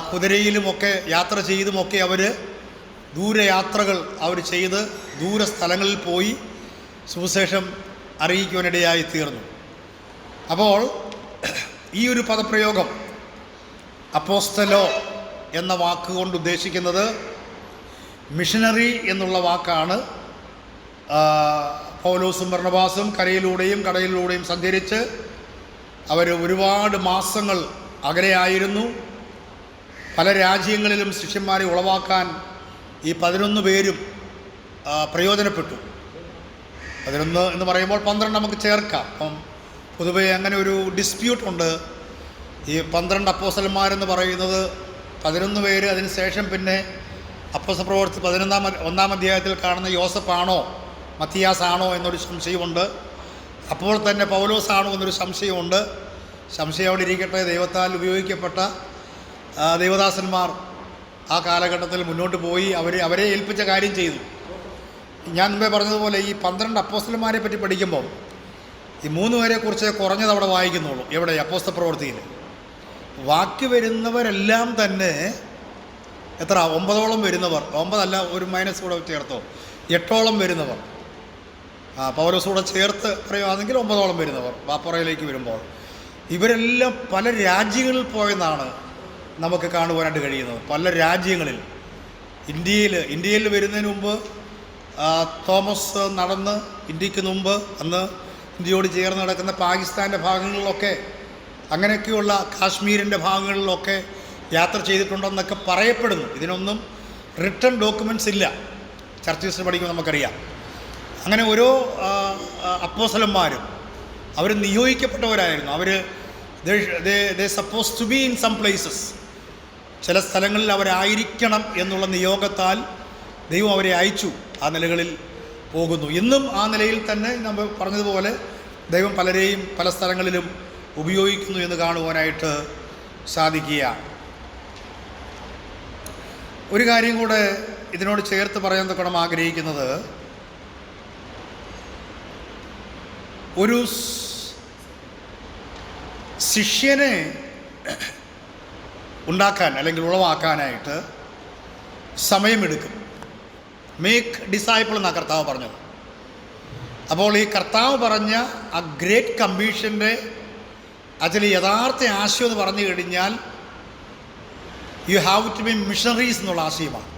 കുതിരയിലുമൊക്കെ യാത്ര ചെയ്തുമൊക്കെ അവർ ദൂരയാത്രകൾ അവർ ചെയ്ത് ദൂര സ്ഥലങ്ങളിൽ പോയി സുവിശേഷം അറിയിക്കുവാനിടയായി തീർന്നു. അപ്പോൾ ഈ ഒരു പദപ്രയോഗം അപ്പോസ്തലോ എന്ന വാക്കുകൊണ്ട് ഉദ്ദേശിക്കുന്നത് മിഷനറി എന്നുള്ള വാക്കാണ്. പൗലോസും ബർണ്ണബാസും കരയിലൂടെയും കടലിലൂടെയും സഞ്ചരിച്ച് അവർ ഒരുപാട് മാസങ്ങൾ അകലെയായിരുന്നു. പല രാജ്യങ്ങളിലും ശിഷ്യന്മാരെ ഉളവാക്കാൻ ഈ 11 പേരും പ്രയോജനപ്പെട്ടു. 11 എന്ന് പറയുമ്പോൾ 12 നമുക്ക് ചേർക്കാം. അപ്പം പൊതുവെ അങ്ങനെ ഒരു ഡിസ്പ്യൂട്ടുണ്ട്. ഈ 12 അപ്പോസ്തലന്മാരെന്ന് പറയുന്നത് 11 പേര്, അതിന് ശേഷം പിന്നെ അപ്പോസ്തല പ്രവൃത്തി 1-ാം അധ്യായത്തിൽ കാണുന്ന യോസഫാണോ മത്തിയാസാണോ എന്നൊരു സംശയമുണ്ട്. അപ്പോൾ തന്നെ പൗലോസാണോ എന്നൊരു സംശയമുണ്ട്. സംശയം അവിടെ ഇരിക്കട്ടെ. ദൈവത്താൽ ഉപയോഗിക്കപ്പെട്ട ദൈവദാസന്മാർ ആ കാലഘട്ടത്തിൽ മുന്നോട്ട് പോയി അവരെ ഏൽപ്പിച്ച കാര്യം ചെയ്തു. ഞാൻ മുമ്പേ പറഞ്ഞതുപോലെ ഈ 12 അപ്പോസ്തലന്മാരെ പറ്റി പഠിക്കുമ്പോൾ ഈ 3 പേരെക്കുറിച്ച് കുറഞ്ഞത് അവിടെ വായിക്കുന്നുള്ളൂ. എവിടെ? അപ്പോസ്തല പ്രവൃത്തിയിൽ. ബാക്കി വരുന്നവരെല്ലാം തന്നെ എത്ര? 9ഓളം വരുന്നവർ. 9 അല്ല, ഒരു മൈനസ് കൂടെ ചേർത്തോ, 8ഓളം വരുന്നവർ. പൗലോസ് കൂടെ ചേർത്ത് പറയുകയാണെങ്കിൽ 9ഓളം വരുന്നവർ വാപ്പറയിലേക്ക് വരുമ്പോൾ ഇവരെല്ലാം പല രാജ്യങ്ങളിൽ പോയെന്നാണ് നമുക്ക് കാണുവാനായിട്ട് കഴിയുന്നത്. പല രാജ്യങ്ങളിൽ. ഇന്ത്യയിൽ വരുന്നതിന് മുമ്പ് തോമസ് നടന്ന് ഇന്ത്യക്ക് മുമ്പ് അന്ന് ഇന്ത്യയോട് ചേർന്ന് നടക്കുന്ന പാകിസ്ഥാൻ്റെ ഭാഗങ്ങളിലൊക്കെ, അങ്ങനെയൊക്കെയുള്ള കാശ്മീരിൻ്റെ ഭാഗങ്ങളിലൊക്കെ യാത്ര ചെയ്തിട്ടുണ്ടെന്നൊക്കെ പറയപ്പെടുന്നു. ഇതിനൊന്നും റിട്ടൺ ഡോക്യുമെൻറ്റ്സ് ഇല്ല. ചർച്ച് ഹിസ്റ്ററി പഠിക്കുമ്പോൾ നമുക്കറിയാം. അങ്ങനെ ഓരോ അപ്പോസ്തലന്മാരും അവർ നിയോഗിക്കപ്പെട്ടവരായിരുന്നു. അവർ suppose to be in some places, ചില സ്ഥലങ്ങളിൽ അവരായിരിക്കണം എന്നുള്ള നിയോഗത്താൽ ദൈവം അവരെ അയച്ചു, ആ നിലകളിൽ പോകുന്നു. ഇന്നും ആ നിലയിൽ തന്നെ നമ്മൾ പറഞ്ഞതുപോലെ ദൈവം പലരെയും പല സ്ഥലങ്ങളിലും ഉപയോഗിക്കുന്നു എന്ന് കാണുവാനായിട്ട് സാധിക്കുക. ഒരു കാര്യം കൂടെ ഇതിനോട് ചേർത്ത് പറയാൻ തൊക്കണം ആഗ്രഹിക്കുന്നത്, ഒരു ശിഷ്യനെ ഉണ്ടാക്കാൻ അല്ലെങ്കിൽ ഉളവാക്കാനായിട്ട് സമയമെടുക്കും. മേക്ക് ഡിസൈപ്പിൾ എന്നാണ് കർത്താവ് പറഞ്ഞത്. അപ്പോൾ ഈ കർത്താവ് പറഞ്ഞ ആ ഗ്രേറ്റ് കമ്മീഷൻ്റെ അതിൽ യഥാർത്ഥ ആശയം എന്ന് പറഞ്ഞു കഴിഞ്ഞാൽ you have to be missionaries എന്നുള്ള ആശയമാണ്.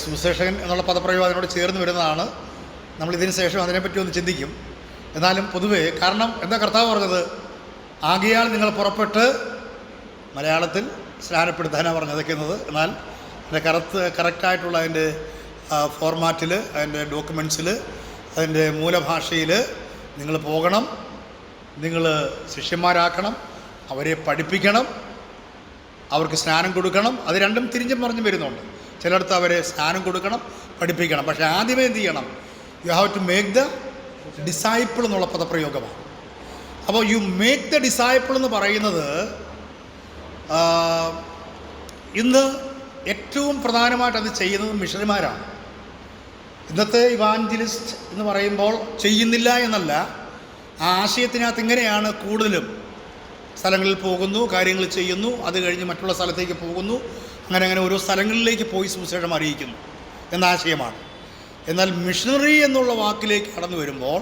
സുവിശേഷകൻ എന്നുള്ള പദപ്രയോഗം അതിനോട് ചേർന്ന് വരുന്നതാണ്. നമ്മളിതിന് ശേഷം അതിനെപ്പറ്റി ഒന്ന് ചിന്തിക്കും. എന്നാലും പൊതുവേ, കാരണം എന്താ കർത്താവ് പറഞ്ഞത്? ആകയാൽ നിങ്ങൾ പുറപ്പെട്ട്, മലയാളത്തിൽ സ്നാനപ്പെടുത്താനാണ് പറഞ്ഞതൊക്കെയുന്നത്. എന്നാൽ അതിൻ്റെ കറക്റ്റായിട്ടുള്ള അതിൻ്റെ ഫോർമാറ്റിൽ, അതിൻ്റെ ഡോക്യുമെൻറ്റ്സിൽ, അതിൻ്റെ മൂലഭാഷയിൽ നിങ്ങൾ പോകണം, നിങ്ങൾ ശിഷ്യന്മാരാക്കണം, അവരെ പഠിപ്പിക്കണം, അവർക്ക് സ്നാനം കൊടുക്കണം. അത് രണ്ടും തിരിഞ്ഞും മറിഞ്ഞും വരുന്നുണ്ട്. ചിലയിടത്ത് അവരെ സ്നാനം കൊടുക്കണം, പഠിപ്പിക്കണം. പക്ഷേ ആദ്യമേ എന്ത് ചെയ്യണം? You have to make the disciple എന്നുള്ള പദപ്രയോഗമാണ്. അപ്പോൾ യു മേക്ക് ദ ഡിസൈപ്പിൾ എന്ന് പറയുന്നത് ഇന്ന് ഏറ്റവും പ്രധാനമായിട്ട് അത് ചെയ്യുന്നത് മിഷണറിമാരാണ്. ഇന്നത്തെ ഇവാഞ്ചലിസ്റ്റ് എന്ന് പറയുമ്പോൾ ചെയ്യുന്നില്ല എന്നല്ല, ആ ആശയത്തിനകത്ത് ഇങ്ങനെയാണ് കൂടുതലും. സ്ഥലങ്ങളിൽ പോകുന്നു, കാര്യങ്ങൾ ചെയ്യുന്നു, അത് കഴിഞ്ഞ് മറ്റുള്ള സ്ഥലത്തേക്ക് പോകുന്നു, അങ്ങനെ ഓരോ സ്ഥലങ്ങളിലേക്ക് പോയി സുവിശേഷം അറിയിക്കുന്നു എന്ന ആശയമാണ്. എന്നാൽ മിഷണറി എന്നുള്ള വാക്കിലേക്ക് കടന്നു വരുമ്പോൾ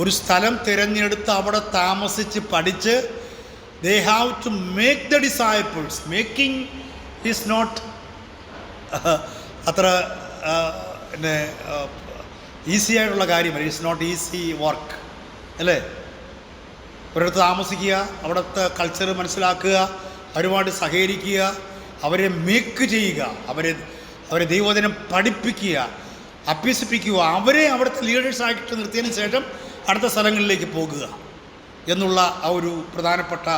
ഒരു സ്ഥലം തിരഞ്ഞെടുത്ത് അവിടെ താമസിച്ച് പഠിച്ച് they have to make the disciples. Making is not അത്ര പിന്നെ ഈസി ആയിട്ടുള്ള കാര്യമല്ല. ഇറ്റ്സ് നോട്ട് ഈസി വർക്ക് അല്ലേ? ഒരിടത്ത് താമസിക്കുക, അവിടുത്തെ കൾച്ചർ മനസ്സിലാക്കുക, അവരുമായിട്ട് സഹകരിക്കുക, അവരെ മേക്ക് ചെയ്യുക, അവരെ ദൈവവചനം പഠിപ്പിക്കുക, അഭ്യസിപ്പിക്കുക, അവരെ അവിടുത്തെ ലീഡേഴ്സായിട്ട് നിർത്തിയതിന് ശേഷം അടുത്ത സ്ഥലങ്ങളിലേക്ക് പോകുക എന്നുള്ള ആ ഒരു പ്രധാനപ്പെട്ട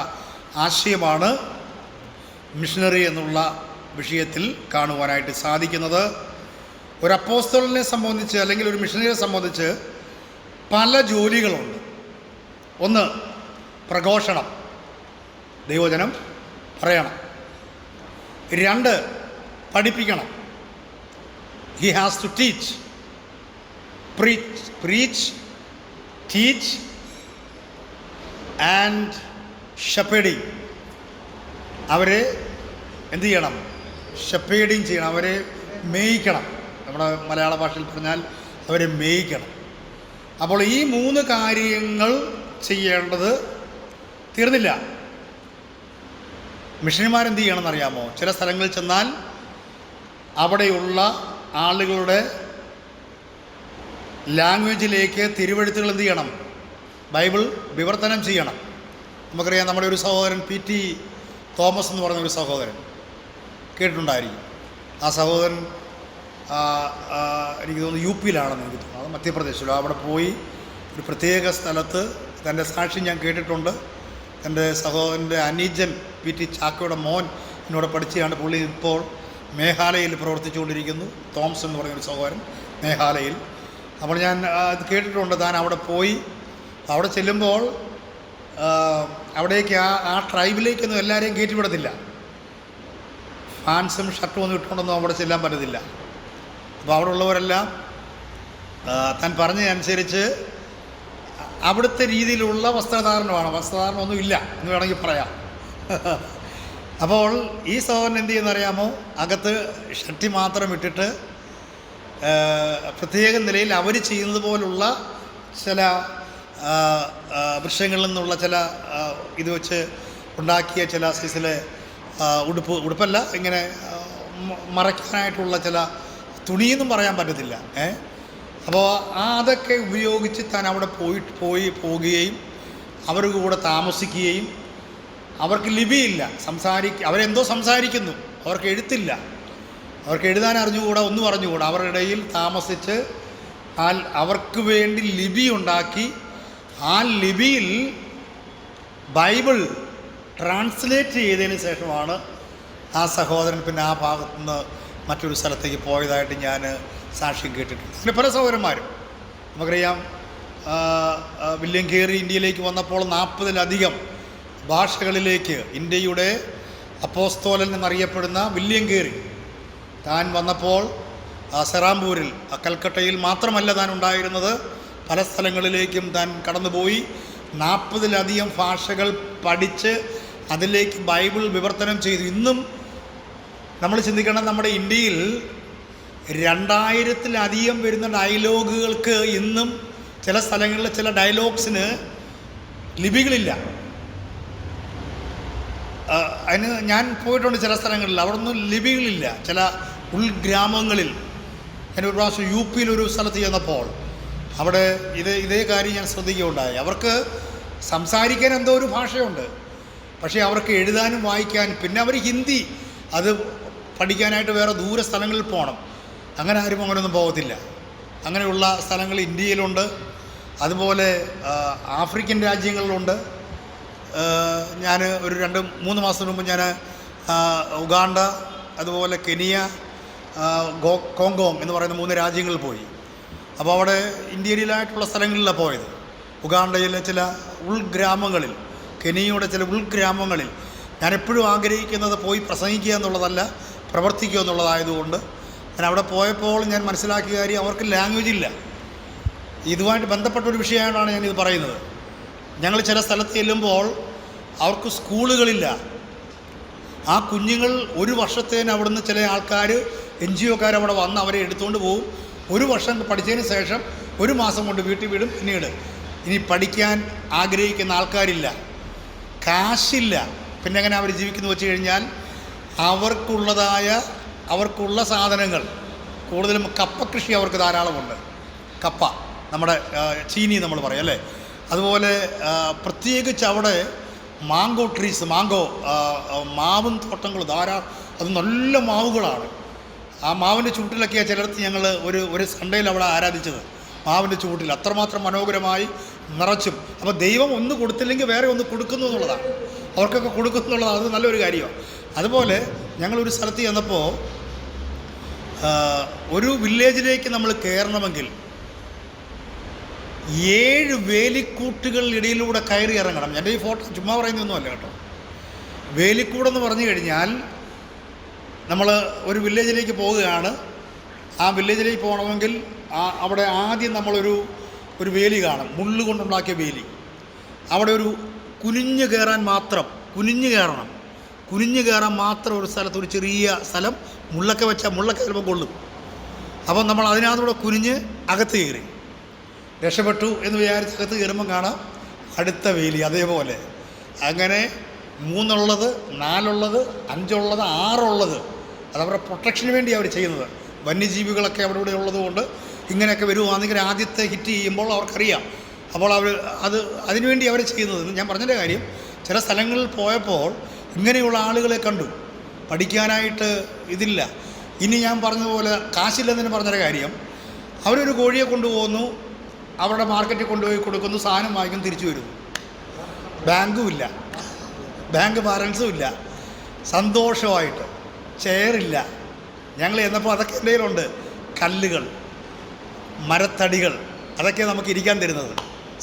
ആശയമാണ് മിഷണറി എന്നുള്ള വിഷയത്തിൽ കാണുവാനായിട്ട് സാധിക്കുന്നത്. ഒരു അപ്പോസ്തലനെ സംബന്ധിച്ച് അല്ലെങ്കിൽ ഒരു മിഷണറിയെ സംബന്ധിച്ച് പല ജോലികളുണ്ട്. ഒന്ന്, പ്രഘോഷണം, ദൈവവചനം പറയണം. രണ്ട്, പഠിപ്പിക്കണം. He has to teach, preach, teach and shepherding. അവരെ എന്ത് ചെയ്യണം? ഷെപ്പേഡിങ് ചെയ്യണം, അവരെ മേയിക്കണം. നമ്മുടെ മലയാള ഭാഷയിൽ പറഞ്ഞാൽ അവരെ മേയിക്കണം. അപ്പോൾ ഈ മൂന്ന് കാര്യങ്ങൾ ചെയ്യേണ്ടത് തീർന്നില്ല. മിഷണറിമാരെന്ത് ചെയ്യണമെന്നറിയാമോ? ചില സ്ഥലങ്ങളിൽ ചെന്നാൽ അവിടെയുള്ള ആളുകളുടെ ലാംഗ്വേജിലേക്ക് തിരുവെഴുത്തുകൾ എന്ത് ചെയ്യണം? ബൈബിൾ വിവർത്തനം ചെയ്യണം. നമുക്കറിയാം, നമ്മുടെ ഒരു സഹോദരൻ പി ടി തോമസ് എന്ന് പറഞ്ഞ ഒരു സഹോദരൻ കേട്ടിട്ടുണ്ടായിരിക്കും. ആ സഹോദരൻ എനിക്ക് തോന്നുന്നു യു പിയിലാണെന്ന് എനിക്ക് തോന്നുന്നു, അത് മധ്യപ്രദേശിലോ. അവിടെ പോയി ഒരു പ്രത്യേക സ്ഥലത്ത് തൻ്റെ സാക്ഷ്യം ഞാൻ കേട്ടിട്ടുണ്ട്. എൻ്റെ സഹോദരൻ്റെ അനുജൻ പി ടി ചാക്കോയുടെ മോൻ എന്നോട് പഠിച്ചാണ്. പുള്ളി ഇപ്പോൾ മേഘാലയയിൽ പ്രവർത്തിച്ചുകൊണ്ടിരിക്കുന്നു. തോമസ് എന്ന് പറഞ്ഞൊരു സഹോദരൻ മേഘാലയയിൽ. അപ്പോൾ ഞാൻ അത് കേട്ടിട്ടുണ്ട്. താൻ അവിടെ പോയി, അവിടെ ചെല്ലുമ്പോൾ അവിടേക്ക് ആ ട്രൈബിലേക്കൊന്നും എല്ലാവരെയും കയറ്റിവിടത്തില്ല. ഫാൻസും ഷർട്ടും ഒന്നും ഇട്ടുകൊണ്ടൊന്നും അവിടെ ചെല്ലാൻ പറ്റത്തില്ല. അപ്പോൾ അവിടെ ഉള്ളവരെല്ലാം താൻ പറഞ്ഞതനുസരിച്ച് അവിടുത്തെ രീതിയിലുള്ള വസ്ത്രധാരണമാണ്. വസ്ത്രധാരണമൊന്നും ഇല്ല എന്ന് വേണമെങ്കിൽ പറയാം. അപ്പോൾ ഈ സഹോദരൻ എന്ത് ചെയ്യുന്നറിയാമോ? അകത്ത് ഷർട്ടി മാത്രം ഇട്ടിട്ട് പ്രത്യേക നിലയിൽ അവർ ചെയ്യുന്നത് പോലുള്ള ചില വൃക്ഷങ്ങളിൽ നിന്നുള്ള ചില ഇത് വെച്ച് ഉണ്ടാക്കിയ ചില സൈസിലെ ഉടുപ്പല്ല, ഇങ്ങനെ മറയ്ക്കാനായിട്ടുള്ള ചില തുണിയെന്നും പറയാൻ പറ്റത്തില്ല. അപ്പോൾ അതൊക്കെ ഉപയോഗിച്ച് താൻ അവിടെ പോവുകയും അവർക്ക് കൂടെ താമസിക്കുകയും, അവർക്ക് ലിപിയില്ല, അവരെന്തോ സംസാരിക്കുന്നു, അവർക്ക് എഴുത്തില്ല. അവർക്ക് എഴുതാൻ അറിഞ്ഞുകൂടാ, ഒന്നും അറിഞ്ഞുകൂടാ. അവരുടെ ഇടയിൽ താമസിച്ച് അവർക്ക് വേണ്ടി ലിപി ഉണ്ടാക്കി ആ ലിപിയിൽ ബൈബിൾ ട്രാൻസ്ലേറ്റ് ചെയ്തതിന് ശേഷമാണ് ആ സഹോദരൻ പിന്നെ ആ ഭാഗത്തുനിന്ന് മറ്റൊരു സ്ഥലത്തേക്ക് പോയതായിട്ട് ഞാൻ സാക്ഷ്യം കേട്ടിട്ടുണ്ട്. പിന്നെ പല സഹോദരന്മാരും നമുക്കറിയാം, വില്യം കേറി ഇന്ത്യയിലേക്ക് വന്നപ്പോൾ 40-ലധികം ഭാഷകളിലേക്ക് ഇന്ത്യയുടെ അപ്പോസ്തോലൻ എന്നറിയപ്പെടുന്ന വില്യം കേറി താൻ വന്നപ്പോൾ സെറാംപൂരിൽ കൽക്കട്ടയിൽ മാത്രമല്ല താൻ ഉണ്ടായിരുന്നത്, പല സ്ഥലങ്ങളിലേക്കും താൻ കടന്നുപോയി 40-ലധികം ഭാഷകൾ പഠിച്ച് അതിലേക്ക് ബൈബിൾ വിവർത്തനം ചെയ്തു. ഇന്നും നമ്മൾ ചിന്തിക്കണം, നമ്മുടെ ഇന്ത്യയിൽ 2000-ലധികം വരുന്ന ഡയലോഗുകൾക്ക് ഇന്നും ചില സ്ഥലങ്ങളിൽ ചില ഡയലോഗ്സിന് ലിപികളില്ല. അതിന് ഞാൻ പോയിട്ടുണ്ട് ചില സ്ഥലങ്ങളിൽ, അവിടെ ഒന്നും ലിപികളില്ല. ചില ഉൾഗ്രാമങ്ങളിൽ ഞാൻ ഒരു പ്രാവശ്യം UP-യിൽ ഒരു സ്ഥലത്ത് ചെന്നപ്പോൾ അവിടെ ഇതേ കാര്യം ഞാൻ ശ്രദ്ധിക്കുകയുണ്ടായി. അവർക്ക് സംസാരിക്കാൻ എന്തോ ഒരു ഭാഷയുണ്ട്, പക്ഷേ അവർക്ക് എഴുതാനും വായിക്കാനും, പിന്നെ അവർ ഹിന്ദി അത് പഠിക്കാനായിട്ട് വേറെ ദൂര സ്ഥലങ്ങളിൽ പോകണം. അങ്ങനെ ആരും അങ്ങനെയൊന്നും പോകത്തില്ല. അങ്ങനെയുള്ള സ്ഥലങ്ങൾ ഇന്ത്യയിലുണ്ട്, അതുപോലെ ആഫ്രിക്കൻ രാജ്യങ്ങളിലുണ്ട്. ഞാൻ ഒരു 2-3 മാസത്തിന് മുമ്പ് ഞാൻ ഉഗാണ്ട, അതുപോലെ കെനിയ, കോങ്കോങ് എന്ന് പറയുന്ന 3 രാജ്യങ്ങളിൽ പോയി. അപ്പോൾ അവിടെ ഇന്ത്യയിലായിട്ടുള്ള സ്ഥലങ്ങളിലാണ് പോയത്. ഉഗാണ്ടയിലെ ചില ഉൾഗ്രാമങ്ങളിൽ, കെനിയയുടെ ചില ഉൾഗ്രാമങ്ങളിൽ ഞാൻ എപ്പോഴും ആഗ്രഹിക്കുന്നത് പോയി പ്രസംഗിക്കുക എന്നുള്ളതല്ല, പ്രവർത്തിക്കുക എന്നുള്ളതായതുകൊണ്ട് ഞാൻ അവിടെ പോയപ്പോൾ ഞാൻ മനസ്സിലാക്കിയ കാര്യം, അവർക്ക് ലാംഗ്വേജ് ഇല്ല. ഇതുമായിട്ട് ബന്ധപ്പെട്ടൊരു വിഷയമായിട്ടാണ് ഞാനിത് പറയുന്നത്. ഞങ്ങൾ ചില സ്ഥലത്ത് ചെല്ലുമ്പോൾ അവർക്ക് സ്കൂളുകളില്ല. ആ കുഞ്ഞുങ്ങൾ ഒരു വർഷത്തേന് അവിടുന്ന് ചില ആൾക്കാർ, NGO-കാർ അവിടെ വന്ന് അവരെ എടുത്തുകൊണ്ട് പോകും. ഒരു വർഷം പഠിച്ചതിന് ശേഷം 1 മാസം കൊണ്ട് വീട്ടിൽ വിടും. പിന്നീട് ഇനി പഠിക്കാൻ ആഗ്രഹിക്കുന്ന ആൾക്കാരില്ല, കാശില്ല. പിന്നെ എങ്ങനെ അവർ ജീവിക്കുന്നു വെച്ച് കഴിഞ്ഞാൽ അവർക്കുള്ള സാധനങ്ങൾ, കൂടുതലും കപ്പ കൃഷി അവർക്ക് ധാരാളമുണ്ട്. കപ്പ, നമ്മുടെ ചീനി നമ്മൾ പറയും അല്ലേ, അതുപോലെ പ്രത്യേകിച്ച് അവിടെ മാംഗോ ട്രീസ്, മാവും തോട്ടങ്ങൾ ധാരാളം, അത് നല്ല മാവുകളാണ്. ആ മാവിൻ്റെ ചൂട്ടിലൊക്കെയാണ് ചിലടത്ത് ഞങ്ങൾ ഒരു സൺഡേയിൽ അവിടെ ആരാധിച്ചത്. മാവിൻ്റെ ചൂട്ടിൽ അത്രമാത്രം മനോഹരമായി നിറച്ചും. അപ്പോൾ ദൈവം ഒന്ന് കൊടുത്തില്ലെങ്കിൽ വേറെ ഒന്ന് കൊടുക്കുന്നു എന്നുള്ളതാണ്, അവർക്കൊക്കെ കൊടുക്കുന്നു എന്നുള്ളതാണ്. അത് നല്ലൊരു കാര്യമാണ്. അതുപോലെ ഞങ്ങളൊരു സ്ഥലത്ത് ചെന്നപ്പോൾ ഒരു വില്ലേജിലേക്ക് നമ്മൾ കയറണമെങ്കിൽ 7 വേലിക്കൂട്ടുകളിടയിലൂടെ കയറി ഇറങ്ങണം. എൻ്റെ ഈ ഫോട്ടോ ചുമ്മാ പറയുന്നതൊന്നുമല്ല കേട്ടോ. വേലിക്കൂടെന്ന് പറഞ്ഞു കഴിഞ്ഞാൽ നമ്മൾ ഒരു വില്ലേജിലേക്ക് പോവുകയാണ്. ആ വില്ലേജിലേക്ക് പോകണമെങ്കിൽ അവിടെ ആദ്യം നമ്മളൊരു വേലി കാണും, മുള്ളു കൊണ്ടുണ്ടാക്കിയ വേലി. അവിടെ ഒരു കുനിഞ്ഞു കയറാൻ മാത്രം ഒരു സ്ഥലത്ത്, ഒരു ചെറിയ സ്ഥലം, മുള്ളൊക്കെ ചിലപ്പോൾ കൊള്ളും. അപ്പം നമ്മൾ അതിനകത്തൂടെ കുനിഞ്ഞ് അകത്ത് കയറി രക്ഷപ്പെട്ടു എന്ന് വിചാരിച്ച് അകത്ത് കയറുമ്പം കാണാം അടുത്ത വേലി. അതേപോലെ അങ്ങനെ 3 ഉള്ളത്, 4 ഉള്ളത്, 5 ഉള്ളത്, 6 ഉള്ളത്. അതവരുടെ പ്രൊട്ടക്ഷന് വേണ്ടി അവർ ചെയ്യുന്നത്. വന്യജീവികളൊക്കെ അവിടെ ഇവിടെ ഉള്ളതുകൊണ്ട് ഇങ്ങനെയൊക്കെ വരുവാണെങ്കിൽ ആദ്യത്തെ ഹിറ്റ് ചെയ്യുമ്പോൾ അവർക്കറിയാം. അപ്പോൾ അതിനുവേണ്ടി അവർ ചെയ്യുന്നത്. ഞാൻ പറഞ്ഞതിൻ്റെ കാര്യം, ചില സ്ഥലങ്ങളിൽ പോയപ്പോൾ ഇങ്ങനെയുള്ള ആളുകളെ കണ്ടു. പഠിക്കാനായിട്ട് ഇതില്ല. ഇനി ഞാൻ പറഞ്ഞതുപോലെ കാശില്ലെന്നതിന് പറഞ്ഞൊരു കാര്യം, അവരൊരു കോഴിയെ കൊണ്ടുപോകുന്നു, അവരുടെ മാർക്കറ്റിൽ കൊണ്ടുപോയി കൊടുക്കുന്നു, സാധനം വാങ്ങിക്കും, തിരിച്ചു വരുന്നു. ബാങ്കുമില്ല, ബാങ്ക് ബാലൻസും ഇല്ല, സന്തോഷമായിട്ട്. ചെയറില്ല. ഞങ്ങൾ ചെന്നപ്പോൾ അതൊക്കെ എൻ്റെ കയ്യിലുണ്ട്. കല്ലുകൾ, മരത്തടികൾ, അതൊക്കെ നമുക്ക് ഇരിക്കാൻ തരുന്നത്.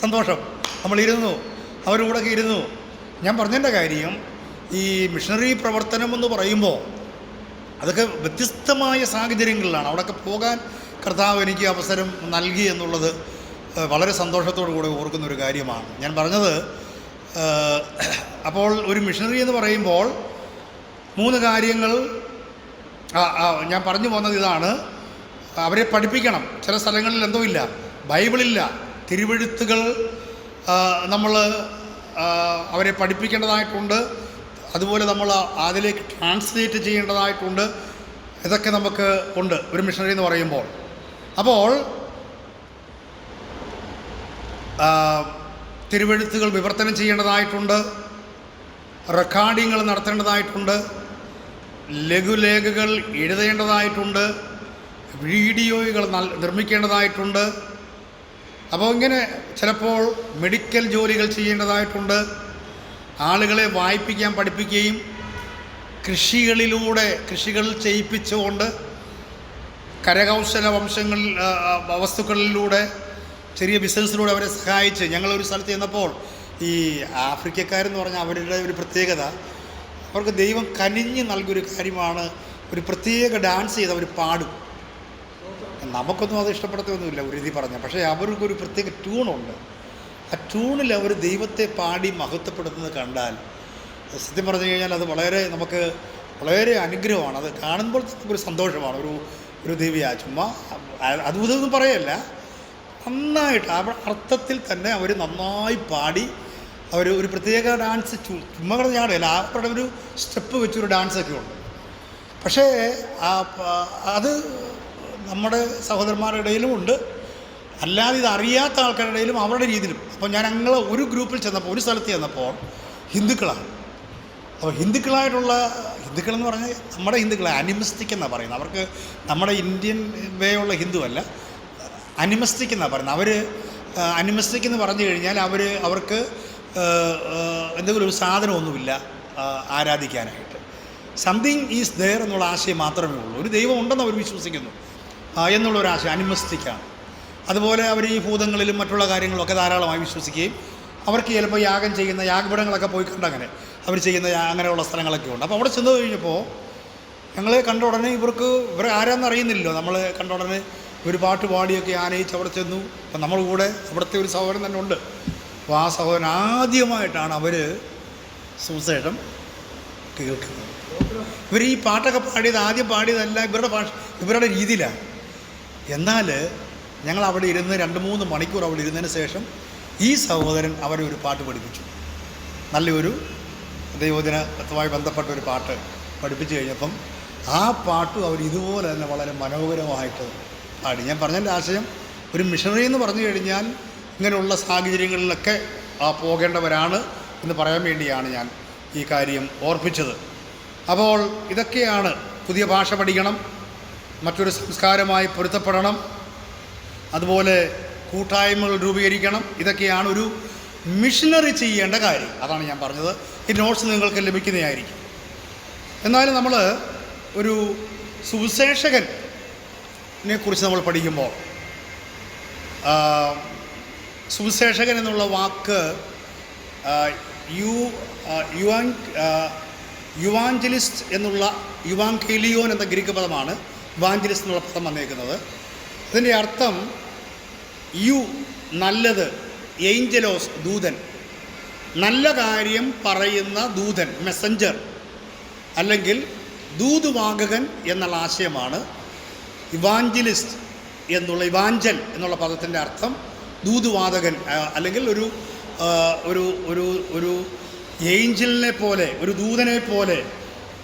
സന്തോഷം. നമ്മളിരുന്നു, അവരുടെ കൂടെയൊക്കെ ഇരുന്നു. ഞാൻ പറഞ്ഞതിൻ്റെ കാര്യം, ഈ മിഷണറി പ്രവർത്തനം എന്ന് പറയുമ്പോൾ അതൊക്കെ വ്യത്യസ്തമായ സാഹചര്യങ്ങളിലാണ്. അവിടെയൊക്കെ പോകാൻ കർത്താവ് എനിക്ക് അവസരം നൽകി എന്നുള്ളത് വളരെ സന്തോഷത്തോടു കൂടി ഓർക്കുന്നൊരു കാര്യമാണ്. ഞാൻ പറഞ്ഞത്, അപ്പോൾ ഒരു മിഷണറി എന്ന് പറയുമ്പോൾ 3 കാര്യങ്ങൾ ഞാൻ പറഞ്ഞു പോകുന്നത് ഇതാണ്. അവരെ പഠിപ്പിക്കണം. ചില സ്ഥലങ്ങളിൽ എന്തോ ഇല്ല, ബൈബിളില്ല, തിരുവെഴുത്തുകൾ നമ്മൾ അവരെ പഠിപ്പിക്കേണ്ടതായിട്ടുണ്ട്. അതുപോലെ നമ്മൾ അതിലേക്ക് ട്രാൻസ്ലേറ്റ് ചെയ്യേണ്ടതായിട്ടുണ്ട്. ഇതൊക്കെ നമുക്ക് ഉണ്ട് ഒരു മിഷണറി എന്ന് പറയുമ്പോൾ. അപ്പോൾ തിരുവെഴുത്തുകൾ വിവർത്തനം ചെയ്യേണ്ടതായിട്ടുണ്ട്, റെക്കോർഡിങ്ങൾ നടത്തേണ്ടതായിട്ടുണ്ട്, ലഘുലേഖകൾ എഴുതേണ്ടതായിട്ടുണ്ട്, വീഡിയോകൾ നിർമ്മിക്കേണ്ടതായിട്ടുണ്ട്. അപ്പോൾ ഇങ്ങനെ ചിലപ്പോൾ മെഡിക്കൽ ജോലികൾ ചെയ്യേണ്ടതായിട്ടുണ്ട്. ആളുകളെ വായിപ്പിക്കാൻ പഠിപ്പിക്കുകയും കൃഷികൾ ചെയ്യിപ്പിച്ചുകൊണ്ട് കരകൗശല വസ്തുക്കളിലൂടെ ചെറിയ ബിസിനസ്സിലൂടെ അവരെ സഹായിച്ച് ഞങ്ങളൊരു സ്ഥലത്ത് ചെന്നപ്പോൾ ഈ ആഫ്രിക്കക്കാരെന്ന് പറഞ്ഞാൽ അവരുടെ ഒരു പ്രത്യേകത, അവർക്ക് ദൈവം കനിഞ്ഞ് നൽകിയൊരു കാര്യമാണ്, ഒരു പ്രത്യേക ഡാൻസ് ചെയ്ത് അവർ പാടും. നമുക്കൊന്നും അത് ഇഷ്ടപ്പെടുത്തൊന്നുമില്ല ഒരു രീതി പറഞ്ഞാൽ, പക്ഷേ അവർക്കൊരു പ്രത്യേക ട്യൂണുണ്ട്. ആ ട്യൂണിൽ അവർ ദൈവത്തെ പാടി മഹത്വപ്പെടുത്തുന്നത് കണ്ടാൽ സത്യം പറഞ്ഞു കഴിഞ്ഞാൽ അത് നമുക്ക് വളരെ അനുഗ്രഹമാണ്. അത് കാണുമ്പോൾ നമുക്കൊരു സന്തോഷമാണ്. ഒരു ദിവ്യ ചുമ്മാ അത്ഭുതമൊന്നും പറയല്ല, നന്നായിട്ട് ആ അർത്ഥത്തിൽ തന്നെ അവർ നന്നായി പാടി അവർ ഒരു പ്രത്യേക ഡാൻസ് ചുമ്മാ ഞാടില്ല, അവരുടെ ഒരു സ്റ്റെപ്പ് വെച്ചൊരു ഡാൻസൊക്കെ ഉണ്ട്. പക്ഷേ അത് നമ്മുടെ സഹോദരന്മാരുടെ ഇടയിലും ഉണ്ട്, അല്ലാതെ ഇത് അറിയാത്ത ആൾക്കാരുടെ ഇടയിലും അവരുടെ രീതിയിലും. അപ്പോൾ ഞാൻ അങ്ങനെ ഒരു ഗ്രൂപ്പിൽ ചെന്നപ്പോൾ, ഒരു സ്ഥലത്ത് ചെന്നപ്പോൾ ഹിന്ദുക്കളാണ്. അപ്പോൾ ഹിന്ദുക്കളെന്ന് പറഞ്ഞാൽ നമ്മുടെ ഹിന്ദുക്കളെ അനിമിസ്റ്റിക് എന്നാണ് പറയുന്നത്. അവർക്ക് നമ്മുടെ ഇന്ത്യൻ വേ ഉള്ള ഹിന്ദു അല്ല, അനിമിസ്റ്റിക് എന്നാണ് പറയുന്നത്. അവർ അനിമിസ്റ്റിക് എന്ന് പറഞ്ഞു കഴിഞ്ഞാൽ അവർക്ക് എന്തെങ്കിലും ഒരു സാധനമൊന്നുമില്ല ആരാധിക്കാനായിട്ട്. സംതിങ് ഈസ് ദെയർ എന്നുള്ള ആശയം മാത്രമേ ഉള്ളൂ. ഒരു ദൈവം ഉണ്ടെന്ന് അവർ വിശ്വസിക്കുന്നു എന്നുള്ളൊരാശയം അനിമിസ്റ്റിക്കാണ്. അതുപോലെ അവർ ഈ ഭൂതങ്ങളിലും മറ്റുള്ള കാര്യങ്ങളൊക്കെ ധാരാളമായി വിശ്വസിക്കുകയും അവർക്ക് ചിലപ്പോൾ യാഗം ചെയ്യുന്ന യാഗപീഠങ്ങളൊക്കെ പോയി കണ്ടങ്ങനെ അവർ ചെയ്യുന്ന അങ്ങനെയുള്ള സ്ഥലങ്ങളൊക്കെ ഉണ്ട്. അപ്പോൾ അവിടെ ചെന്ന് കഴിഞ്ഞപ്പോൾ ഞങ്ങളെ കണ്ട ഉടനെ ഇവരെ ആരാന്ന് അറിയുന്നില്ലല്ലോ. നമ്മൾ കണ്ട ഉടനെ ഒരു പാട്ട് പാടിയൊക്കെ ആനയിച്ച് അവിടെ ചെന്നു. അപ്പം നമ്മൾ കൂടെ അവിടുത്തെ ഒരു സഹോദരൻ തന്നെ ഉണ്ട്. അപ്പോൾ ആ സഹോദരൻ ആദ്യമായിട്ടാണ് അവർ സുവിശേഷം കേൾക്കുന്നത്. ഇവർ ഈ പാട്ടൊക്കെ ആദ്യം പാടിയതല്ല ഇവരുടെ രീതിയിലാണ്. എന്നാൽ ഞങ്ങൾ അവിടെ ഇരുന്ന് 2-3 മണിക്കൂർ അവിടെ ഇരുന്നതിന് ശേഷം ഈ സഹോദരൻ അവരെ ഒരു പാട്ട് പഠിപ്പിച്ചു. നല്ലൊരു ദൈവദിനത്തുമായി ബന്ധപ്പെട്ട ഒരു പാട്ട് പഠിപ്പിച്ചു കഴിഞ്ഞപ്പം ആ പാട്ടും അവർ ഇതുപോലെ തന്നെ വളരെ മനോഹരമായിട്ട് പാടി. ഞാൻ പറഞ്ഞതിൻ്റെ ആശയം, ഒരു മിഷണറി എന്ന് പറഞ്ഞു കഴിഞ്ഞാൽ ഇങ്ങനെയുള്ള സാഹചര്യങ്ങളിലൊക്കെ പോകേണ്ടവരാണ് എന്ന് പറയാൻ വേണ്ടിയാണ് ഞാൻ ഈ കാര്യം ഓർപ്പിച്ചത്. അപ്പോൾ ഇതൊക്കെയാണ്, പുതിയ ഭാഷ പഠിക്കണം, മറ്റൊരു സംസ്കാരമായി പൊരുത്തപ്പെടണം, അതുപോലെ കൂട്ടായ്മകൾ രൂപീകരിക്കണം. ഇതൊക്കെയാണ് ഒരു മിഷണറി ചെയ്യേണ്ട കാര്യം. അതാണ് ഞാൻ പറഞ്ഞത്. ഈ നോട്ട്സ് നിങ്ങൾക്ക് ലഭിക്കുന്നതായിരിക്കും. എന്നാലും നമ്മൾ ഒരു സുവിശേഷകനെ കുറിച്ച് നമ്മൾ പഠിക്കുമ്പോൾ സുവിശേഷകൻ എന്നുള്ള വാക്ക് യുവാഞ്ചലിസ്റ്റ് എന്നുള്ള യുവാങ്കേലിയോൻ എന്ന ഗ്രീക്ക് പദമാണ് ഇവാഞ്ചലിസ്റ്റ് എന്നുള്ള പദം വന്നേക്കുന്നത്. ഇതിൻ്റെ അർത്ഥം നല്ലത്, ഏഞ്ചലോസ് ദൂതൻ, നല്ല കാര്യം പറയുന്ന ദൂതൻ, മെസ്സഞ്ചർ, അല്ലെങ്കിൽ ദൂതുവാഹകൻ എന്നുള്ള ആശയമാണ് ഇവാഞ്ചലിസ്റ്റ് ഇവാഞ്ചൽ എന്നുള്ള പദത്തിൻ്റെ അർത്ഥം ദൂതുവാഹകൻ, അല്ലെങ്കിൽ ഒരു ഏഞ്ചലിനെ പോലെ, ഒരു ദൂതനെ പോലെ,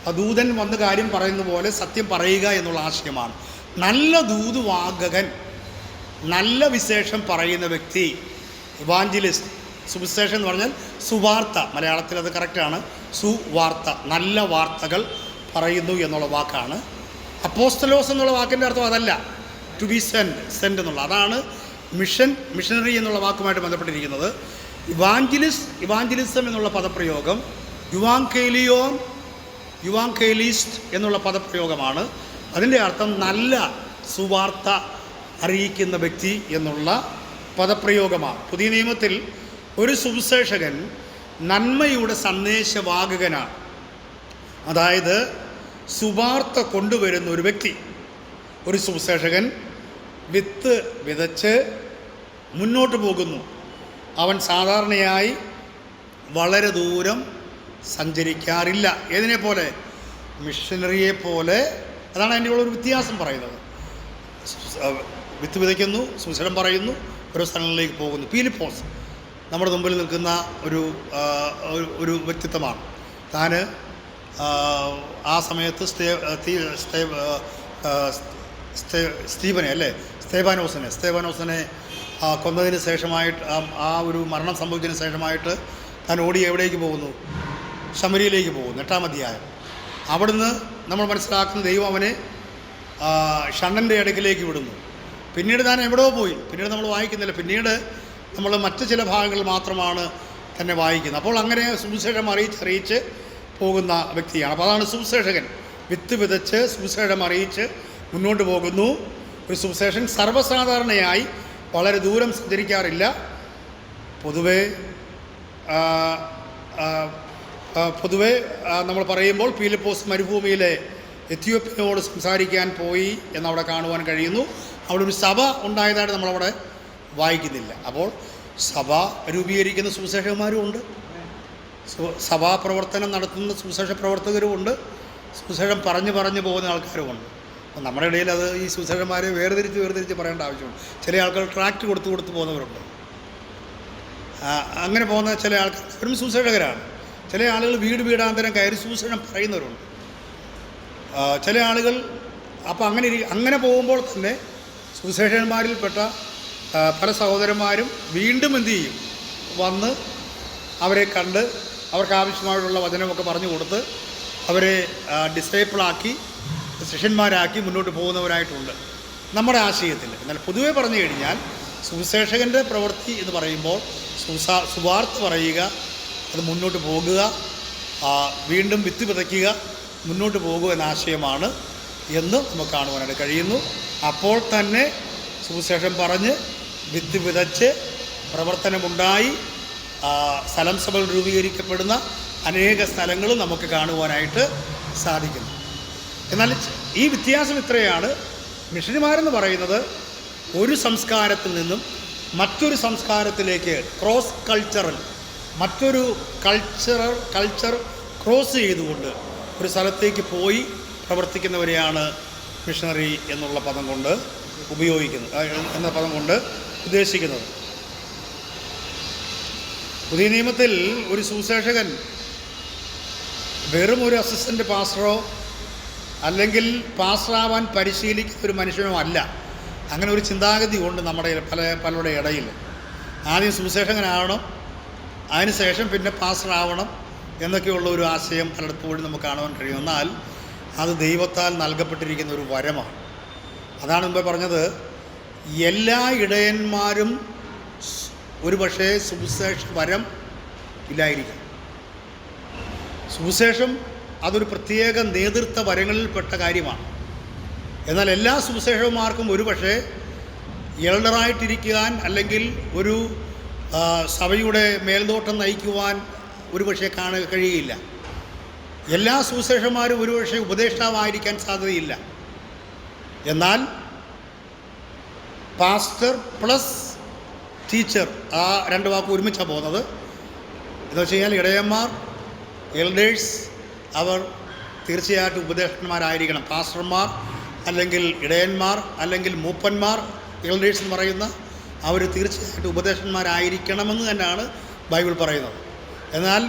ആ ദൂതൻ വന്ന് കാര്യം പറയുന്ന പോലെ സത്യം പറയുക എന്നുള്ള ആശയമാണ്. നല്ല ദൂതുവാഹകൻ, നല്ല വിശേഷം പറയുന്ന വ്യക്തി ഇവാഞ്ചലിസ്റ്റ്. സുവിശേഷം എന്ന് പറഞ്ഞാൽ സുവാർത്ത, മലയാളത്തിൽ അത് കറക്റ്റാണ്, സുവാർത്ത, നല്ല വാർത്തകൾ പറയുന്നു എന്നുള്ള വാക്കാണ്. അപ്പോസ്തലോസ് എന്നുള്ള വാക്കിൻ്റെ അർത്ഥം അതല്ല, ടു ബി സെൻഡ് എന്നുള്ള, അതാണ് മിഷനറി എന്നുള്ള വാക്കുമായിട്ട് ബന്ധപ്പെട്ടിരിക്കുന്നത്. ഇവാഞ്ചലിസം എന്നുള്ള പദപ്രയോഗം യുവാങ്കേലിസ്റ്റ് എന്നുള്ള പദപ്രയോഗമാണ്. അതിൻ്റെ അർത്ഥം നല്ല സുവാർത്ത അറിയിക്കുന്ന വ്യക്തി എന്നുള്ള പദപ്രയോഗമാണ്. പുതിയ നിയമത്തിൽ ഒരു സുവിശേഷകൻ നന്മയുടെ സന്ദേശവാഹകനാണ്. അതായത് സുവാർത്ത കൊണ്ടുവരുന്ന ഒരു വ്യക്തി. ഒരു സുവിശേഷകൻ വിത്ത് വിതച്ച് മുന്നോട്ട് പോകുന്നു. അവൻ സാധാരണയായി വളരെ ദൂരം സഞ്ചരിക്കാറില്ല. ഏതിനെ പോലെ? മിഷനറിയെ പോലെ. അതാണ് അതിൻ്റെ ഉള്ളൊരു വ്യത്യാസം പറയുന്നത്. വിത്ത് വിതയ്ക്കുന്നു, സുവിശേഷം പറയുന്നു, ഓരോ സ്ഥലങ്ങളിലേക്ക് പോകുന്നു. പീലിപ്പോസ് നമ്മുടെ മുമ്പിൽ നിൽക്കുന്ന ഒരു വ്യക്തിത്വമാണ്. താൻ ആ സമയത്ത് സ്തേവാനോസിനെ കൊന്നതിന് ശേഷമായിട്ട്, ആ ഒരു മരണം സംഭവിച്ചതിന് ശേഷമായിട്ട് താൻ ഓടി എവിടേക്ക് പോകുന്നു? ശമരിയിലേക്ക് പോകുന്നു. 8-ാം അധ്യായം. അവിടുന്ന് നമ്മൾ മനസ്സിലാക്കുന്ന ദൈവം അവനെ ഷണ്ണൻ്റെ അടുക്കിലേക്ക് വിടുന്നു. പിന്നീട് താൻ എവിടെയോ പോയി, പിന്നീട് നമ്മൾ വായിക്കുന്നില്ല. പിന്നീട് നമ്മൾ മറ്റ് ചില ഭാഗങ്ങൾ മാത്രമാണ് തന്നെ വായിക്കുന്നത്. അപ്പോൾ അങ്ങനെ സുവിശേഷം അറിയിച്ച് പോകുന്ന വ്യക്തിയാണ്. അപ്പോൾ അതാണ് സുവിശേഷകൻ. വിത്ത് വിതച്ച് സുവിശേഷം അറിയിച്ച് മുന്നോട്ട് പോകുന്നു. ഒരു സുവിശേഷൻ സർവ്വസാധാരണയായി വളരെ ദൂരം സഞ്ചരിക്കാറില്ല. പൊതുവെ നമ്മൾ പറയുമ്പോൾ ഫിലിപ്പോസ് മരുഭൂമിയിലെ എത്യോപ്യനോട് സംസാരിക്കാൻ പോയി എന്നവിടെ കാണുവാൻ കഴിയുന്നു. അവിടെ ഒരു സഭ ഉണ്ടായതായിട്ട് നമ്മളവിടെ വായിക്കുന്നില്ല. അപ്പോൾ സഭ രൂപീകരിക്കുന്ന സുവിശേഷകന്മാരുമുണ്ട്, സഭാപ്രവർത്തനം നടത്തുന്ന സുവിശേഷ പ്രവർത്തകരുമുണ്ട്, സുവിശേഷം പറഞ്ഞു പോകുന്ന ആൾക്കാരുമുണ്ട്. അപ്പം നമ്മുടെ ഇടയിൽ അത് ഈ സുവിശേഷന്മാരെ വേർതിരിച്ച് പറയേണ്ട ആവശ്യമുണ്ട്. ചില ആൾക്കാർ ട്രാക്റ്റ് കൊടുത്ത് പോകുന്നവരുണ്ട്. അങ്ങനെ പോകുന്ന ചില ആൾക്കാർ അവരും സുവിശേഷകരാണ്. ചില ആളുകൾ വീടാന്തരം കയറി സുവിശേഷം പറയുന്നവരുണ്ട്. ചില ആളുകൾ അപ്പോൾ അങ്ങനെ പോകുമ്പോൾ തന്നെ സുവിശേഷന്മാരിൽപ്പെട്ട പല സഹോദരന്മാരും വീണ്ടും എന്തു ചെയ്യും, വന്ന് അവരെ കണ്ട് അവർക്ക് ആവശ്യമായിട്ടുള്ള വചനമൊക്കെ പറഞ്ഞു കൊടുത്ത് അവരെ ഡിസൈപ്പിളാക്കി ശിഷ്യന്മാരാക്കി മുന്നോട്ട് പോകുന്നവരായിട്ടുണ്ട് നമ്മുടെ ആശയത്തിൽ. എന്നാൽ പൊതുവെ പറഞ്ഞു കഴിഞ്ഞാൽ സുവിശേഷകൻ്റെ പ്രവൃത്തി എന്ന് പറയുമ്പോൾ സുവാർത്ത പറയുക, അത് മുന്നോട്ട് പോകുക, വീണ്ടും വിത്ത് വിതയ്ക്കുക, മുന്നോട്ട് പോകുക എന്ന ആശയമാണ് എന്ന് നമുക്ക് കാണുവാനായിട്ട് കഴിയുന്നു. അപ്പോൾ തന്നെ സുവിശേഷം പറഞ്ഞ് വിത്ത് വിതച്ച് പ്രവർത്തനമുണ്ടായി സ്ഥലം സഭകൾ രൂപീകരിക്കപ്പെടുന്ന അനേക സ്ഥലങ്ങളും നമുക്ക് കാണുവാനായിട്ട് സാധിക്കുന്നു. എന്നാൽ ഈ വ്യത്യാസം ഇത്രയാണ്. മിഷനുമാരെന്ന് പറയുന്നത് ഒരു സംസ്കാരത്തിൽ നിന്നും മറ്റൊരു സംസ്കാരത്തിലേക്ക് ക്രോസ് കൾച്ചറൽ, മറ്റൊരു കൾച്ചർ ക്രോസ് ചെയ്തുകൊണ്ട് ഒരു സ്ഥലത്തേക്ക് പോയി പ്രവർത്തിക്കുന്നവരെയാണ് മിഷണറി എന്നുള്ള പദം കൊണ്ട് ഉദ്ദേശിക്കുന്നത്. പുതിയ നിയമത്തിൽ ഒരു സുവിശേഷകൻ വെറും ഒരു അസിസ്റ്റൻ്റ് പാസ്റ്ററോ അല്ലെങ്കിൽ പാസ്റ്ററാവാൻ പരിശീലിക്കുന്ന ഒരു മനുഷ്യനോ അല്ല. അങ്ങനെ ഒരു ചിന്താഗതി ഉണ്ട് നമ്മുടെ പലരുടെ ഇടയിൽ. ആദ്യം സുവിശേഷകനാവണം, അതിനുശേഷം പിന്നെ പാസ്റ്ററാവണം എന്നൊക്കെയുള്ള ഒരു ആശയം പലയിടത്തോടും നമുക്ക് കാണുവാൻ കഴിയും. എന്നാൽ അത് ദൈവത്താൽ നൽകപ്പെട്ടിരിക്കുന്ന ഒരു വരമാണ്. അതാണ് മുമ്പേ പറഞ്ഞത്, എല്ലാ ഇടയന്മാരും ഒരു പക്ഷേ സുവിശേഷ വരം ഇല്ലായിരിക്കും. സുവിശേഷം അതൊരു പ്രത്യേക നേതൃത്വ വരങ്ങളിൽപ്പെട്ട കാര്യമാണ്. എന്നാൽ എല്ലാ സുവിശേഷന്മാർക്കും ഒരു പക്ഷേ എൽഡറായിട്ടിരിക്കുവാൻ അല്ലെങ്കിൽ ഒരു സഭയുടെ മേൽനോട്ടം നയിക്കുവാൻ ഒരു പക്ഷേ കഴിയുകയില്ല. എല്ലാ സുവിശേഷന്മാരും ഒരു പക്ഷേ ഉപദേഷ്ടാവായിരിക്കാൻ സാധ്യതയില്ല. എന്നാൽ പാസ്റ്റർ പ്ലസ് ടീച്ചർ, ആ രണ്ട് വാക്ക് ഒരുമിച്ചാണ് പോകുന്നത്. എന്ന് വെച്ച് കഴിഞ്ഞാൽ ഇടയന്മാർ, എൽഡേഴ്സ്, അവർ തീർച്ചയായിട്ടും ഉപദേഷ്ടന്മാരായിരിക്കണം. പാസ്റ്റർമാർ അല്ലെങ്കിൽ ഇടയന്മാർ അല്ലെങ്കിൽ മൂപ്പന്മാർ, എൽഡേഴ്സ് എന്ന് പറയുന്ന അവർ തീർച്ചയായിട്ടും ഉപദേഷ്ടന്മാരായിരിക്കണമെന്ന് തന്നെയാണ് ബൈബിൾ പറയുന്നത്. എന്നാൽ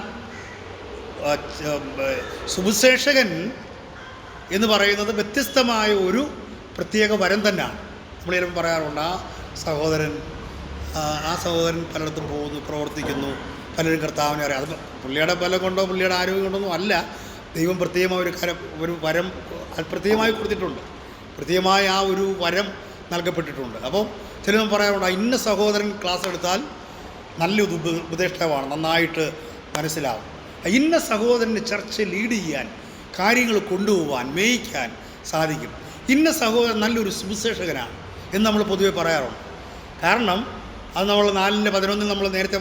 സുവിശേഷകൻ എന്ന് പറയുന്നത് വ്യത്യസ്തമായ ഒരു പ്രത്യേക വരം തന്നെയാണ്. നമ്മൾ ചിലപ്പോൾ പറയാറുണ്ട്, ആ സഹോദരൻ പലയിടത്തും പോകുന്നു, പ്രവർത്തിക്കുന്നു, പലരും കർത്താവിനെ അറിയാം. അത് പുള്ളിയുടെ ബലം കൊണ്ടോ പുള്ളിയുടെ ആരോഗ്യം കൊണ്ടൊന്നും അല്ല. ദൈവം പ്രത്യേകമായ ഒരു വരം പ്രത്യേകമായി കൊടുത്തിട്ടുണ്ട്. പ്രത്യേകമായ ആ ഒരു വരം നൽകപ്പെട്ടിട്ടുണ്ട്. അപ്പം ചിലരും പറയാറുണ്ട്, ഇന്ന സഹോദരൻ ക്ലാസ് എടുത്താൽ നല്ലൊരു ഉപദേഷ്ടാവാണ്, നന്നായിട്ട് മനസ്സിലാവും. ഇന്ന സഹോദരന് ചർച്ച ലീഡ് ചെയ്യാൻ, കാര്യങ്ങൾ കൊണ്ടുപോകാൻ, മേയിക്കാൻ സാധിക്കും. ഇന്ന സഹോദരൻ നല്ലൊരു സുവിശേഷകനാണ് എന്ന് നമ്മൾ പൊതുവെ പറയാറുണ്ട്. കാരണം അത് നമ്മൾ 4:11 നമ്മൾ നേരത്തെ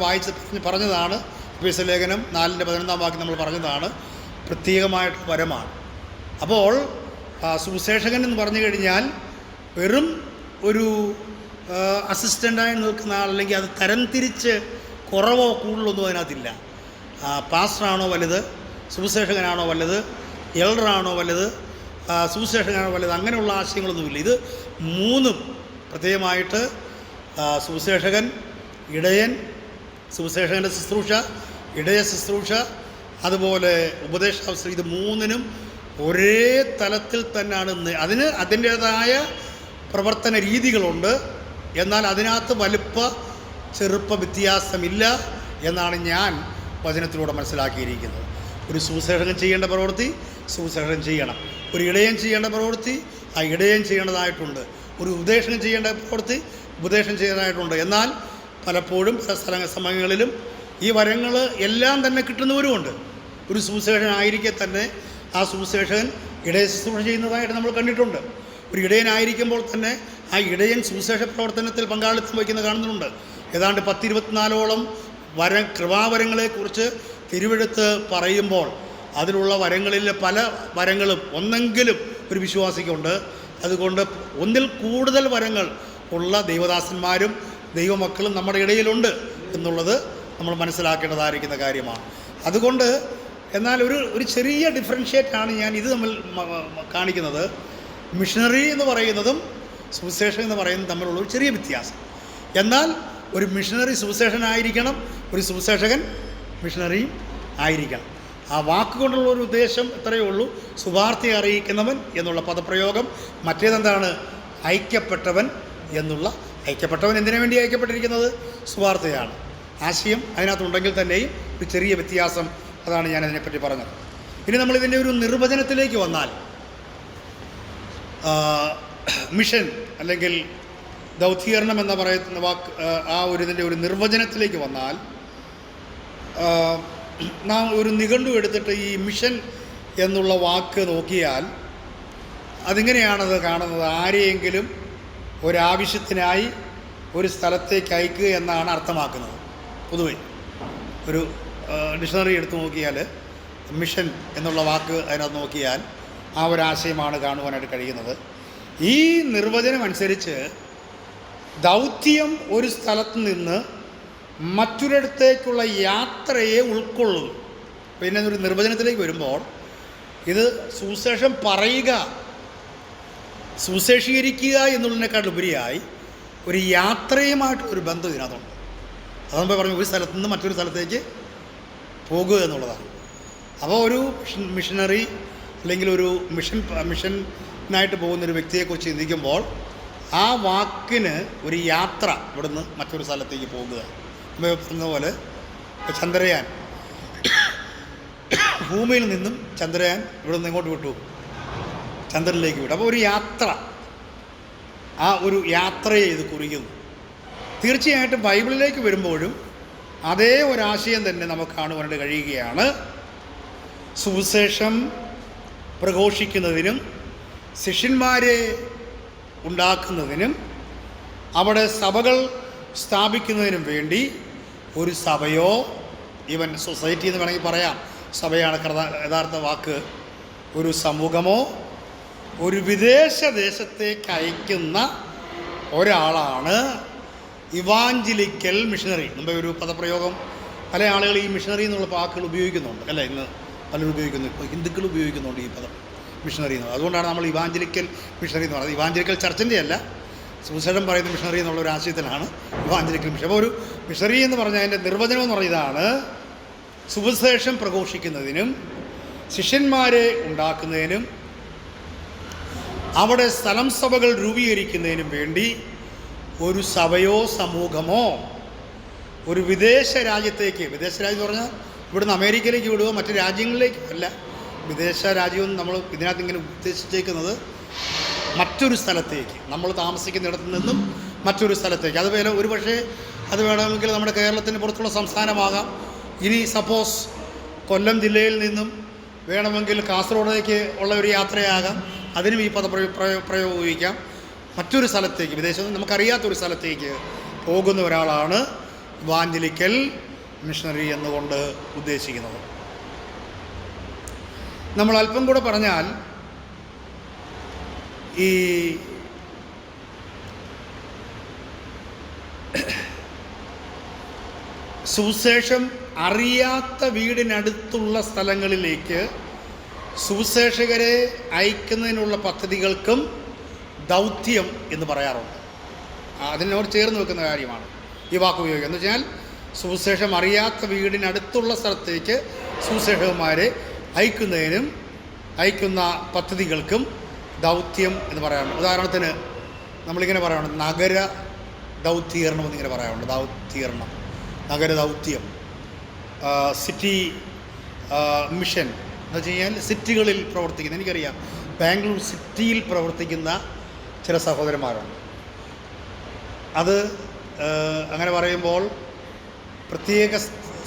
പറഞ്ഞതാണ്. എഫെസ്യ ലേഖനം 4:11 വാക്യം നമ്മൾ പറഞ്ഞതാണ്. പ്രത്യേകമായിട്ട് വരമാണ്. അപ്പോൾ സുവിശേഷകൻ എന്ന് പറഞ്ഞു കഴിഞ്ഞാൽ വെറും ഒരു അസിസ്റ്റൻ്റായി നിൽക്കുന്ന ആൾ, അല്ലെങ്കിൽ അത് തരംതിരിച്ച് കുറവോ കൂടുതലൊന്നും അതിനകത്തില്ല. പാസ്റ്ററാണോ വലുത്, സുവിശേഷകനാണോ വലുത്, എൽഡറാണോ വലുത്, സുവിശേഷകനാണോ വലുത്, അങ്ങനെയുള്ള ആശയങ്ങളൊന്നുമില്ല. ഇത് മൂന്നും പ്രത്യേകമായിട്ട് സുവിശേഷകൻ, ഇടയൻ, സുവിശേഷകൻ്റെ ശുശ്രൂഷ, ഇടയ ശുശ്രൂഷ, അതുപോലെ ഉപദേശാവസ്ഥ, ഇത് മൂന്നിനും ഒരേ തലത്തിൽ തന്നെയാണ്. അതിന് അതിൻ്റേതായ പ്രവർത്തന രീതികളുണ്ട്. എന്നാൽ അതിനകത്ത് ചെറുപ്പ വ്യത്യാസമില്ല എന്നാണ് ഞാൻ വചനത്തിലൂടെ മനസ്സിലാക്കിയിരിക്കുന്നത്. ഒരു സുവിശേഷകൻ ചെയ്യേണ്ട പ്രവൃത്തി സുവിശേഷം ചെയ്യണം. ഒരു ഇടയൻ ചെയ്യേണ്ട പ്രവൃത്തി ആ ഇടയൻ ചെയ്യേണ്ടതായിട്ടുണ്ട്. ഒരു ഉപദേശം ചെയ്യേണ്ട പ്രവൃത്തി ഉപദേശം ചെയ്യേണ്ടതായിട്ടുണ്ട്. എന്നാൽ പലപ്പോഴും പല സമയങ്ങളിലും ഈ വരങ്ങൾ എല്ലാം തന്നെ കിട്ടുന്നവരുമുണ്ട്. ഒരു സുവിശേഷനായിരിക്കെ തന്നെ ആ സുവിശേഷകൻ ഇടയ ശുശ്രൂഷ ചെയ്യുന്നതായിട്ട് നമ്മൾ കണ്ടിട്ടുണ്ട്. ഒരു ഇടയനായിരിക്കുമ്പോൾ തന്നെ ആ ഇടയൻ സുവിശേഷ പ്രവർത്തനത്തിൽ പങ്കാളിത്തം വഹിക്കുന്നത് കാണുന്നുണ്ട്. ഏതാണ്ട് 10-24ഓളം കൃപാവരങ്ങളെക്കുറിച്ച് തിരുവെഴുത്ത് പറയുമ്പോൾ അതിലുള്ള വരങ്ങളിലെ പല വരങ്ങളും ഒന്നെങ്കിലും ഒരു വിശ്വാസിക്കുണ്ട്. അതുകൊണ്ട് ഒന്നിൽ കൂടുതൽ വരങ്ങൾ ഉള്ള ദൈവദാസന്മാരും ദൈവമക്കളും നമ്മുടെ ഇടയിലുണ്ട് എന്നുള്ളത് നമ്മൾ മനസ്സിലാക്കേണ്ടതായിരിക്കുന്ന കാര്യമാണ്. അതുകൊണ്ട് എന്നാൽ ഒരു ചെറിയ ഡിഫറൻഷ്യേറ്റാണ് ഞാൻ ഇത് തമ്മിൽ കാണിക്കുന്നത്. മിഷണറി എന്ന് പറയുന്നതും സുവിശേഷം എന്ന് പറയുന്നതും തമ്മിലുള്ള ഒരു ചെറിയ വ്യത്യാസം. എന്നാൽ ഒരു മിഷണറി സുവിശേഷനായിരിക്കണം, ഒരു സുവിശേഷകൻ മിഷണറിയും ആയിരിക്കണം. ആ വാക്കുകൊണ്ടുള്ള ഒരു ഉദ്ദേശം ഇത്രയേ ഉള്ളൂ. സുവാർത്തയെ അറിയിക്കുന്നവൻ എന്നുള്ള പദപ്രയോഗം. മറ്റേതെന്താണ്? ഐക്യപ്പെട്ടവൻ എന്നുള്ള. ഐക്യപ്പെട്ടവൻ എന്തിനു വേണ്ടി ഐക്യപ്പെട്ടിരിക്കുന്നത്? സുവാർത്തയാണ്. ആശയം അതിനകത്തുണ്ടെങ്കിൽ തന്നെയും ഒരു ചെറിയ വ്യത്യാസം. അതാണ് ഞാനതിനെപ്പറ്റി പറഞ്ഞത്. ഇനി നമ്മളിതിൻ്റെ ഒരു നിർവചനത്തിലേക്ക് വന്നാൽ, മിഷൻ അല്ലെങ്കിൽ ദൗത്യീകരണം എന്ന് പറയുന്ന വാക്ക്, ആ ഇതിൻ്റെ ഒരു നിർവചനത്തിലേക്ക് വന്നാൽ, നാം ഒരു നിഘണ്ടു എടുത്തിട്ട് ഈ മിഷൻ എന്നുള്ള വാക്ക് നോക്കിയാൽ അതിങ്ങനെയാണത് കാണുന്നത്. ആരെയെങ്കിലും ഒരാവശ്യത്തിനായി ഒരു സ്ഥലത്തേക്ക് അയക്കുക എന്നാണ് അർത്ഥമാക്കുന്നത്. പൊതുവെ ഒരു ഡിക്ഷണറി എടുത്ത് നോക്കിയാൽ മിഷൻ എന്നുള്ള വാക്ക് അതിനകത്ത് നോക്കിയാൽ ആ ഒരാശയമാണ് കാണുവാനായിട്ട് കഴിയുന്നത്. ഈ നിർവചനം അനുസരിച്ച് ദൗത്യം ഒരു സ്ഥലത്ത് നിന്ന് മറ്റൊരിടത്തേക്കുള്ള യാത്രയെ ഉൾക്കൊള്ളുന്നു. പിന്നെ ഒരു നിർവചനത്തിലേക്ക് വരുമ്പോൾ ഇത് സുവിശേഷം പറയുക, സുവിശേഷീകരിക്കുക എന്നുള്ളതിനേക്കാളുപരിയായി ഒരു യാത്രയുമായിട്ടൊരു ബന്ധം ഇതിനകത്തുണ്ട്. അതുകൊണ്ട് പറഞ്ഞു ഒരു സ്ഥലത്ത് നിന്ന് മറ്റൊരു സ്ഥലത്തേക്ക് പോകുക എന്നുള്ളതാണ്. അപ്പോൾ ഒരു മിഷനറി അല്ലെങ്കിൽ ഒരു മിഷനായിട്ട് പോകുന്നൊരു വ്യക്തിയെക്കുറിച്ച് ചിന്തിക്കുമ്പോൾ ആ വാക്കിന് ഒരു യാത്ര, ഇവിടുന്ന് മറ്റൊരു സ്ഥലത്തേക്ക് പോകുക. പറഞ്ഞ പോലെ ചന്ദ്രയാൻ, ഭൂമിയിൽ നിന്നും ചന്ദ്രയാൻ ഇവിടെ നിന്ന് ഇങ്ങോട്ട് വിട്ടു, ചന്ദ്രനിലേക്ക് വിട്ടു. അപ്പോൾ ഒരു യാത്ര, ആ ഒരു യാത്രയെ ഇത് കുറിക്കുന്നു. തീർച്ചയായിട്ടും ബൈബിളിലേക്ക് വരുമ്പോഴും അതേ ഒരാശയം തന്നെ നമുക്ക് കാണുവാനായിട്ട് കഴിയുകയാണ്. സുവിശേഷം പ്രഘോഷിക്കുന്നതിനും ശിഷ്യന്മാരെ ഉണ്ടാക്കുന്നതിനും അവിടെ സഭകൾ സ്ഥാപിക്കുന്നതിനും വേണ്ടി ഒരു സഭയോ, ഈവൻ സൊസൈറ്റി എന്ന് വേണമെങ്കിൽ പറയാം, സഭയാണ് യഥാർത്ഥ വാക്ക്, ഒരു സമൂഹമോ ഒരു വിദേശ ദേശത്തേക്ക് അയക്കുന്ന ഒരാളാണ് ഇവാഞ്ചലിക്കൽ മിഷണറി. മുമ്പേ ഒരു പദപ്രയോഗം പല ആളുകൾ ഈ മിഷണറി എന്നുള്ള വാക്കുകൾ ഉപയോഗിക്കുന്നുണ്ട്, അല്ലേ? ഇന്ന് പലരും ഉപയോഗിക്കുന്നു. ഇപ്പോൾ ഹിന്ദുക്കൾ ഉപയോഗിക്കുന്നുണ്ട് ഈ പദം മിഷണറി എന്ന്. അതുകൊണ്ടാണ് നമ്മൾ ഇവാഞ്ചലിക്കൽ മിഷണറി എന്ന് പറയുന്നത്. ഇവാഞ്ചലിക്കൽ ചർച്ചിൻ്റെ അല്ല, സുവിശേഷം പറയുന്ന മിഷണറി എന്നുള്ള ഒരു ആശയത്തിലാണ് ഇവാഞ്ചലിക്കൽ മിഷൻ. അപ്പോൾ ഒരു മിഷണറി എന്ന് പറഞ്ഞാൽ അതിൻ്റെ നിർവചനം എന്ന് പറയുന്നതാണ് സുവിശേഷം പ്രഘോഷിക്കുന്നതിനും ശിഷ്യന്മാരെ ഉണ്ടാക്കുന്നതിനും അവിടെ സ്ഥലം സഭകൾ രൂപീകരിക്കുന്നതിനും വേണ്ടി ഒരു സഭയോ സമൂഹമോ ഒരു വിദേശ രാജ്യത്തേക്ക്, വിദേശ രാജ്യം എന്ന് പറഞ്ഞാൽ ഇവിടുന്ന് അമേരിക്കയിലേക്ക് വിടുക, മറ്റ് രാജ്യങ്ങളിലേക്ക് അല്ല. വിദേശ രാജ്യമെന്ന് നമ്മൾ ഇതിനകത്ത് ഇങ്ങനെ ഉദ്ദേശിച്ചേക്കുന്നത് മറ്റൊരു സ്ഥലത്തേക്ക്, നമ്മൾ താമസിക്കുന്നിടത്തു നിന്നും മറ്റൊരു സ്ഥലത്തേക്ക്. അത് ഒരു പക്ഷേ അത് വേണമെങ്കിൽ നമ്മുടെ കേരളത്തിന് പുറത്തുള്ള സംസ്ഥാനമാകാം. ഇനി സപ്പോസ് കൊല്ലം ജില്ലയിൽ നിന്നും വേണമെങ്കിൽ കാസർഗോഡേക്ക് ഉള്ള ഒരു യാത്രയാകാം, അതിനും ഈ പ്രയോഗിക്കാം. മറ്റൊരു സ്ഥലത്തേക്ക്, വിദേശത്ത് നമുക്കറിയാത്തൊരു സ്ഥലത്തേക്ക് പോകുന്ന ഒരാളാണ് ഇവാഞ്ചലിക്കൽ മിഷണറി എന്നുകൊണ്ട് ഉദ്ദേശിക്കുന്നത്. നമ്മൾ അല്പം കൂടെ പറഞ്ഞാൽ ഈ സുവിശേഷം അറിയാത്ത വീടിനടുത്തുള്ള സ്ഥലങ്ങളിലേക്ക് സുവിശേഷകരെ അയക്കുന്നതിനുള്ള പദ്ധതികൾക്കും ദൗത്യം എന്ന് പറയാറുണ്ട്. അതിനോട് ചേർന്ന് വെക്കുന്ന കാര്യമാണ് ഈ വാക്ക് ഉപയോഗിക്കുക. എന്ന് വെച്ചാൽ സുവിശേഷം അറിയാത്ത വീടിനടുത്തുള്ള സ്ഥലത്തേക്ക് സുവിശേഷകന്മാരെ അയക്കുന്ന പദ്ധതികൾക്കും ദൗത്യം എന്ന് പറയാറുണ്ട്. ഉദാഹരണത്തിന് നമ്മളിങ്ങനെ പറയാറുണ്ട് നഗര ദൗത്യീകരണം എന്നിങ്ങനെ പറയാറുണ്ട്. ദൗത്യീകരണം, നഗര ദൗത്യം, സിറ്റി മിഷൻ, എന്ന് വെച്ച് കഴിഞ്ഞാൽ സിറ്റികളിൽ പ്രവർത്തിക്കുന്ന, എനിക്കറിയാം ബാംഗ്ലൂർ സിറ്റിയിൽ പ്രവർത്തിക്കുന്ന ചില സഹോദരന്മാരുണ്ട്. അത് അങ്ങനെ പറയുമ്പോൾ പ്രത്യേക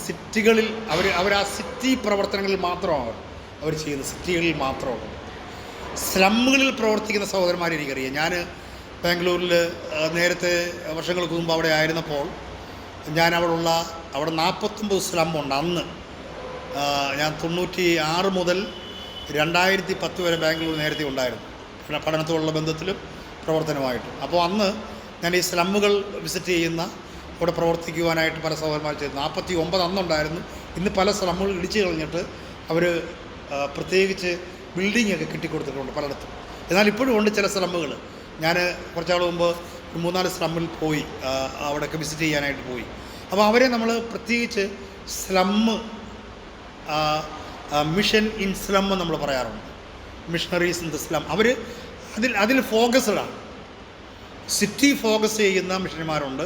സിറ്റികളിൽ അവർ ആ സിറ്റി പ്രവർത്തനങ്ങളിൽ മാത്രമാണ് അവർ ചെയ്യുന്നത്, സിറ്റികളിൽ മാത്രമാണ്. സ്ലമ്മുകളിൽ പ്രവർത്തിക്കുന്ന സഹോദരന്മാരെ എനിക്കറിയാം. ഞാൻ ബാംഗ്ലൂരിൽ നേരത്തെ വർഷങ്ങൾക്ക് മുമ്പ് അവിടെ ആയിരുന്നപ്പോൾ ഞാൻ അവിടെ 49 സ്ലമ്മുണ്ട്. അന്ന് ഞാൻ 96 മുതൽ 2010 വരെ ബാംഗ്ലൂർ നേരത്തെ ഉണ്ടായിരുന്നു, പഠനത്തോടുള്ള ബന്ധത്തിലും പ്രവർത്തനമായിട്ടും. അപ്പോൾ അന്ന് ഞാൻ ഈ സ്ലമ്മുകൾ വിസിറ്റ് ചെയ്യുന്ന, അവിടെ പ്രവർത്തിക്കുവാനായിട്ട് പല സഹോദരന്മാർ ചെയ്തു. 49 അന്നുണ്ടായിരുന്നു. ഇന്ന് പല സ്ലമ്മുകൾ ഇടിച്ചു കളഞ്ഞിട്ട് അവർ പ്രത്യേകിച്ച് ബിൽഡിങ്ങൊക്കെ കെട്ടിക്കൊടുത്തിട്ടുണ്ട് പലയിടത്തും. എന്നാൽ ഇപ്പോഴും ഉണ്ട് ചില സ്ലമ്മുകൾ. ഞാൻ കുറച്ചാൾ മുമ്പ് 3-4 സ്ലമ്മിൽ പോയി, അവിടെയൊക്കെ വിസിറ്റ് ചെയ്യാനായിട്ട് പോയി. അപ്പോൾ അവരെ നമ്മൾ പ്രത്യേകിച്ച് സ്ലമ്മ്, മിഷൻ ഇൻ സ്ലം നമ്മൾ പറയാറുണ്ട്, മിഷണറീസ് ഇൻ ദ സ്ലം. അവർ അതിൽ ഫോക്കസ്ഡാണ്. സിറ്റി ഫോക്കസ് ചെയ്യുന്ന മിഷന്മാരുണ്ട്,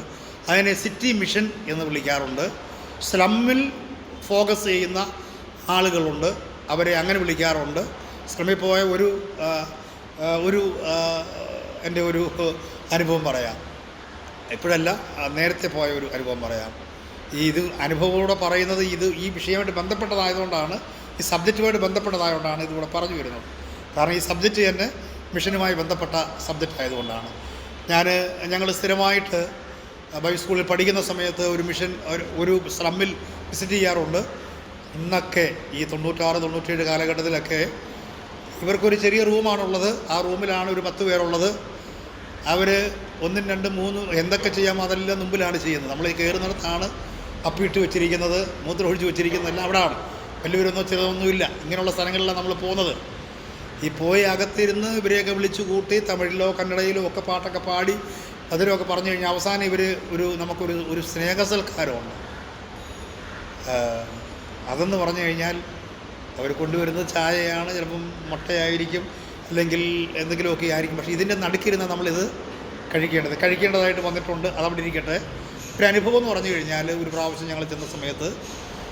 അതിനെ സിറ്റി മിഷൻ എന്ന് വിളിക്കാറുണ്ട്. സ്ലമ്മിൽ ഫോക്കസ് ചെയ്യുന്ന ആളുകളുണ്ട്, അവരെ അങ്ങനെ വിളിക്കാറുണ്ട്. സ്ലമ്മിൽ പോയ എൻ്റെ ഒരു അനുഭവം പറയാം. ഇപ്പോഴല്ല, നേരത്തെ പോയ ഒരു അനുഭവം പറയാം. ഇത് അനുഭവത്തോടെ പറയുന്നത് ഈ വിഷയമായിട്ട് ബന്ധപ്പെട്ടതായതുകൊണ്ടാണ്, ഈ സബ്ജക്റ്റുമായിട്ട് ബന്ധപ്പെട്ടതായതുകൊണ്ടാണ് ഇതിവിടെ പറഞ്ഞു വരുന്നത്. കാരണം ഈ സബ്ജക്റ്റ് തന്നെ മിഷനുമായി ബന്ധപ്പെട്ട സബ്ജക്റ്റ് ആയതുകൊണ്ടാണ്. ഞങ്ങൾ സ്ഥിരമായിട്ട് ബൈബിൾ സ്കൂളിൽ പഠിക്കുന്ന സമയത്ത് ഒരു മിഷൻ ഒരു സ്ലമ്മിൽ വിസിറ്റ് ചെയ്യാറുണ്ട്. ഇന്നൊക്കെ ഈ 96-97 കാലഘട്ടത്തിലൊക്കെ ഇവർക്കൊരു ചെറിയ റൂമാണുള്ളത്. ആ റൂമിലാണ് ഒരു 10 പേരുള്ളത്. അവർ 1, 2, 3 എന്തൊക്കെ ചെയ്യാമോ അതെല്ലാം മുമ്പിലാണ് ചെയ്യുന്നത്. നമ്മൾ ഈ കയറുന്നിടത്താണ് അപ്പിട്ട് വെച്ചിരിക്കുന്നത്, മൂത്രം ഒഴിച്ച് വെച്ചിരിക്കുന്നതെല്ലാം അവിടെയാണ്. വലിയവരൊന്നും ചെറുതൊന്നുമില്ല. ഇങ്ങനെയുള്ള സ്ഥലങ്ങളിലാണ് നമ്മൾ പോകുന്നത്. ഈ പോയി അകത്തിരുന്ന് ഇവരെയൊക്കെ വിളിച്ചു കൂട്ടി തമിഴിലോ കന്നഡയിലോ ഒക്കെ പാട്ടൊക്കെ പാടി അതിലൊക്കെ പറഞ്ഞു കഴിഞ്ഞാൽ അവസാനം നമുക്കൊരു സ്നേഹസൽക്കാരമുണ്ട്. അതെന്ന് പറഞ്ഞു കഴിഞ്ഞാൽ അവർ കൊണ്ടുവരുന്നത് ചായയാണ്, ചിലപ്പം മുട്ടയായിരിക്കും, അല്ലെങ്കിൽ എന്തെങ്കിലുമൊക്കെ ആയിരിക്കും. പക്ഷേ ഇതിൻ്റെ നടുക്കിരുന്ന് നമ്മളിത് കഴിക്കേണ്ടതായിട്ട് വന്നിട്ടുണ്ട്. അതവിടെ ഇരിക്കട്ടെ. ഒരു അനുഭവം എന്ന് പറഞ്ഞു കഴിഞ്ഞാൽ, ഒരു പ്രാവശ്യം ഞങ്ങൾ ചെന്ന സമയത്ത്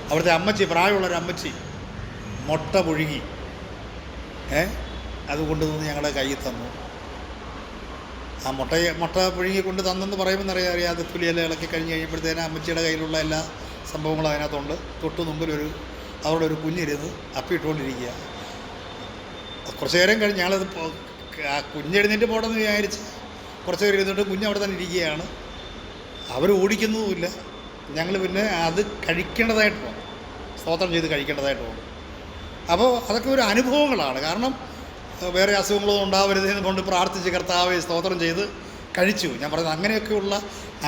അവിടുത്തെ അമ്മച്ചി, പ്രായമുള്ളൊരു അമ്മച്ചി മുട്ട പുഴുങ്ങി അത് കൊണ്ടുവന്ന് ഞങ്ങളുടെ കയ്യിൽ തന്നു. ആ മുട്ട പുഴുങ്ങി കൊണ്ട് തന്നെന്ന് പറയുമ്പോൾ അറിയാതെ തുലിയെല്ലാം ഇളക്കി കഴിഞ്ഞ് കഴിയുമ്പോഴത്തേനും അമ്മച്ചിയുടെ കയ്യിലുള്ള എല്ലാ സംഭവങ്ങളും അതിനകത്തുണ്ട്. തൊട്ട് മുമ്പിൽ അവിടെ ഒരു കുഞ്ഞിരുന്ന് അപ്പിയിട്ടുകൊണ്ടിരിക്കുക. കുറച്ച് നേരം കഴിഞ്ഞ് ഞങ്ങളത് ആ കുഞ്ഞെഴുന്നേറ്റ് പോകണമെന്ന് വിചാരിച്ച് കുറച്ച് നേരം ഇരുന്നിട്ട് കുഞ്ഞവിടെ തന്നെ ഇരിക്കുകയാണ്. അവർ ഓടിക്കുന്നതുമില്ല. ഞങ്ങൾ പിന്നെ അത് കഴിക്കേണ്ടതായിട്ട് പോകും, സ്തോത്രം ചെയ്ത് കഴിക്കേണ്ടതായിട്ട് പോകും. അപ്പോൾ അതൊക്കെ ഒരു അനുഭവങ്ങളാണ്. കാരണം വേറെ അസുഖങ്ങളൊന്നും ഉണ്ടാവരുതെന്ന് കൊണ്ട് പ്രാർത്ഥിച്ച് കർത്താവെ സ്തോത്രം ചെയ്ത് കഴിച്ചു. ഞാൻ പറയുന്നത് അങ്ങനെയൊക്കെയുള്ള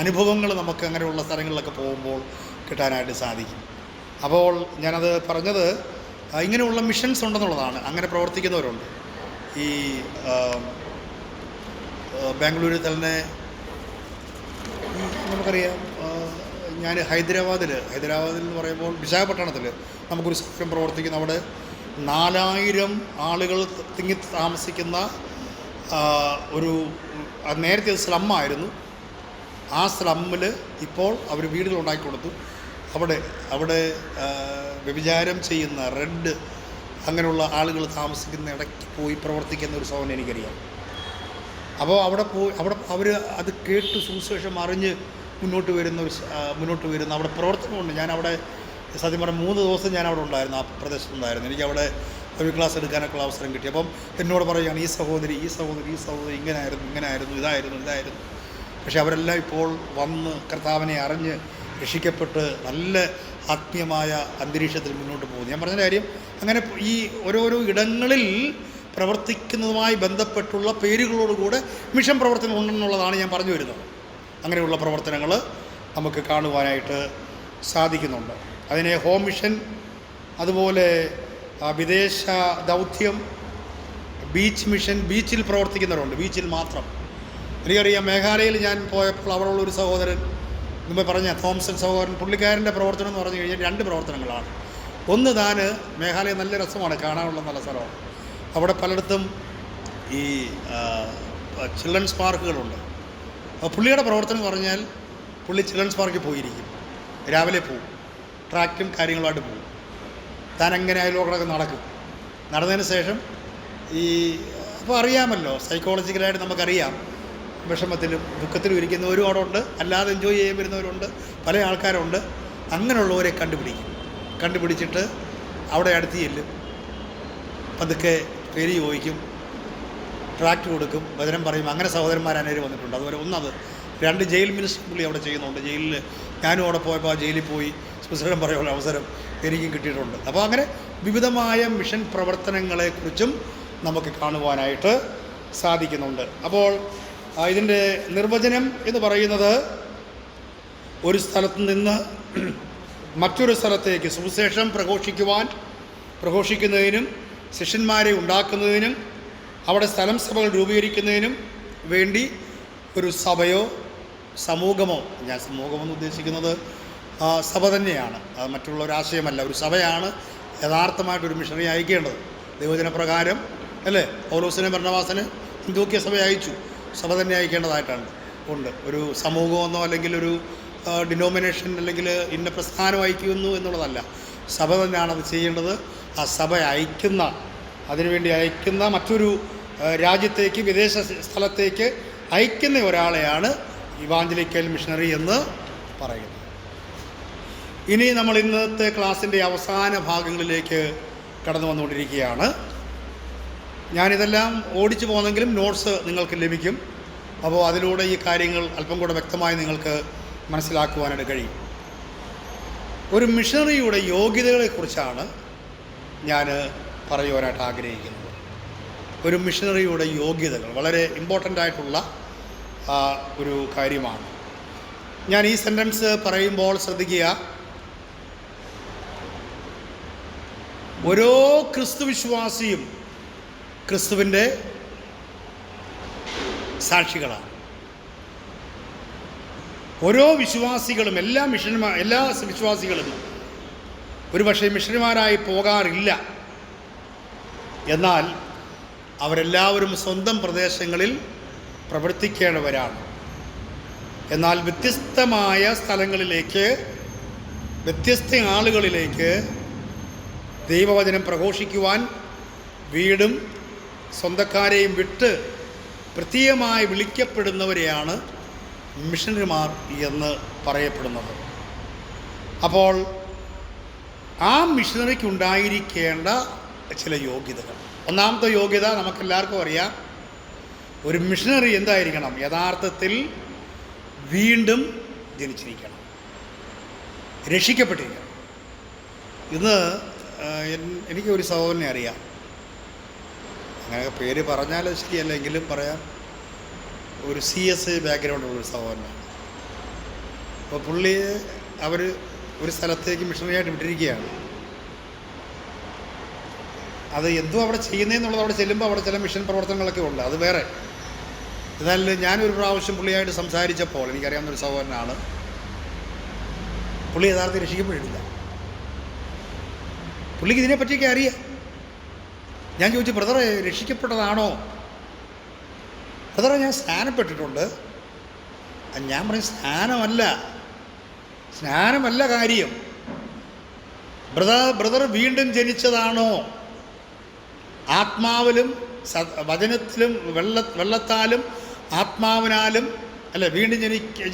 അനുഭവങ്ങൾ നമുക്ക് അങ്ങനെയുള്ള സ്ഥലങ്ങളിലൊക്കെ പോകുമ്പോൾ കിട്ടാനായിട്ട് സാധിക്കും. അപ്പോൾ ഞാനത് പറഞ്ഞത് ഇങ്ങനെയുള്ള മിഷൻസ് ഉണ്ടെന്നുള്ളതാണ്. അങ്ങനെ പ്രവർത്തിക്കുന്നവരുണ്ട്. ഈ ബാംഗ്ലൂരിൽ തന്നെ നമുക്കറിയാം, ഞാൻ ഹൈദരാബാദിൽ എന്ന് പറയുമ്പോൾ വിശാഖപട്ടണത്തിൽ നമുക്കൊരു സ്ഥലം പ്രവർത്തിക്കുന്ന, അവിടെ 4000 ആളുകൾ തിങ്ങി താമസിക്കുന്ന നേരത്തെ സ്ലമ്മായിരുന്നു. ആ സ്ലമ്മിൽ ഇപ്പോൾ അവർ വീടുകൾ ഉണ്ടാക്കി കൊടുത്തു. അവിടെ വ്യഭിചാരം ചെയ്യുന്ന റെഡ് അങ്ങനെയുള്ള ആളുകൾ താമസിക്കുന്ന ഇടയ്ക്ക് പോയി പ്രവർത്തിക്കുന്ന ഒരു സഹോദരൻ എനിക്കറിയാം. അപ്പോൾ അവിടെ അവർ അത് കേട്ട് സുവിശേഷം അറിഞ്ഞ് മുന്നോട്ട് വരുന്ന അവിടെ പ്രവർത്തനമുണ്ട്. ഞാനവിടെ സത്യം പറഞ്ഞാൽ 3 ദിവസം ഞാനവിടെ ഉണ്ടായിരുന്നു, ആ പ്രദേശത്തുണ്ടായിരുന്നു. എനിക്കവിടെ ബൈബിൾ ക്ലാസ് എടുക്കാനൊക്കെയുള്ള അവസരം കിട്ടി. അപ്പം എന്നോട് പറയുകയാണ്, ഈ സഹോദരി ഇങ്ങനായിരുന്നു, ഇതായിരുന്നു. പക്ഷെ അവരെല്ലാം ഇപ്പോൾ വന്ന് കർത്താവിനെ അറിഞ്ഞ് രക്ഷിക്കപ്പെട്ട് നല്ല ആത്മീയമായ അന്തരീക്ഷത്തിൽ മുന്നോട്ട് പോകുന്നു. ഞാൻ പറഞ്ഞ കാര്യം, അങ്ങനെ ഈ ഓരോരോ ഇടങ്ങളിൽ പ്രവർത്തിക്കുന്നതുമായി ബന്ധപ്പെട്ടുള്ള പേരുകളോടുകൂടെ മിഷൻ പ്രവർത്തനം ഉണ്ടെന്നുള്ളതാണ് ഞാൻ പറഞ്ഞു വരുന്നത്. അങ്ങനെയുള്ള പ്രവർത്തനങ്ങൾ നമുക്ക് കാണുവാനായിട്ട് സാധിക്കുന്നുണ്ട്. അതിനെ ഹോം മിഷൻ, അതുപോലെ വിദേശ ദൗത്യം, ബീച്ച് മിഷൻ, ബീച്ചിൽ പ്രവർത്തിക്കുന്നവരുണ്ട്, ബീച്ചിൽ മാത്രം. എനിക്കറിയാം, മേഘാലയയിൽ ഞാൻ പോയപ്പോൾ അവിടെയുള്ളൊരു സഹോദരൻ, മുമ്പ് പറഞ്ഞ തോംസൺ സഹോദരൻ, പുള്ളിക്കാരൻ്റെ പ്രവർത്തനം എന്ന് പറഞ്ഞു കഴിഞ്ഞാൽ 2 പ്രവർത്തനങ്ങളാണ്. ഒന്ന്, മേഘാലയ നല്ല രസമാണ്, കാണാനുള്ള നല്ല സ്ഥലമാണ്. അവിടെ പലയിടത്തും ഈ ചിൽഡ്രൻസ് പാർക്കുകളുണ്ട്. പുള്ളിയുടെ പ്രവർത്തനം എന്ന് പറഞ്ഞാൽ, പുള്ളി ചിൽഡ്രൻസ് പാർക്കിൽ പോയിരിക്കും, രാവിലെ പോവും, ട്രാക്റ്റും കാര്യങ്ങളുമായിട്ട് പോവും. താൻ എങ്ങനെ അയൽവക്കടൊക്കെ നടക്കും. നടന്നതിന് ശേഷം അപ്പോൾ അറിയാമല്ലോ, സൈക്കോളജിക്കലായിട്ട് നമുക്കറിയാം, വിഷമത്തിലും ദുഃഖത്തിലും ഇരിക്കുന്നവരും അവിടെ ഉണ്ട്, അല്ലാതെ എൻജോയ് ചെയ്യാൻ വരുന്നവരുണ്ട്, പല ആൾക്കാരുണ്ട്. അങ്ങനെയുള്ളവരെ കണ്ടുപിടിച്ചിട്ട് അവിടെ അടുത്ത് ചെല്ലും, പതുക്കെ പേര് ചോദിക്കും, ട്രാക്ട് കൊടുക്കും, വചനം പറയും. അങ്ങനെ സഹോദരന്മാരനേര് വന്നിട്ടുണ്ട്. അതുപോലെ ഒന്നത് 2 ജയിൽ മിനിസ്റ്റർ പുള്ളി അവിടെ ചെയ്യുന്നുണ്ട്. ജയിലിൽ ഞാനും അവിടെ പോയപ്പോൾ ആ ജയിലിൽ പോയി സ്പെസിഫികം പറയാനുള്ള അവസരം എനിക്കും കിട്ടിയിട്ടുണ്ട്. അപ്പോൾ അങ്ങനെ വിവിധമായ മിഷൻ പ്രവർത്തനങ്ങളെക്കുറിച്ചും നമുക്ക് കാണുവാനായിട്ട് സാധിക്കുന്നുണ്ട്. അപ്പോൾ ഇതിൻ്റെ നിർവചനം എന്ന് പറയുന്നത്, ഒരു സ്ഥലത്ത് നിന്ന് മറ്റൊരു സ്ഥലത്തേക്ക് സുവിശേഷം പ്രഘോഷിക്കുന്നതിനും ശിഷ്യന്മാരെ ഉണ്ടാക്കുന്നതിനും അവിടെ സഭകൾ രൂപീകരിക്കുന്നതിനും വേണ്ടി ഒരു സഭയോ സമൂഹമോ, ഞാൻ സമൂഹമെന്ന് ഉദ്ദേശിക്കുന്നത് സഭ തന്നെയാണ്, അത് മറ്റുള്ള ഒരാശയമല്ല. ഒരു സഭയാണ് യഥാർത്ഥമായിട്ടൊരു മിഷണറി അയക്കേണ്ടത്. ദൈവജനപ്രകാരം അല്ലേ, പൗലോസിനെ ബർന്നബാസിനെ അന്ത്യോക്യ സഭ അയച്ചു, സഭ തന്നെ അയക്കേണ്ടതായിട്ടാണ് ഉണ്ട്. ഒരു സമൂഹമെന്നോ അല്ലെങ്കിൽ ഒരു ഡിനോമിനേഷൻ അല്ലെങ്കിൽ ഇന്ന പ്രസ്ഥാനം അയക്കുന്നു എന്നുള്ളതല്ല, സഭ തന്നെയാണ് അത് ചെയ്യേണ്ടത്. ആ സഭ അതിനുവേണ്ടി അയക്കുന്ന മറ്റൊരു രാജ്യത്തേക്ക്, വിദേശ സ്ഥലത്തേക്ക് അയക്കുന്ന ഒരാളെയാണ് ഇവാഞ്ചലിക്കൽ മിഷണറി എന്ന് പറയുന്നത്. ഇനി നമ്മൾ ഇന്നത്തെ ക്ലാസ്സിൻ്റെ അവസാന ഭാഗങ്ങളിലേക്ക് കടന്നു വന്നുകൊണ്ടിരിക്കുകയാണ്. ഞാനിതെല്ലാം ഓടിച്ചു പോകുന്നെങ്കിലും നോട്ട്സ് നിങ്ങൾക്ക് ലഭിക്കും. അപ്പോൾ അതിലൂടെ ഈ കാര്യങ്ങൾ അല്പം കൂടെ വ്യക്തമായി നിങ്ങൾക്ക് മനസ്സിലാക്കുവാനായിട്ട് കഴിയും. ഒരു മിഷണറിയുടെ യോഗ്യതകളെക്കുറിച്ചാണ് ഞാൻ പറയുവാനായിട്ട് ആഗ്രഹിക്കുന്നത്. ഒരു മിഷണറിയുടെ യോഗ്യതകൾ വളരെ ഇമ്പോർട്ടൻ്റ് ആയിട്ടുള്ള ഒരു കാര്യമാണ്. ഞാൻ ഈ സെൻറ്റൻസ് പറയുമ്പോൾ ശ്രദ്ധിക്കുക, ഓരോ ക്രിസ്തു വിശ്വാസിയും ക്രിസ്തുവിൻ്റെ സാക്ഷികളാണ്. ഓരോ വിശ്വാസികളും എല്ലാ വിശ്വാസികളും ഒരു പക്ഷേ മിഷണറിമാരായി പോകാറില്ല. എന്നാൽ അവരെല്ലാവരും സ്വന്തം പ്രദേശങ്ങളിൽ പ്രവർത്തിക്കേണ്ടവരാണ്. എന്നാൽ വ്യത്യസ്തമായ സ്ഥലങ്ങളിലേക്ക്, വ്യത്യസ്ത ആളുകളിലേക്ക് ദൈവവചനം പ്രഘോഷിക്കുവാൻ വീടും സ്വന്തക്കാരെയും വിട്ട് പ്രത്യേകമായി വിളിക്കപ്പെടുന്നവരെയാണ് മിഷണറിമാർ എന്ന് പറയപ്പെടുന്നത്. അപ്പോൾ ആ മിഷണറിക്ക് ഉണ്ടായിരിക്കേണ്ട ചില യോഗ്യതകൾ. ഒന്നാമത്തെ യോഗ്യത നമുക്കെല്ലാവർക്കും അറിയാം. ഒരു മിഷണറി എന്തായിരിക്കണം? യഥാർത്ഥത്തിൽ വീണ്ടും ജനിച്ചിരിക്കണം, രക്ഷിക്കപ്പെട്ടിരിക്കണം. ഇന്ന് എനിക്കൊരു സഹോദരനെ അറിയാം, അങ്ങനെ പേര് പറഞ്ഞാൽ ശരിയല്ലെങ്കിലും പറയാം, ഒരു CSI ബാക്ക്ഗ്രൗണ്ടുള്ളൊരു സഹോദരനാണ്. അപ്പോൾ പുള്ളിയെ അവർ ഒരു സ്ഥലത്തേക്ക് മിഷണറിയായിട്ട് വിട്ടിരിക്കുകയാണ്. അത് എന്തോ അവിടെ ചെയ്യുന്നതെന്നുള്ളത് അവിടെ ചെല്ലുമ്പോൾ അവിടെ ചില മിഷൻ പ്രവർത്തനങ്ങളൊക്കെ ഉണ്ട്, അത് വേറെ. എന്നാൽ ഞാനൊരു പ്രാവശ്യം പുള്ളിയായിട്ട് സംസാരിച്ചപ്പോൾ എനിക്കറിയാവുന്നൊരു സഹോദരനാണ്, പുള്ളി യഥാർത്ഥത്തിൽ രക്ഷിക്കപ്പെട്ടിട്ടില്ല. പുള്ളിക്ക് ഇതിനെപ്പറ്റിയൊക്കെ അറിയാം. ഞാൻ ചോദിച്ചു, ബ്രദറെ രക്ഷിക്കപ്പെട്ടതാണോ? ബ്രദറെ ഞാൻ സ്നാനപ്പെട്ടിട്ടുണ്ട്. ഞാൻ പറയും, സ്നാനമല്ല കാര്യം. ബ്രദർ വീണ്ടും ജനിച്ചതാണോ? ആത്മാവിലും വചനത്തിലും വെള്ളത്താലും ആത്മാവിനാലും അല്ലെ, വീണ്ടും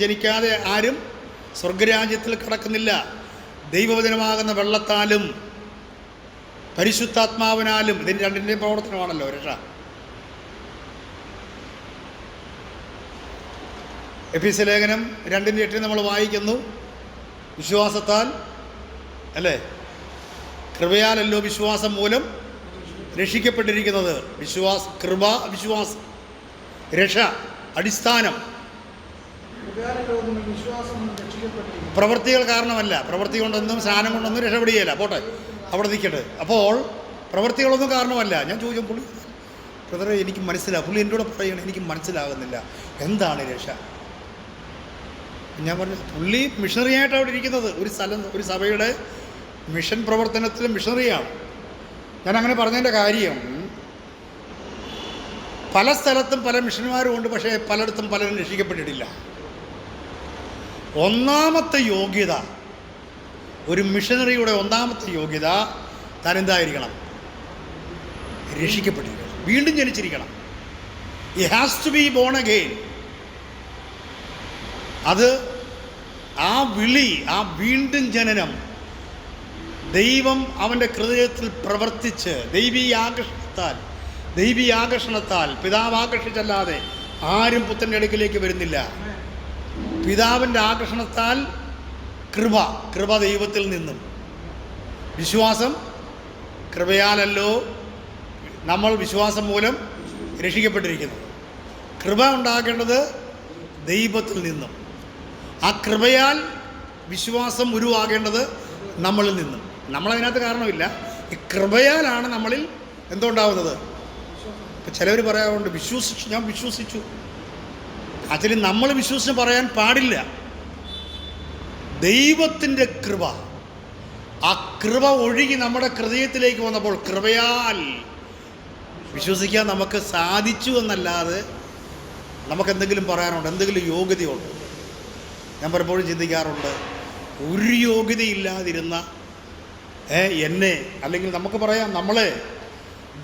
ജനിക്കാതെ ആരും സ്വർഗരാജ്യത്തിൽ കടക്കുന്നില്ല. ദൈവവചനമാകുന്ന വെള്ളത്താലും പരിശുദ്ധാത്മാവിനാലും, ഇതിന് രണ്ടിൻ്റെയും പ്രവർത്തനമാണല്ലോ രക്ഷ. എഫീസ്യ ലേഖനം 2:8 നമ്മൾ വായിക്കുന്നു, വിശ്വാസത്താൽ അല്ലേ, കൃപയാലല്ലോ വിശ്വാസം മൂലം രക്ഷിക്കപ്പെട്ടിരിക്കുന്നത്. കൃപ, വിശ്വാസം, രക്ഷ, അടിസ്ഥാനം. പ്രവൃത്തികൾ കാരണമല്ല. പ്രവൃത്തി കൊണ്ടൊന്നും സ്നാനം കൊണ്ടൊന്നും രക്ഷപ്പെടുകയില്ല. പോട്ടെ, അവിടെ നിൽക്കട്ടെ. അപ്പോൾ പ്രവൃത്തികളൊന്നും കാരണമല്ല. ഞാൻ ചോദിച്ചു, പുള്ളി ബ്രദറെ എനിക്ക് മനസ്സിലാവും, പുള്ളി എന്നോട് പറയണം, എനിക്ക് മനസ്സിലാകുന്നില്ല എന്താണ് രക്ഷ. ഞാൻ പറഞ്ഞു, പുള്ളി മിഷണറിയായിട്ട് അവിടെ ഇരിക്കുന്നത്, ഒരു സഭയുടെ മിഷൻ പ്രവർത്തനത്തിലും മിഷണറിയാണ്. ഞാൻ അങ്ങനെ പറഞ്ഞതിൻ്റെ കാര്യം, പല സ്ഥലത്തും പല മിഷണന്മാരും ഉണ്ട്, പക്ഷേ പലയിടത്തും പലരും രക്ഷിക്കപ്പെട്ടിട്ടില്ല. ഒന്നാമത്തെ യോഗ്യത, ഒരു മിഷണറിയുടെ ഒന്നാമത്തെ യോഗ്യത താൻ എന്തായിരിക്കണം? രക്ഷിക്കപ്പെട്ടിരിക്കണം, വീണ്ടും ജനിച്ചിരിക്കണം. He has to be born again. അത് ആ വിളി, ആ വീണ്ടും ജനനം ദൈവം അവൻ്റെ ഹൃദയത്തിൽ പ്രവർത്തിച്ച് ദൈവീയ ആകർഷണത്താൽ പിതാവ് ആകർഷിച്ചല്ലാതെ ആരും പുത്രൻ്റെ അടുക്കിലേക്ക് വരുന്നില്ല. പിതാവിൻ്റെ ആകർഷണത്താൽ കൃപ ദൈവത്തിൽ നിന്നും, വിശ്വാസം കൃപയാലല്ലോ നമ്മൾ വിശ്വാസം മൂലം രക്ഷിക്കപ്പെട്ടിരിക്കുന്നത്. കൃപ ഉണ്ടാകേണ്ടത് ദൈവത്തിൽ നിന്നും, ആ കൃപയാൽ വിശ്വാസം ഉരുവാകേണ്ടത് നമ്മളിൽ നിന്നും. നമ്മളതിനകത്ത് കാരണമില്ല, ഈ കൃപയാലാണ് നമ്മളിൽ എന്തുണ്ടാവുന്നത്. ഇപ്പം ചിലവർ പറയാറുണ്ട്, ഞാൻ വിശ്വസിച്ചു. അതിൽ നമ്മൾ വിശ്വസിച്ച് പറയാൻ പാടില്ല. ദൈവത്തിൻ്റെ കൃപ, ആ കൃപ ഒഴുകി നമ്മുടെ ഹൃദയത്തിലേക്ക് വന്നപ്പോൾ കൃപയാൽ വിശ്വസിക്കാൻ നമുക്ക് സാധിച്ചു എന്നല്ലാതെ നമുക്കെന്തെങ്കിലും പറയാനുണ്ട്, എന്തെങ്കിലും യോഗ്യതയുണ്ട്? ഞാൻ പലപ്പോഴും ചിന്തിക്കാറുണ്ട്, ഒരു യോഗ്യതയില്ലാതിരുന്ന എന്നെ, അല്ലെങ്കിൽ നമുക്ക് പറയാം നമ്മളെ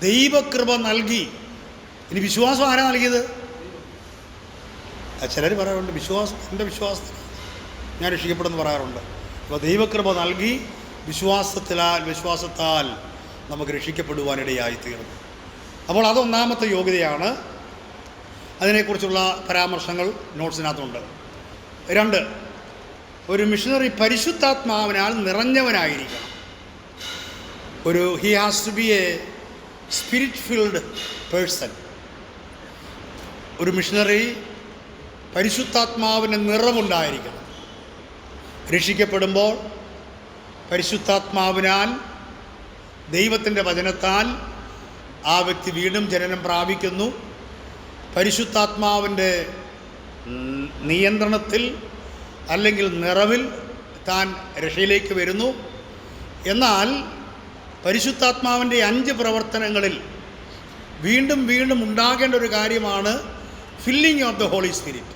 ദൈവകൃപ നൽകി. ഇനി വിശ്വാസം ആരാ നൽകിയത്? ചിലർ പറയാറുണ്ട്, എൻ്റെ വിശ്വാസത്തിൽ ഞാൻ രക്ഷിക്കപ്പെടുമെന്ന് പറയാറുണ്ട്. അപ്പോൾ ദൈവകൃപ നൽകി വിശ്വാസത്താൽ നമുക്ക് രക്ഷിക്കപ്പെടുവാനിടയായി തീർന്നു. അപ്പോൾ അതൊന്നാമത്തെ യോഗ്യതയാണ്. അതിനെക്കുറിച്ചുള്ള പരാമർശങ്ങൾ നോട്ട്സിനകത്തുണ്ട്. 2, ഒരു മിഷണറി പരിശുദ്ധാത്മാവിനാൽ നിറഞ്ഞവനായിരിക്കണം. He has to be a spirit filled person. ഒരു മിഷണറി പരിശുദ്ധാത്മാവിൻ്റെ നിറവുണ്ടായിരിക്കണം. രക്ഷിക്കപ്പെടുമ്പോൾ പരിശുദ്ധാത്മാവിനാൽ, ദൈവത്തിൻ്റെ വചനത്താൽ ആ വ്യക്തി വീണ്ടും ജനനം പ്രാപിക്കുന്നു. പരിശുദ്ധാത്മാവിൻ്റെ നിയന്ത്രണത്തിൽ അല്ലെങ്കിൽ നിറവിൽ താൻ രക്ഷയിലേക്ക് വരുന്നു. എന്നാൽ പരിശുദ്ധാത്മാവിൻ്റെ 5 പ്രവർത്തനങ്ങളിൽ വീണ്ടും വീണ്ടും ഉണ്ടാകേണ്ട ഒരു കാര്യമാണ് filling of the Holy Spirit.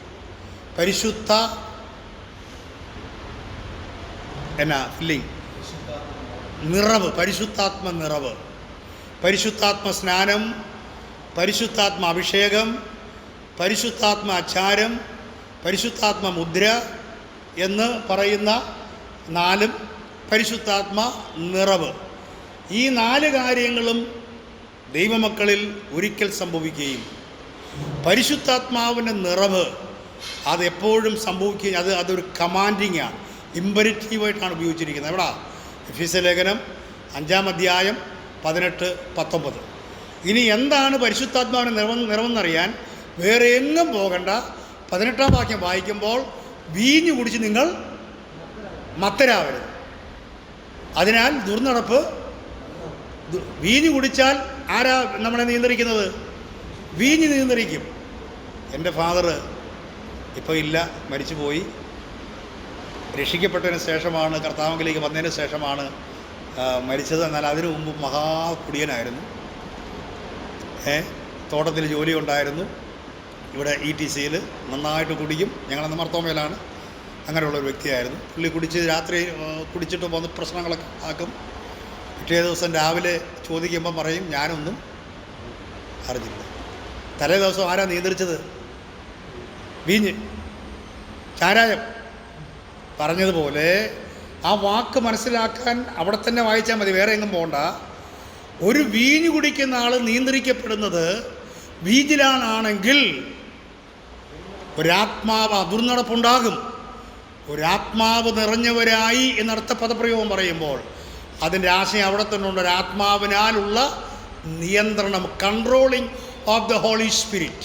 Filling, നിറവ്, പരിശുദ്ധാത്മ നിറവ്, പരിശുദ്ധാത്മ സ്നാനം, പരിശുദ്ധാത്മ അഭിഷേകം, പരിശുദ്ധാത്മ ആചാരം, പരിശുദ്ധാത്മ മുദ്ര എന്ന് പറയുന്ന 4, പരിശുദ്ധാത്മ നിറവ്. ഈ 4 കാര്യങ്ങളും ദൈവമക്കളിൽ ഒരിക്കൽ സംഭവിക്കുകയും പരിശുദ്ധാത്മാവിൻ്റെ നിറവ് അതെപ്പോഴും സംഭവിക്കുകയും അതൊരു കമാൻഡിങ്ങാണ്, ഇമ്പരറ്റീവായിട്ടാണ് ഉപയോഗിച്ചിരിക്കുന്നത്. എവിടെ? എഫെസ്യ ലേഖനം 5-ാം അധ്യായം 18-19. ഇനി എന്താണ് പരിശുദ്ധാത്മാവിൻ്റെ നിറവെന്നറിയാൻ വേറെ എങ്ങും പോകണ്ട. 18-ാം വാക്യം വായിക്കുമ്പോൾ, വീഞ്ഞു കുടിച്ച് നിങ്ങൾ മത്തരാവരുത്. അതിനാൽ ദുർനടപ്പ്, വീഞ്ഞു കുടിച്ചാൽ ആരാ നമ്മളെ നിയന്ത്രിക്കുന്നത്? വീഞ്ഞ് നിയന്ത്രിക്കും. എൻ്റെ ഫാദർ ഇപ്പോൾ ഇല്ല, മരിച്ചുപോയി. രക്ഷിക്കപ്പെട്ടതിന് ശേഷമാണ്, കർത്താവിലേക്ക് വന്നതിന് ശേഷമാണ് മരിച്ചത്. എന്നാൽ അതിനു മുമ്പ് മഹാകുടിയനായിരുന്നു. തോട്ടത്തിൽ ജോലി ഉണ്ടായിരുന്നു. ഇവിടെ ETCയിൽ നന്നായിട്ട് കുടിക്കും. ഞങ്ങളന്ന് മർത്തോമയിലാണ്. അങ്ങനെയുള്ളൊരു വ്യക്തിയായിരുന്നു. പുള്ളി രാത്രി കുടിച്ചിട്ട് വന്ന് പ്രശ്നങ്ങളൊക്കെ ആക്കും. പിറ്റേ ദിവസം രാവിലെ ചോദിക്കുമ്പം പറയും, ഞാനൊന്നും അറിഞ്ഞില്ല. തലേ ദിവസം ആരാ നിയന്ത്രിച്ചത്? വീഞ്ഞ്, ചാരായം. പറഞ്ഞതുപോലെ ആ വാക്ക് മനസ്സിലാക്കാൻ അവിടെ തന്നെ വായിച്ചാൽ മതി, വേറെ എങ്ങും പോകണ്ട. ഒരു വീഞ്ഞ് കുടിക്കുന്ന ആൾ നിയന്ത്രിക്കപ്പെടുന്നത് വീഞ്ഞിലാണെങ്കിൽ ഒരാത്മാവ് ദുർനടപ്പുണ്ടാകും. ഒരാത്മാവ് നിറഞ്ഞവരായി എന്നർത്ഥ പദപ്രയോഗം പറയുമ്പോൾ അതിൻ്റെ ആശയം അവിടെ തന്നെ ഉണ്ട്. ഒരാത്മാവിനാലുള്ള നിയന്ത്രണം, controlling of the Holy Spirit.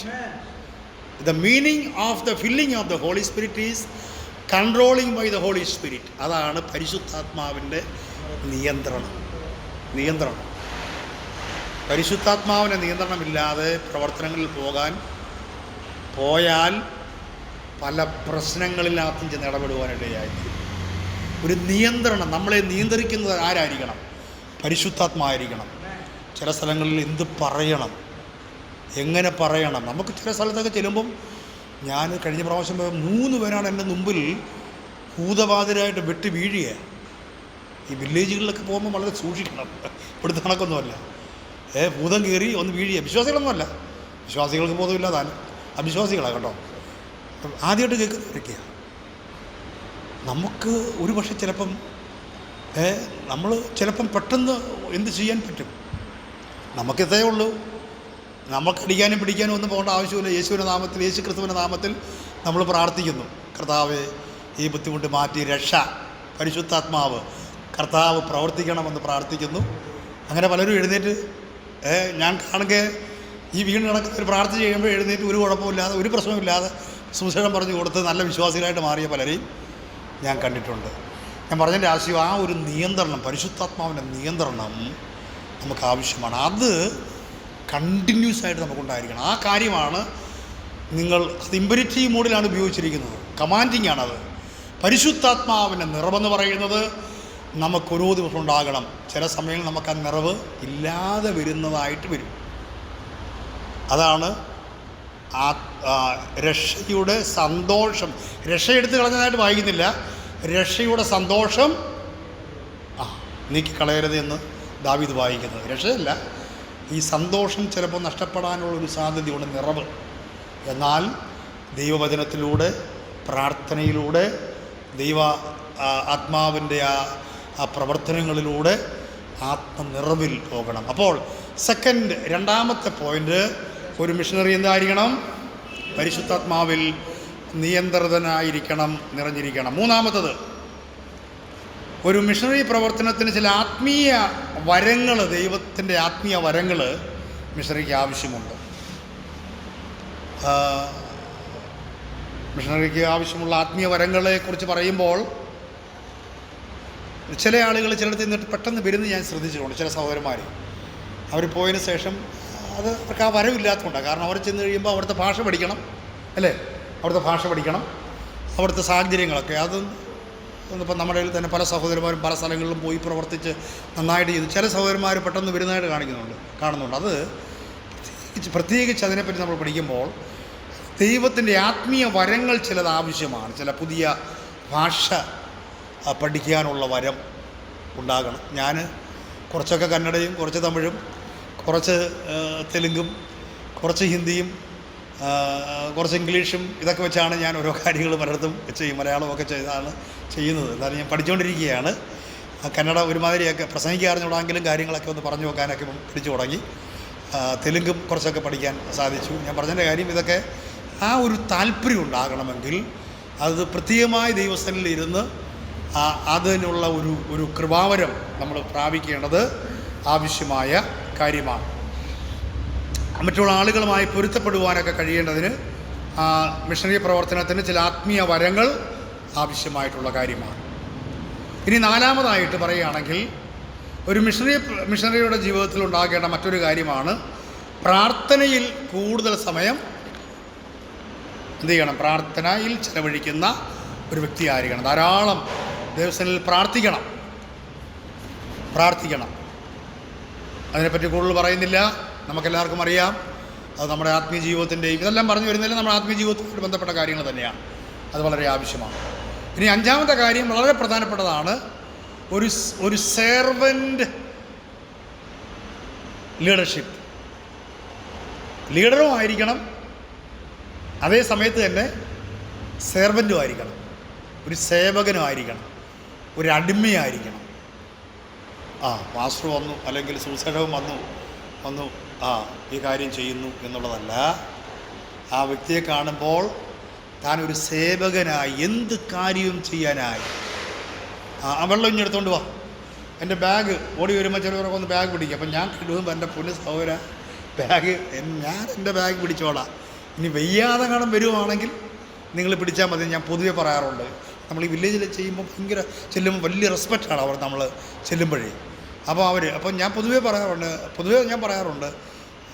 The meaning of the filling of the Holy Spirit is controlling by the Holy Spirit. അതാണ് പരിശുദ്ധാത്മാവിൻ്റെ നിയന്ത്രണം. പരിശുദ്ധാത്മാവിൻ്റെ നിയന്ത്രണമില്ലാതെ പ്രവർത്തനങ്ങളിൽ പോയാൽ പല പ്രശ്നങ്ങളിനകത്തും ചെന്ന് ഇടപെടുവാനിടയായിരിക്കും. ഒരു നിയന്ത്രണം, നമ്മളെ നിയന്ത്രിക്കുന്നത് ആരായിരിക്കണം? പരിശുദ്ധാത്മായിരിക്കണം. ചില സ്ഥലങ്ങളിൽ എന്ത് പറയണം, എങ്ങനെ പറയണം. നമുക്ക് ചില സ്ഥലത്തൊക്കെ ചെല്ലുമ്പം, ഞാൻ കഴിഞ്ഞ പ്രാവശ്യം 3 പേരാണ് എൻ്റെ മുമ്പിൽ ഭൂതബാധിതരായിട്ട് വെട്ടി വീഴുക. ഈ വില്ലേജുകളിലൊക്കെ പോകുമ്പോൾ വളരെ സൂക്ഷിക്കണം. ഇവിടുത്തെ കണക്കൊന്നുമല്ല. ഭൂതം കയറി ഒന്ന് വീഴിയ വിശ്വാസികളൊന്നുമല്ല, വിശ്വാസികൾക്ക് ബോധമില്ല, താനും അവിശ്വാസികളാണ് കേട്ടോ. ആദ്യമായിട്ട് കേൾക്കുന്നവരൊക്കെയാണ്. നമുക്ക് ഒരു പക്ഷേ ചിലപ്പം നമ്മൾ ചിലപ്പം പെട്ടെന്ന് എന്ത് ചെയ്യാൻ പറ്റും? നമുക്കിതേ ഉള്ളൂ. നമുക്ക് അടിക്കാനും പിടിക്കാനും ഒന്നും പോകേണ്ട ആവശ്യമില്ല. യേശുവിൻ്റെ നാമത്തിൽ, യേശു ക്രിസ്തുവിൻ്റെ നാമത്തിൽ നമ്മൾ പ്രാർത്ഥിക്കുന്നു. കർത്താവേ, ഈ ബുദ്ധിമുട്ട് മാറ്റി രക്ഷ, പരിശുദ്ധാത്മാവ് കർത്താവ് പ്രവർത്തിക്കണമെന്ന് പ്രാർത്ഥിക്കുന്നു. അങ്ങനെ പലരും എഴുന്നേറ്റ് ഞാൻ കാണുക ഈ വീണ് കിടക്കുന്നവർ പ്രാർത്ഥന ചെയ്യുമ്പോൾ എഴുന്നേറ്റ് ഒരു കുഴപ്പമില്ലാതെ, ഒരു പ്രശ്നമില്ലാതെ സുവിശേഷം പറഞ്ഞു കൊടുത്ത് നല്ല വിശ്വാസികളായിട്ട് മാറിയ പലരെയും ഞാൻ കണ്ടിട്ടുണ്ട്. ഞാൻ പറഞ്ഞതിൻ്റെ ആശയം ആ ഒരു നിയന്ത്രണം, പരിശുദ്ധാത്മാവിൻ്റെ നിയന്ത്രണം നമുക്ക് ആവശ്യമാണ്. അത് കണ്ടിന്യൂസ് ആയിട്ട് നമുക്കുണ്ടായിരിക്കണം. ആ കാര്യമാണ് നിങ്ങൾ അത് ഇമ്പരറ്റീവ് മോഡിലാണ് ഉപയോഗിച്ചിരിക്കുന്നത്. കമാൻഡിങ് ആണത്. പരിശുദ്ധാത്മാവിൻ്റെ നിറവെന്ന് പറയുന്നത് നമുക്കൊരോ ദിവസം ഉണ്ടാകണം. ചില സമയങ്ങളിൽ നമുക്ക് ആ നിറവ് ഇല്ലാതെ വരുന്നതായിട്ട് വരും. അതാണ് രക്ഷയുടെ സന്തോഷം. രക്ഷ എടുത്ത് കളഞ്ഞതായിട്ട് വായിക്കുന്നില്ല. രക്ഷയുടെ സന്തോഷം നീക്കിക്കളയരുത് എന്ന് ദാവീദ് വായിക്കുന്നത്. രക്ഷയല്ല, ഈ സന്തോഷം ചിലപ്പോൾ നഷ്ടപ്പെടാനുള്ളൊരു സാധ്യതയുണ്ട്, നിറവ്. എന്നാൽ ദൈവവചനത്തിലൂടെ, പ്രാർത്ഥനയിലൂടെ, ദൈവ ആത്മാവിൻ്റെ ആ പ്രവർത്തനങ്ങളിലൂടെ ആത്മനിറവിൽ പോകണം. അപ്പോൾ രണ്ടാമത്തെ പോയിൻ്റ്, ഒരു മിഷണറി എന്തായിരിക്കണം? പരിശുദ്ധാത്മാവിൽ നിയന്ത്രിതനായിരിക്കണം, നിറഞ്ഞിരിക്കണം. മൂന്നാമത്തത്, ഒരു മിഷണറി പ്രവർത്തനത്തിന് ചില ആത്മീയ വരങ്ങൾ, ദൈവത്തിൻ്റെ ആത്മീയ വരങ്ങൾ മിഷണറിക്ക് ആവശ്യമുണ്ട്. മിഷണറിക്ക് ആവശ്യമുള്ള ആത്മീയ വരങ്ങളെക്കുറിച്ച് പറയുമ്പോൾ ചില ആളുകൾ ചിലയിടത്ത് നിന്നിട്ട് പെട്ടെന്ന് വരുന്നത് ഞാൻ ശ്രദ്ധിച്ചിട്ടുണ്ട്. ചില സഹോദരന്മാർ അവർ പോയതിന് ശേഷം അത് അവർക്ക് ആ വരവില്ലാത്തതുകൊണ്ടാണ്. കാരണം അവർ ചെന്ന് കഴിയുമ്പോൾ അവിടുത്തെ ഭാഷ പഠിക്കണം, അല്ലേ? അവിടുത്തെ ഭാഷ പഠിക്കണം, അവിടുത്തെ സാഹചര്യങ്ങളൊക്കെ. ഇപ്പം നമ്മുടെ തന്നെ പല സഹോദരന്മാരും പല സ്ഥലങ്ങളിലും പോയി പ്രവർത്തിച്ച് നന്നായിട്ട് ചെയ്തു. ചില സഹോദരന്മാർ പെട്ടെന്ന് വരുന്നതായിട്ട് കാണുന്നുണ്ട്. അത് പ്രത്യേകിച്ച് അതിനെപ്പറ്റി നമ്മൾ പഠിക്കുമ്പോൾ ദൈവത്തിൻ്റെ ആത്മീയ വരങ്ങൾ ചിലത് ആവശ്യമാണ്. ചില പുതിയ ഭാഷ പഠിക്കാനുള്ള വരം ഉണ്ടാകണം. ഞാൻ കുറച്ചൊക്കെ കന്നഡയും കുറച്ച് തമിഴും കുറച്ച് തെലുങ്കും കുറച്ച് ഹിന്ദിയും കുറച്ച് ഇംഗ്ലീഷും ഇതൊക്കെ വെച്ചാണ് ഞാൻ ഓരോ കാര്യങ്ങൾ പലയിടത്തും ചെയ്യും. മലയാളമൊക്കെ ചെയ്താണ് ചെയ്യുന്നത്. എന്നാലും ഞാൻ പഠിച്ചുകൊണ്ടിരിക്കുകയാണ്. കന്നഡ ഒരുമാതിരിയൊക്കെ പ്രസംഗിക്കാറിഞ്ഞുകൂടാങ്കിലും കാര്യങ്ങളൊക്കെ ഒന്ന് പറഞ്ഞു നോക്കാനൊക്കെ പഠിച്ചു തുടങ്ങി. തെലുങ്കും കുറച്ചൊക്കെ പഠിക്കാൻ സാധിച്ചു. ഞാൻ പറഞ്ഞതിൻ്റെ കാര്യം ഇതൊക്കെ ആ ഒരു താല്പര്യം ഉണ്ടാകണമെങ്കിൽ അത് പ്രത്യേകമായി ദൈവസ്ഥനിൽ ഇരുന്ന് അതിനുള്ള ഒരു കൃപാവരം നമ്മൾ പ്രാപിക്കേണ്ടത് ആവശ്യമായ കാര്യമാണ്. മറ്റുള്ള ആളുകളുമായി പൊരുത്തപ്പെടുവാനൊക്കെ കഴിയേണ്ടതിന് മിഷണറി പ്രവർത്തനത്തിന് ചില ആത്മീയ വരങ്ങൾ ആവശ്യമായിട്ടുള്ള കാര്യമാണ്. ഇനി നാലാമതായിട്ട് പറയുകയാണെങ്കിൽ ഒരു മിഷണറിയുടെ ജീവിതത്തിൽ ഉണ്ടാകേണ്ട മറ്റൊരു കാര്യമാണ് പ്രാർത്ഥനയിൽ കൂടുതൽ സമയം എന്ത് ചെയ്യണം? പ്രാർത്ഥനയിൽ ചെലവഴിക്കുന്ന ഒരു വ്യക്തിയായിരിക്കണം. ധാരാളം ദൈവസന്നിധിയിൽ പ്രാർത്ഥിക്കണം. അതിനെപ്പറ്റി കൂടുതൽ പറയുന്നില്ല, നമുക്കെല്ലാവർക്കും അറിയാം. അത് നമ്മുടെ ആത്മീയ ജീവിതത്തിൻ്റെയും ഇതെല്ലാം പറഞ്ഞു വരുന്നില്ല, നമ്മുടെ ആത്മീയ ജീവിതവുമായിട്ട് ബന്ധപ്പെട്ട കാര്യങ്ങൾ തന്നെയാണ്. അത് വളരെ ആവശ്യമാണ്. ഇനി അഞ്ചാമത്തെ കാര്യം വളരെ പ്രധാനപ്പെട്ടതാണ്. ഒരു സെർവൻ്റ് ലീഡർഷിപ്പ്. ലീഡറും ആയിരിക്കണം, അതേ സമയത്ത് തന്നെ സെർവൻറ്റും ആയിരിക്കണം. ഒരു സേവകനും ആയിരിക്കണം, ഒരു അടിമയായിരിക്കണം. പാസ്റ്റർ വന്നു അല്ലെങ്കിൽ സുസേഷവും വന്നു ഈ കാര്യം ചെയ്യുന്നു എന്നുള്ളതല്ല. ആ വ്യക്തിയെ കാണുമ്പോൾ താൻ ഒരു സേവകനായി എന്ത് കാര്യവും ചെയ്യാനായി. വെള്ളം ഇഞ്ഞെടുത്തോണ്ട് വാ, എൻ്റെ ബാഗ് ഓടി വരുമ്പോൾ ചിലവരൊക്കെ ഒന്ന് ബാഗ് പിടിക്കും. അപ്പം ഞാൻ കിട്ടുമ്പോൾ എൻ്റെ പൊന്നു സഹോദര ബാഗ് ഞാൻ എൻ്റെ ബാഗ് പിടിച്ചോളാം. ഇനി വെയ്യാതെ കാണാൻ വരുവാണെങ്കിൽ നിങ്ങൾ പിടിച്ചാൽ മതി. ഞാൻ പൊതുവെ പറയാറുണ്ട്, നമ്മൾ ഈ വില്ലേജിൽ ചെയ്യുമ്പോൾ ചെല്ലുമ്പോൾ വലിയ റെസ്പെക്റ്റാണ് അവർ നമ്മൾ ചെല്ലുമ്പോഴേ. അപ്പോൾ ഞാൻ പൊതുവേ പറയാറുണ്ട്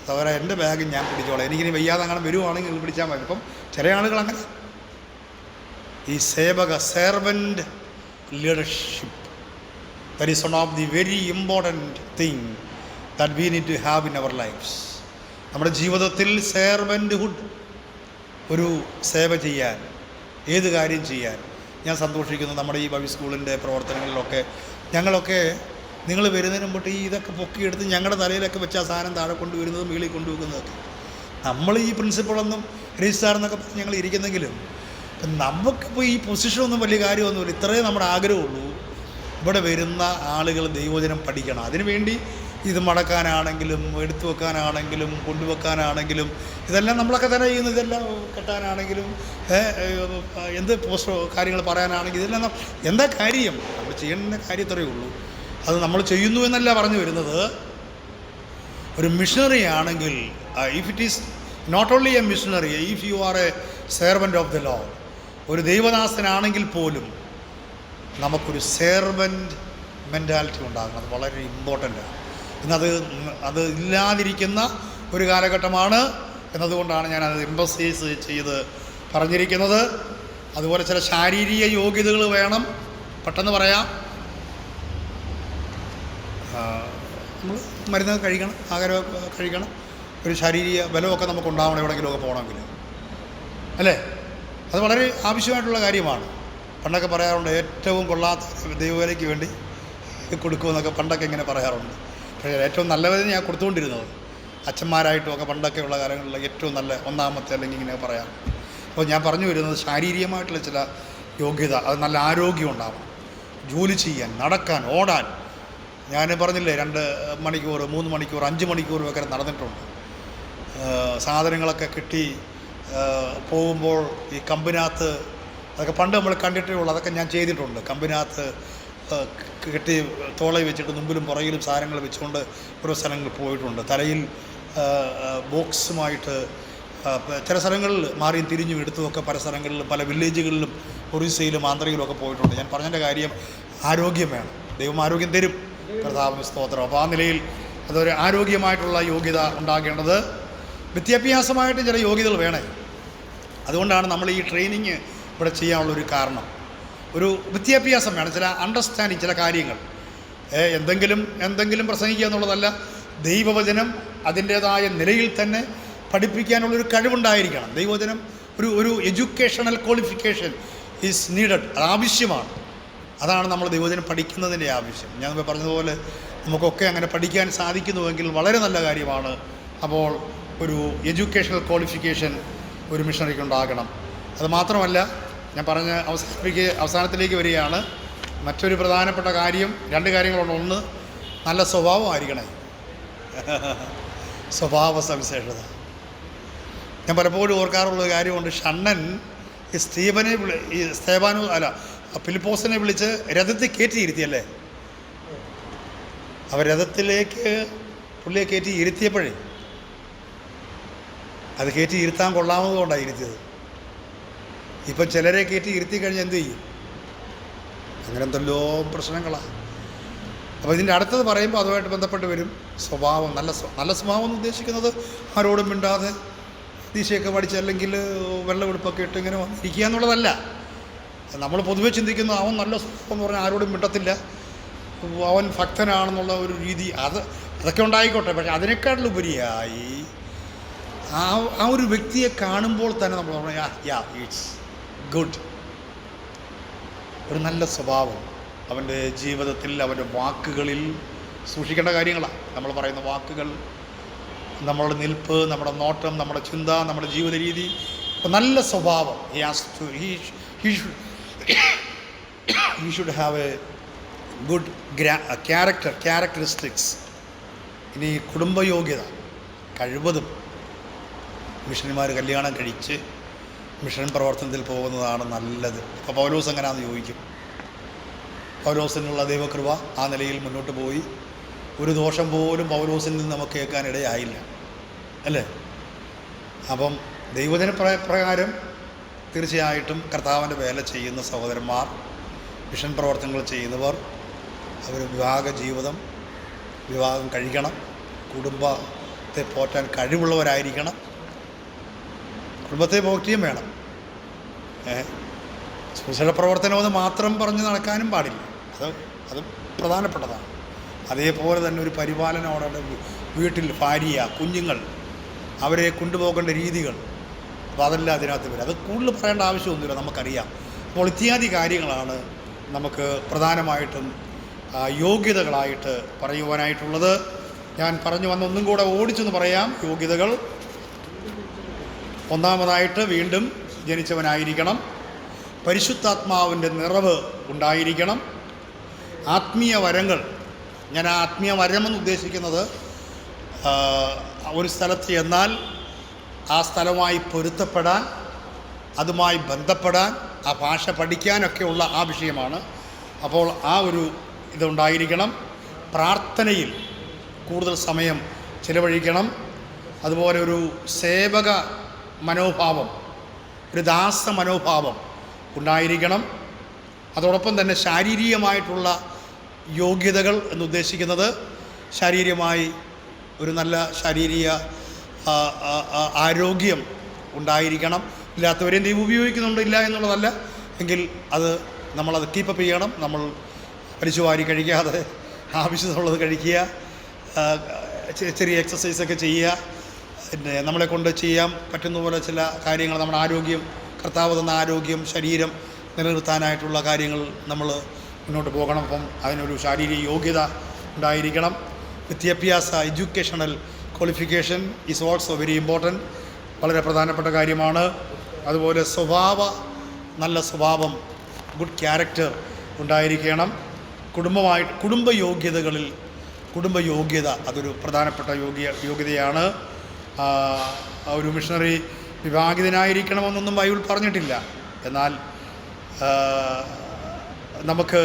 സഹോദര എൻ്റെ ബാഗ് ഞാൻ പിടിച്ചോളാം, എനിക്കിനി വെയ്യാതെ കാണാൻ വരുവാണെങ്കിൽ നിങ്ങൾ പിടിച്ചാൽ മതി. ഇപ്പം ചില ആളുകൾ അങ്ങനെ ഈ servant leadership that is one of the very important thing that we need to have in our lives. നമ്മുടെ ജീവിതത്തിൽ സെർവൻ്റ്ഹുഡ്, ഒരു സേവ ചെയ്യാൻ, ഏത് കാര്യം ചെയ്യാൻ ഞാൻ സന്തോഷിക്കുന്നു. നമ്മുടെ ഈ ഭവി സ്കൂളിൻ്റെ പ്രവർത്തനങ്ങളിലൊക്കെ ഞങ്ങളൊക്കെ നിങ്ങൾ വരുന്നതിന് മുമ്പ് ഈ ഇതൊക്കെ പൊക്കിയെടുത്ത് ഞങ്ങളുടെ തലയിലൊക്കെ വെച്ച് ആ സാധനം താഴെ കൊണ്ടുവരുന്നതും മുകളിൽ കൊണ്ടുവെക്കുന്നതൊക്കെ. നമ്മൾ ഈ പ്രിൻസിപ്പളൊന്നും രജിസ്ട്രാർ എന്നൊക്കെ പറഞ്ഞ് ഞങ്ങൾ ഇരിക്കുന്നെങ്കിലും ഇപ്പം നമുക്കിപ്പോൾ ഈ പൊസിഷനൊന്നും വലിയ കാര്യമൊന്നുമില്ല. ഇത്രയും നമ്മുടെ ആഗ്രഹമുള്ളൂ, ഇവിടെ വരുന്ന ആളുകൾ ദൈവവചനം പഠിക്കണം. അതിനുവേണ്ടി ഇത് മടക്കാനാണെങ്കിലും എടുത്തു വെക്കാനാണെങ്കിലും കൊണ്ടുവെക്കാനാണെങ്കിലും ഇതെല്ലാം നമ്മളൊക്കെ തന്നെ ചെയ്യുന്നു. ഇതെല്ലാം കെട്ടാനാണെങ്കിലും എന്ത് പോസ്റ്റോ കാര്യങ്ങൾ പറയാനാണെങ്കിലും ഇതെല്ലാം എന്താ കാര്യം? നമ്മൾ ചെയ്യേണ്ട കാര്യത്രയേ ഉള്ളൂ. അത് നമ്മൾ ചെയ്യുന്നു എന്നല്ല പറഞ്ഞു വരുന്നത്. ഒരു മിഷണറി ആണെങ്കിൽ, if it is not only a missionary, if you are a servant of the Lord, ഒരു ദൈവദാസനാണെങ്കിൽ പോലും നമുക്കൊരു സെർവൻ്റ് മെൻറ്റാലിറ്റി ഉണ്ടാകണം. അത് വളരെ ഇമ്പോർട്ടൻ്റാണ്. അത് ഇല്ലാതിരിക്കുന്ന ഒരു കാലഘട്ടമാണ് എന്നതുകൊണ്ടാണ് ഞാനത് എംഫസൈസ് ചെയ്ത് പറഞ്ഞിരിക്കുന്നത്. അതുപോലെ ചില ശാരീരിക യോഗ്യതകൾ വേണം. പെട്ടെന്ന് പറയാം, നമ്മൾ മരുന്ന് കഴിക്കണം, ആഹാരമൊക്കെ കഴിക്കണം, ഒരു ശാരീരിക ബലമൊക്കെ നമുക്ക് ഉണ്ടാവണം എവിടെയെങ്കിലുമൊക്കെ പോകണമെങ്കിൽ, അല്ലേ? അത് വളരെ ആവശ്യമായിട്ടുള്ള കാര്യമാണ്. പണ്ടൊക്കെ പറയാറുണ്ട്, ഏറ്റവും കൊള്ളാത്ത ദൈവവേലയ്ക്ക് വേണ്ടി കൊടുക്കുമെന്നൊക്കെ പണ്ടൊക്കെ ഇങ്ങനെ പറയാറുണ്ട്. പക്ഷേ ഏറ്റവും നല്ലത് ഞാൻ കൊടുത്തുകൊണ്ടിരുന്നത് അച്ഛന്മാരായിട്ടും ഒക്കെ പണ്ടൊക്കെ ഉള്ള കാലങ്ങളിൽ ഏറ്റവും നല്ല ഒന്നാമത്തെ അല്ലെങ്കിൽ ഇങ്ങനെ പറയാം. അപ്പോൾ ഞാൻ പറഞ്ഞു വരുന്നത് ശാരീരികമായിട്ടുള്ള ചില യോഗ്യത, അത് നല്ല ആരോഗ്യം ഉണ്ടാവണം, ജോലി ചെയ്യാൻ, നടക്കാൻ, ഓടാൻ. ഞാൻ പറഞ്ഞില്ലേ 2 മണിക്കൂർ 3 മണിക്കൂർ 5 മണിക്കൂർ ഒക്കെ നടന്നിട്ടുണ്ട്. സാധനങ്ങളൊക്കെ കിട്ടി പോകുമ്പോൾ ഈ കമ്പിനകത്ത്, അതൊക്കെ പണ്ട് നമ്മൾ കണ്ടിട്ടേ ഉള്ളൂ, അതൊക്കെ ഞാൻ ചെയ്തിട്ടുണ്ട്. കമ്പിനകത്ത് കെട്ടി തോളയിൽ വെച്ചിട്ട് മുമ്പിലും പുറകിലും സാധനങ്ങൾ വെച്ചുകൊണ്ട് ഓരോ സ്ഥലങ്ങളിൽ പോയിട്ടുണ്ട്. തലയിൽ ബോക്സുമായിട്ട് ചില സ്ഥലങ്ങളിൽ മാറിയും തിരിഞ്ഞും എടുത്തുമൊക്കെ പല സ്ഥലങ്ങളിലും പല വില്ലേജുകളിലും ഒറീസയിലും ആന്ധ്രയിലും ഒക്കെ പോയിട്ടുണ്ട്. ഞാൻ പറഞ്ഞതിൻ്റെ കാര്യം ആരോഗ്യം വേണം. ദൈവം ആരോഗ്യം തരും, കർത്താവിന് സ്തോത്രം. അപ്പോൾ ആ നിലയിൽ അതൊരു ആരോഗ്യമായിട്ടുള്ള യോഗ്യത ഉണ്ടാകേണ്ടത്. വിദ്യാഭ്യാസമായിട്ട് ചില യോഗ്യതകൾ വേണേ. അതുകൊണ്ടാണ് നമ്മൾ ഈ ട്രെയിനിങ് ഇവിടെ ചെയ്യാനുള്ളൊരു കാരണം. ഒരു വിദ്യാഭ്യാസം വേണം, ചില അണ്ടർസ്റ്റാൻഡിങ്, ചില കാര്യങ്ങൾ. എന്തെങ്കിലും പ്രസംഗിക്കുക എന്നുള്ളതല്ല, ദൈവവചനം അതിൻ്റേതായ നിലയിൽ തന്നെ പഠിപ്പിക്കാനുള്ളൊരു കഴിവുണ്ടായിരിക്കണം. ദൈവവചനം ഒരു എഡ്യൂക്കേഷണൽ ക്വാളിഫിക്കേഷൻ ഈസ് നീഡഡ്, അത് ആവശ്യമാണ്. അതാണ് നമ്മൾ ദൈവവചനം പഠിക്കുന്നതിൻ്റെ ആവശ്യം. ഞാൻ പറഞ്ഞതുപോലെ നമുക്കൊക്കെ അങ്ങനെ പഠിക്കാൻ സാധിക്കുന്നുവെങ്കിൽ വളരെ നല്ല കാര്യമാണ്. അപ്പോൾ ഒരു എഡ്യൂക്കേഷണൽ ക്വാളിഫിക്കേഷൻ ഒരു മിഷണറിക്ക് ഉണ്ടാകണം. അത് മാത്രമല്ല, ഞാൻ പറഞ്ഞ അവസാനത്തിലേക്ക് വരികയാണ്. മറ്റൊരു പ്രധാനപ്പെട്ട കാര്യം, 2 കാര്യങ്ങളുണ്ട്. ഒന്ന്, നല്ല സ്വഭാവമായിരിക്കണേ, സ്വഭാവ സവിശേഷത. ഞാൻ പലപ്പോഴും ഓർക്കാറുള്ള കാര്യമുണ്ട്. ഷണ്ണൻ ഫിലിപ്പോസിനെ വിളിച്ച് രഥത്തിൽ കയറ്റിയിരുത്തിയല്ലേ? അവർ രഥത്തിലേക്ക് പുള്ളിയെ കയറ്റി ഇരുത്തിയപ്പോഴേ അത് കയറ്റി ഇരുത്താൻ കൊള്ളാവുന്നതുകൊണ്ടാണ് ഇരുത്തിയത്. ഇപ്പം ചിലരെ കയറ്റി ഇരുത്തി കഴിഞ്ഞാൽ എന്ത് ചെയ്യും? അങ്ങനെ എന്തെല്ലോ പ്രശ്നങ്ങളാണ്. അപ്പോൾ ഇതിൻ്റെ അടുത്തത് പറയുമ്പോൾ അതുമായിട്ട് ബന്ധപ്പെട്ട് വരും സ്വഭാവം. നല്ല സ്വഭാവം എന്ന് ഉദ്ദേശിക്കുന്നത് ആരോടും മിണ്ടാതെ ദീശയൊക്കെ പഠിച്ച് അല്ലെങ്കിൽ വെള്ളമെടുപ്പൊക്കെ ഇട്ട് ഇങ്ങനെ ഇരിക്കുക എന്നുള്ളതല്ല. നമ്മൾ പൊതുവെ ചിന്തിക്കുന്നു അവൻ നല്ല സ്വഭാവം എന്ന് പറഞ്ഞാൽ ആരോടും മിണ്ടത്തില്ല, അവൻ ഭക്തനാണെന്നുള്ള ഒരു രീതി. അതൊക്കെ ഉണ്ടായിക്കോട്ടെ. പക്ഷേ അതിനേക്കാളുപരിയായി ആ ഒരു വ്യക്തിയെ കാണുമ്പോൾ തന്നെ നമ്മൾ പറഞ്ഞാൽ ഇറ്റ്സ് ഗുഡ്. ഒരു നല്ല സ്വഭാവം അവൻ്റെ ജീവിതത്തിൽ, അവൻ്റെ വാക്കുകളിൽ സൂക്ഷിക്കേണ്ട കാര്യങ്ങളാണ്. നമ്മൾ പറയുന്ന വാക്കുകൾ, നമ്മളുടെ നിൽപ്പ്, നമ്മുടെ നോട്ടം, നമ്മുടെ ചിന്ത, നമ്മുടെ ജീവിത രീതി. അപ്പോൾ നല്ല സ്വഭാവം, he should have a good characteristics. ഇനി കുടുംബയോഗ്യത, കഴിവതും മിഷണറിമാർ കല്യാണം കഴിച്ച് മിഷൻ പ്രവർത്തനത്തിൽ പോകുന്നതാണ് നല്ലത്. അപ്പോൾ പൗലോസ് എങ്ങനെയാണെന്ന് ചോദിക്കും. പൗലോസിനുള്ള ദൈവകൃപ ആ നിലയിൽ മുന്നോട്ട് പോയി. ഒരു ദോഷം പോലും പൗലോസിൽ നിന്ന് നമുക്ക് കേൾക്കാനിടയായില്ല, അല്ലേ? അപ്പം ദൈവജന പ്രകാരം തീർച്ചയായിട്ടും കർത്താവിൻ്റെ വേല ചെയ്യുന്ന സഹോദരന്മാർ, മിഷൻ പ്രവർത്തനങ്ങൾ ചെയ്യുന്നവർ, അവർ വിവാഹം കഴിക്കണം, കുടുംബത്തെ പോറ്റാൻ കഴിവുള്ളവരായിരിക്കണം, കുടുംബത്തെ പോറ്റുകയും വേണം. സുവിശേഷ പ്രവർത്തനമെന്ന് മാത്രം പറഞ്ഞ് നടക്കാനും പാടില്ല. അത് പ്രധാനപ്പെട്ടതാണ്. അതേപോലെ തന്നെ ഒരു പരിപാലനോടെ വീട്ടിൽ ഭാര്യ, കുഞ്ഞുങ്ങൾ, അവരെ കൊണ്ടുപോകേണ്ട രീതികൾ, അപ്പോൾ അതെല്ലാം അതിനകത്ത് വരും. അത് കൂടുതൽ പറയേണ്ട ആവശ്യമൊന്നുമില്ല, നമുക്കറിയാം. അപ്പോൾ ഇത്യാദി കാര്യങ്ങളാണ് നമുക്ക് പ്രധാനമായിട്ടും യോഗ്യതകളായിട്ട് പറയുവാനായിട്ടുള്ളത്. ഞാൻ പറഞ്ഞു വന്ന ഒന്നും കൂടെ ഓടിച്ചെന്ന് പറയാം. യോഗ്യതകൾ: ഒന്നാമതായിട്ട് വീണ്ടും ജനിച്ചവനായിരിക്കണം, പരിശുദ്ധാത്മാവിൻ്റെ നിറവ് ഉണ്ടായിരിക്കണം, ആത്മീയ വരങ്ങൾ. ഞാൻ ആ ആത്മീയ വരമെന്ന് ഉദ്ദേശിക്കുന്നത് ഒരു സ്ഥലത്ത് ചെന്നാൽ ആ സ്ഥലവുമായി പൊരുത്തപ്പെടാൻ, അതുമായി ബന്ധപ്പെടാൻ, ആ ഭാഷ പഠിക്കാനൊക്കെയുള്ള ആ വിഷയമാണ്. അപ്പോൾ ആ ഒരു ഇതുണ്ടായിരിക്കണം. പ്രാർത്ഥനയിൽ കൂടുതൽ സമയം ചിലവഴിക്കണം. അതുപോലെ ഒരു സേവക മനോഭാവം, ഒരു ദാസ മനോഭാവം ഉണ്ടായിരിക്കണം. അതോടൊപ്പം തന്നെ ശാരീരികമായിട്ടുള്ള യോഗ്യതകൾ എന്നുദ്ദേശിക്കുന്നത് ശാരീരികമായി ഒരു നല്ല ശാരീരിക ആരോഗ്യം ഉണ്ടായിരിക്കണം. ഇല്ലാത്തവരെയും ദൈവം ഉപയോഗിക്കുന്നുണ്ടില്ല എന്നുള്ളതല്ല, എങ്കിൽ അത് നമ്മളത് കീപ്പപ്പ് ചെയ്യണം. നമ്മൾ വലിച്ചുവാരി കഴിക്കാതെ ആവശ്യമുള്ളത് കഴിക്കുക, ചെറിയ എക്സസൈസൊക്കെ ചെയ്യുക, പിന്നെ നമ്മളെ കൊണ്ട് ചെയ്യാൻ പറ്റുന്ന പോലെ ചില കാര്യങ്ങൾ, നമ്മുടെ ആരോഗ്യം, കർത്താവ് തന്ന ആരോഗ്യം, ശരീരം നിലനിർത്താനായിട്ടുള്ള കാര്യങ്ങൾ നമ്മൾ മുന്നോട്ട് പോകണം. അപ്പം അതിനൊരു ശാരീരിക യോഗ്യത ഉണ്ടായിരിക്കണം. വിദ്യാഭ്യാസ educational qualification is also very important, വളരെ പ്രധാനപ്പെട്ട കാര്യമാണ്. അതുപോലെ നല്ല സ്വഭാവം, ഗുഡ് ക്യാരക്ടർ ഉണ്ടായിരിക്കണം. കുടുംബയോഗ്യതകളിൽ കുടുംബയോഗ്യത അതൊരു പ്രധാനപ്പെട്ട യോഗ്യതയാണ്. ഒരു മിഷണറി വിവാഹിതനായിരിക്കണമെന്നൊന്നും ബൈബിൾ പറഞ്ഞിട്ടില്ല. എന്നാൽ നമുക്ക്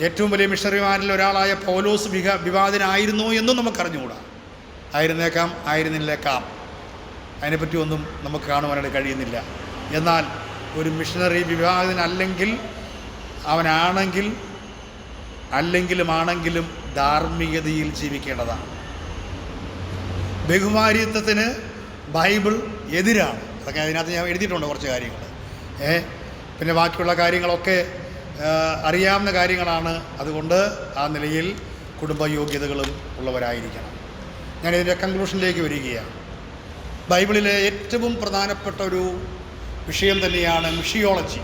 ഏറ്റവും വലിയ മിഷണറിമാരിൽ ഒരാളായ പൗലോസ് വിവാഹിതനായിരുന്നോ എന്നും നമുക്കറിഞ്ഞുകൂടാ. ആയിരുന്നേക്കാം, ആയിരുന്നില്ലേക്കാം, അതിനെപ്പറ്റി ഒന്നും നമുക്ക് കാണുവാനായിട്ട് കഴിയുന്നില്ല. എന്നാൽ ഒരു മിഷണറി വിവാഹിതനല്ലെങ്കിൽ അല്ലെങ്കിലും ധാർമ്മികതയിൽ ജീവിക്കേണ്ടതാണ്. ബഹുമാര്യത്വത്തിന് ബൈബിൾ എതിരാണ്. അതൊക്കെ അതിനകത്ത് ഞാൻ എഴുതിയിട്ടുണ്ട് കുറച്ച് കാര്യങ്ങൾ. പിന്നെ ബാക്കിയുള്ള കാര്യങ്ങളൊക്കെ അറിയാവുന്ന കാര്യങ്ങളാണ്. അതുകൊണ്ട് ആ നിലയിൽ കുടുംബയോഗ്യതകളും ഉള്ളവരായിരിക്കണം. ഞാനിതിൻ്റെ കൺക്ലൂഷനിലേക്ക് വരികയാണ്. ബൈബിളിലെ ഏറ്റവും പ്രധാനപ്പെട്ട ഒരു വിഷയം തന്നെയാണ് മിഷിയോളജി,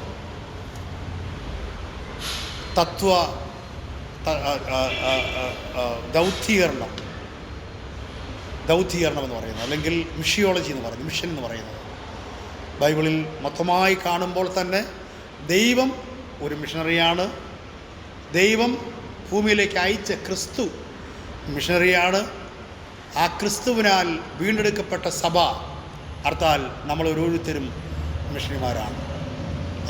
ദൗത്യീകരണം എന്ന് പറയുന്നത്, അല്ലെങ്കിൽ മിഷിയോളജി എന്ന് പറയുന്നത്, മിഷൻ എന്ന് പറയുന്നത്. ബൈബിളിൽ മൊത്തമായി കാണുമ്പോൾ തന്നെ ദൈവം ഒരു മിഷണറിയാണ്. ദൈവം ഭൂമിയിലേക്ക് അയച്ച ക്രിസ്തു മിഷണറിയാണ്. ആ ക്രിസ്തുവിനാൽ വീണ്ടെടുക്കപ്പെട്ട സഭ, അർത്ഥാൽ നമ്മൾ ഓരോരുത്തരും മിഷണറിമാരാണ്.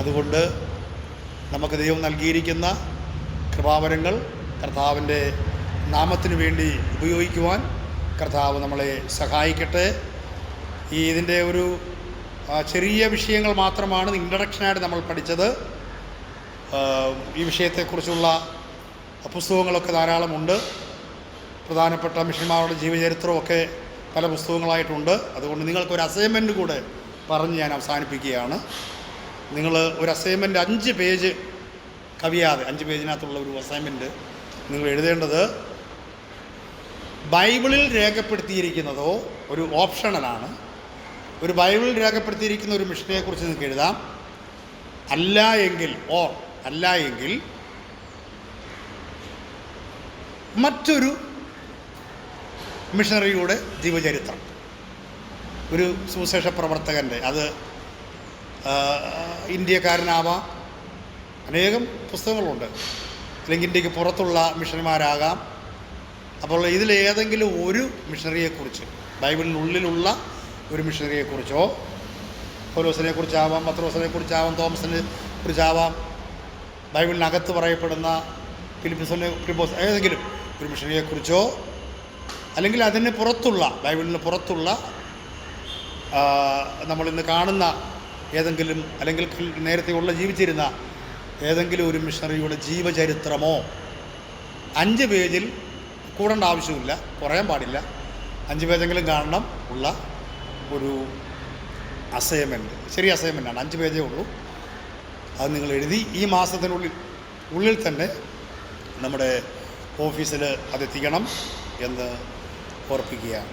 അതുകൊണ്ട് നമുക്ക് ദൈവം നൽകിയിരിക്കുന്ന കൃപാവരങ്ങൾ കർത്താവിൻ്റെ നാമത്തിന് വേണ്ടി ഉപയോഗിക്കുവാൻ കർത്താവ് നമ്മളെ സഹായിക്കട്ടെ. ഇതിൻ്റെ ഒരു ചെറിയ വിഷയങ്ങൾ മാത്രമാണ് ഇൻട്രഡക്ഷനായിട്ട് നമ്മൾ പഠിച്ചത്. ഈ വിഷയത്തെക്കുറിച്ചുള്ള പുസ്തകങ്ങളൊക്കെ ധാരാളമുണ്ട്. പ്രധാനപ്പെട്ട മിഷന്മാരുടെ ജീവചരിത്രമൊക്കെ പല പുസ്തകങ്ങളായിട്ടുണ്ട്. അതുകൊണ്ട് നിങ്ങൾക്കൊരു അസൈൻമെൻറ്റ് കൂടെ പറഞ്ഞ് ഞാൻ അവസാനിപ്പിക്കുകയാണ്. നിങ്ങൾ ഒരു അസൈൻമെൻറ്റ് 5 പേജ് കവിയാതെ 5 പേജിനകത്തുള്ള ഒരു അസൈൻമെൻറ്റ് നിങ്ങൾ എഴുതേണ്ടത് ബൈബിളിൽ രേഖപ്പെടുത്തിയിരിക്കുന്നതോ ഒരു ഓപ്ഷണലാണ്. ഒരു ബൈബിളിൽ രേഖപ്പെടുത്തിയിരിക്കുന്ന ഒരു മിഷനെക്കുറിച്ച് നിങ്ങൾക്ക് എഴുതാം. അല്ല എങ്കിൽ മറ്റൊരു മിഷണറിയുടെ ജീവചരിത്രം, ഒരു സുവിശേഷ പ്രവർത്തകൻ്റെ, അത് ഇന്ത്യക്കാരനാവാം, അനേകം പുസ്തകങ്ങളുണ്ട്, അല്ലെങ്കിൽ ഇന്ത്യക്ക് പുറത്തുള്ള മിഷണറിമാരാകാം. അപ്പോൾ ഇതിലേതെങ്കിലും ഒരു മിഷണറിയെക്കുറിച്ച്, ബൈബിളിനുള്ളിലുള്ള ഒരു മിഷണറിയെക്കുറിച്ചോ, പൗലോസിനെ കുറിച്ചാവാം, പത്രോസിനെക്കുറിച്ചാവാം, തോമസിനെ കുറിച്ചാവാം, ബൈബിളിനകത്ത് പറയപ്പെടുന്ന ഫിലിപ്പോസ്, ഏതെങ്കിലും ഒരു മിഷണറിയെക്കുറിച്ചോ, അല്ലെങ്കിൽ അതിന് പുറത്തുള്ള, ബൈബിളിന് പുറത്തുള്ള നമ്മളിന്ന് കാണുന്ന ഏതെങ്കിലും, അല്ലെങ്കിൽ നേരത്തെ ജീവിച്ചിരുന്ന ഏതെങ്കിലും ഒരു മിഷണറിയുടെ ജീവചരിത്രമോ 5 പേജിൽ കൂടേണ്ട ആവശ്യമില്ല, കുറയാൻ പാടില്ല, 5 പേജെങ്കിലും കാണണം ഉള്ള ഒരു അസൈൻമെൻറ്റ്. ചെറിയ അസൈൻമെൻറ്റാണ്, 5 പേജേ ഉള്ളൂ. അത് നിങ്ങൾ എഴുതി ഈ മാസത്തിനുള്ളിൽ തന്നെ നമ്മുടെ ഓഫീസിൽ അതെത്തിക്കണം എന്ന് ഓർപ്പിക്കുകയാണ്.